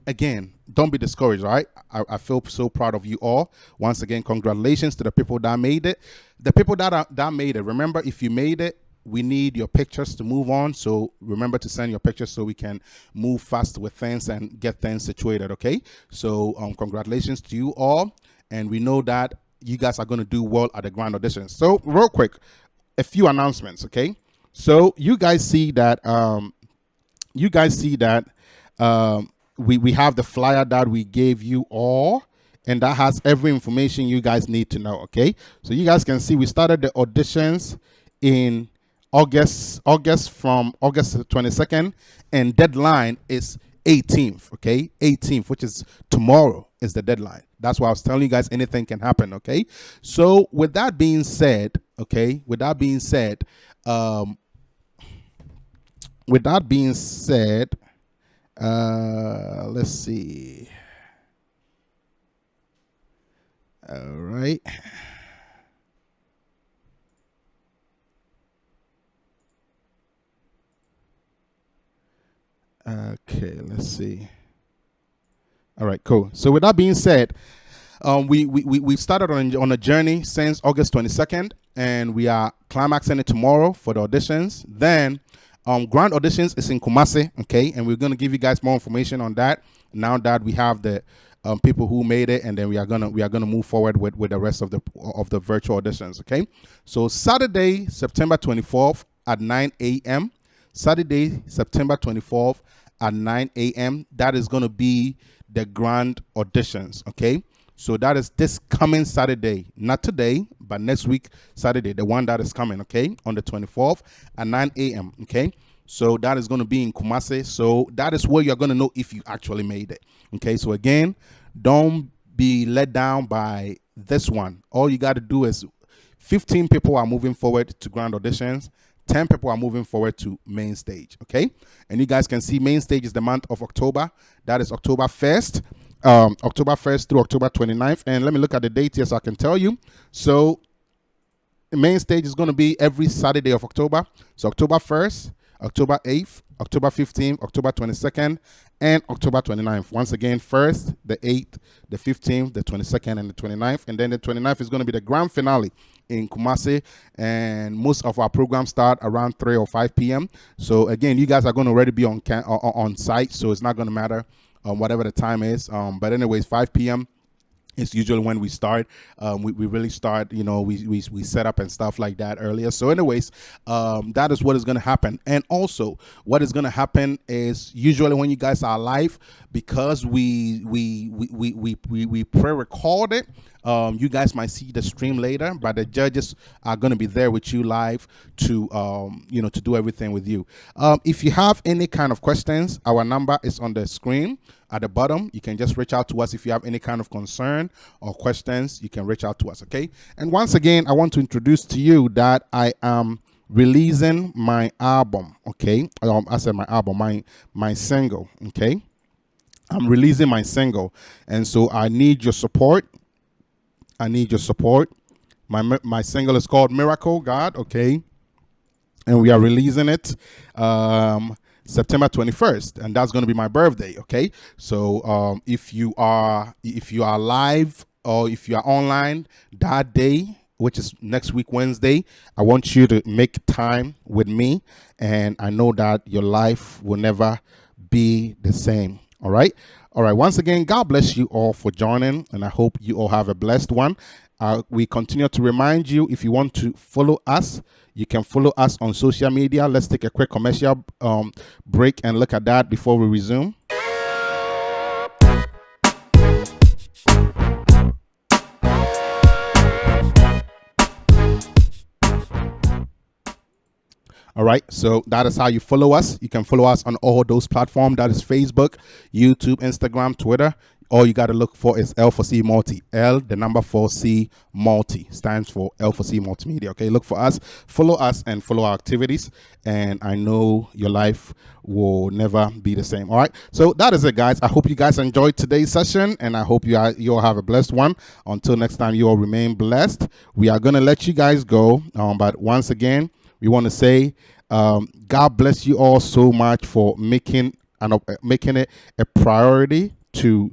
again, don't be discouraged, all right? I feel so proud of you all. Once again, congratulations to the people that made it. The people that made it, remember, if you made it, we need your pictures to move on. So remember to send your pictures so we can move fast with things and get things situated, okay? So congratulations to you all. And we know that you guys are going to do well at the grand auditions. So real quick, a few announcements, okay? So you guys see that we have the flyer that we gave you all, and that has every information you guys need to know, okay? So you guys can see we started the auditions in August from August 22nd, and deadline is 18th, okay? 18th, which is tomorrow, is the deadline. That's why I was telling you guys anything can happen, okay? So with that being said, let's see. All right. Okay, let's see. All right, cool. So with that being said, we started on a journey since August 22nd, and we are climaxing it tomorrow for the auditions. Then grand auditions is in Kumasi, okay, and we're going to give you guys more information on that now that we have the people who made it, and then we are gonna move forward with the rest of the virtual auditions, okay? So Saturday, September 24th at 9 a.m. Saturday, September 24th at 9 a.m. That is going to be the grand auditions, okay? So that is this coming Saturday, not today, but next week, Saturday, the one that is coming, okay? On the 24th at 9 a.m., okay? So that is going to be in Kumasi. So that is where you're going to know if you actually made it, okay? So again, don't be let down by this one. All you got to do is 15 people are moving forward to grand auditions. 10 people are moving forward to main stage, okay? And you guys can see main stage is the month of October. That is October 1st. October 1st through October 29th. And let me look at the dates here so I can tell you. So the main stage is going to be every Saturday of October. So October 1st, October 8th, October 15th, October 22nd, and October 29th. Once again, 1st, the 8th, the 15th, the 22nd, and the 29th. And then the 29th is going to be the grand finale in Kumasi, and most of our programs start around 3 or 5 p.m. So again, you guys are going to already be on site, so it's not going to matter whatever the time is. But anyways, 5 p.m. is usually when we start. We really start, we set up and stuff like that earlier. So anyways, that is what is going to happen. And also what is going to happen is usually when you guys are live, because we pre-record it, you guys might see the stream later, but the judges are going to be there with you live to to do everything with you. If you have any kind of questions, our number is on the screen at the bottom. You can just reach out to us if you have any kind of concern or questions. You can reach out to us, okay? And once again, I want to introduce to you that I am releasing my album, okay? I said my album, my single, okay? I'm releasing my single, and so I need your support. My single is called Miracle God, okay? And we are releasing it September 21st, and that's going to be my birthday, okay? So if you are live or if you are online that day, which is next week Wednesday, I want you to make time with me, and I know that your life will never be the same. All right. Once again, God bless you all for joining, and I hope you all have a blessed one. We continue to remind you, if you want to follow us, you can follow us on social media. Let's take a quick commercial break and look at that before we resume. All right, so that is how you follow us. You can follow us on all those platforms. That is Facebook, YouTube, Instagram, Twitter. All you got to look for is L4C Multi. L, the number 4C Multi, stands for L4C Multimedia. Okay, look for us, follow us, and follow our activities. And I know your life will never be the same. All right, so that is it, guys. I hope you guys enjoyed today's session, and I hope you all have a blessed one. Until next time, you all remain blessed. We are going to let you guys go. But once again, we want to say, God bless you all so much for making it a priority to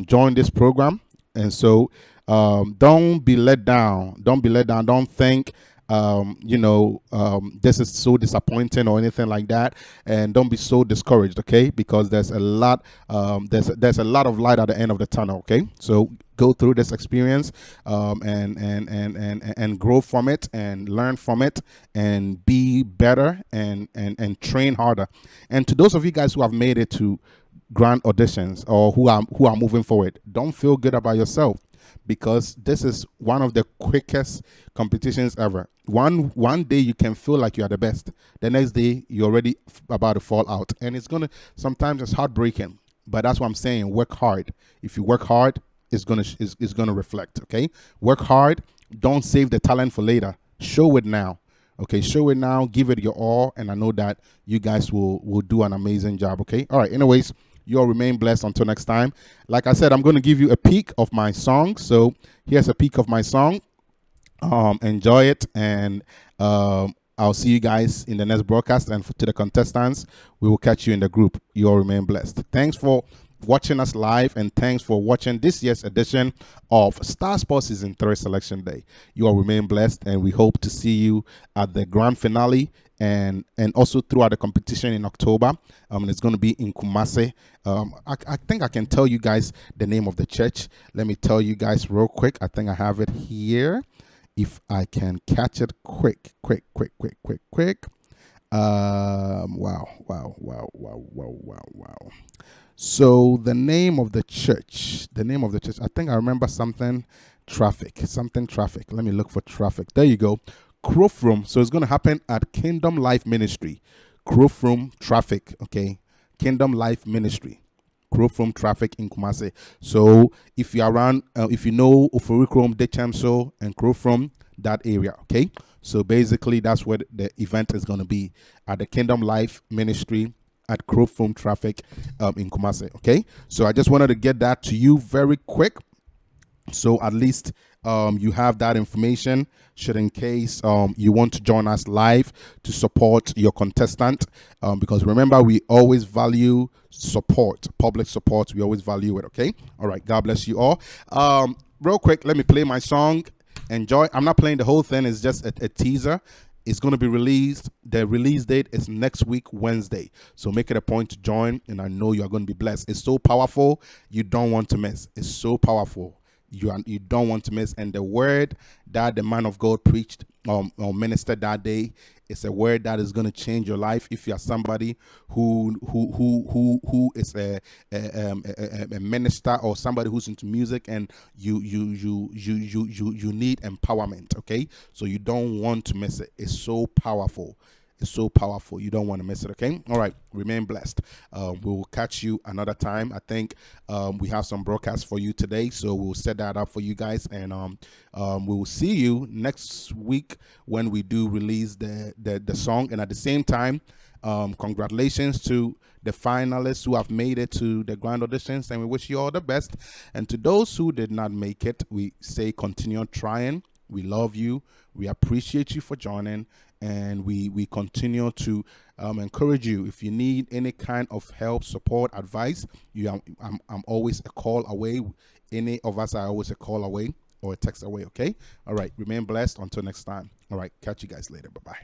join this program. And so don't be let down. Don't be let down. Don't think this is so disappointing or anything like that. And don't be so discouraged, okay? Because there's a lot there's a lot of light at the end of the tunnel, okay? So go through this experience and grow from it and learn from it and be better and train harder. And to those of you guys who have made it to grand auditions or who are moving forward, don't feel good about yourself, because this is one of the quickest competitions ever. One day you can feel like you are the best, the next day you're already about to fall out, and sometimes it's heartbreaking. But that's what I'm saying. Work hard. If you work hard, it's gonna reflect. Okay, work hard. Don't save the talent for later. Show it now. Okay, show it now. Give it your all, and I know that you guys will do an amazing job. Okay. All right. Anyways, you all remain blessed until next time. Like I said, I'm going to give you a peek of my song. So here's a peek of my song. Enjoy it, and I'll see you guys in the next broadcast. And to the contestants, we will catch you in the group. You all remain blessed. Thanks for watching us live, and thanks for watching this year's edition of StarSpot Season 3 Selection Day. You all remain blessed, and we hope to see you at the grand finale and also throughout the competition in October. It's going to be in Kumasi. I think I can tell you guys the name of the church. Let me tell you guys real quick. I think I have it here. If I can catch it quick. Wow. So the name of the church, I think I remember something traffic. Let me look for traffic. There you go. Crowfrom. So it's going to happen at Kingdom Life Ministry. Crowfrom Traffic, okay? Kingdom Life Ministry. Crowfrom Traffic in Kumasi. So if you're around, if you know Oforikrom, Dechamso, and Crowfrom, that area, okay? So basically, that's where the event is going to be, at the Kingdom Life Ministry at Crowfrom Traffic in Kumasi, okay? So I just wanted to get that to you very quick, so at least you have that information, should in case you want to join us live to support your contestant, because remember, we always value support, public support. We always value it. Okay. All right, God bless you all. Real quick, let me play my song. Enjoy. I'm not playing the whole thing, it's just a teaser. It's going to be released. The release date is next week, Wednesday. So make it a point to join, and I know you are going to be blessed. It's so powerful, you don't want to miss. It's so powerful. You don't want to miss. And the word that the man of God preached or ministered that day is a word that is going to change your life. If you are somebody who is a minister, or somebody who's into music, and you need empowerment, okay? So you don't want to miss it. It's so powerful. It's so powerful. You don't want to miss it, okay? All right. Remain blessed. We will catch you another time. I think we have some broadcasts for you today, so we'll set that up for you guys. And we will see you next week when we do release the song. And at the same time, congratulations to the finalists who have made it to the grand auditions, and we wish you all the best. And to those who did not make it, we say continue trying. We love you. We appreciate you for joining, and we continue to encourage you. If you need any kind of help, support, advice, I'm always a call away. Any of us are always a call away or a text away. Okay. All right. Remain blessed until next time. All right. Catch you guys later. Bye bye.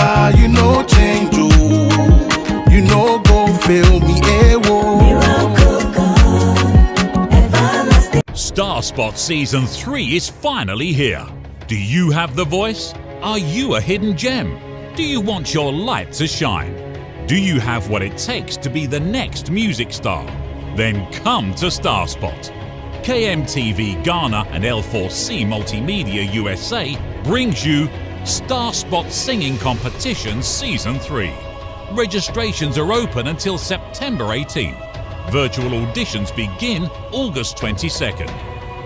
Jah, you know change, oh. You know go fail me, whoa. StarSpot Season 3 is finally here. Do you have the voice? Are you a hidden gem? Do you want your light to shine? Do you have what it takes to be the next music star? Then come to StarSpot. KMTV Ghana and L4C Multimedia USA brings you StarSpot Singing Competition Season 3. Registrations are open until September 18th. Virtual auditions begin August 22nd.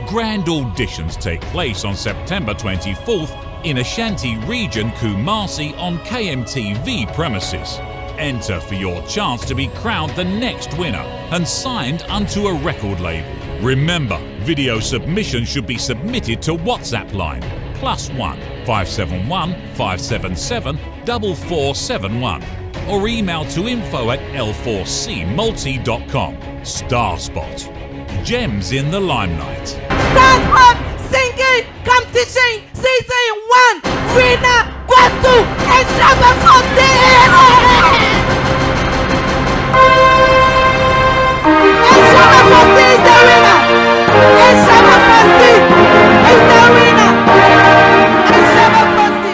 Grand auditions take place on September 24th in Ashanti Region, Kumasi on KMTV premises. Enter for your chance to be crowned the next winner and signed unto a record label. Remember, video submission should be submitted to WhatsApp line +1 571 577 4471 or email to info@l4cmulti.com. StarSpot. Gems in the limelight. StarSpot Singing Competition Season 1 winner goes to Eshaba Fosti. Eshaba Fosti is the winner. Eshaba Fosti is the winner. Eshaba Fosti.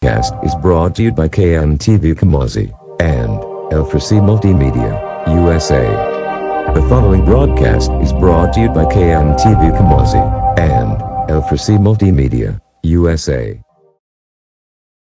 Podcast is brought to you by KMTV Kumasi and L4C Multimedia, USA. The following broadcast is brought to you by KMTV Kumasi and L4C Multimedia, USA.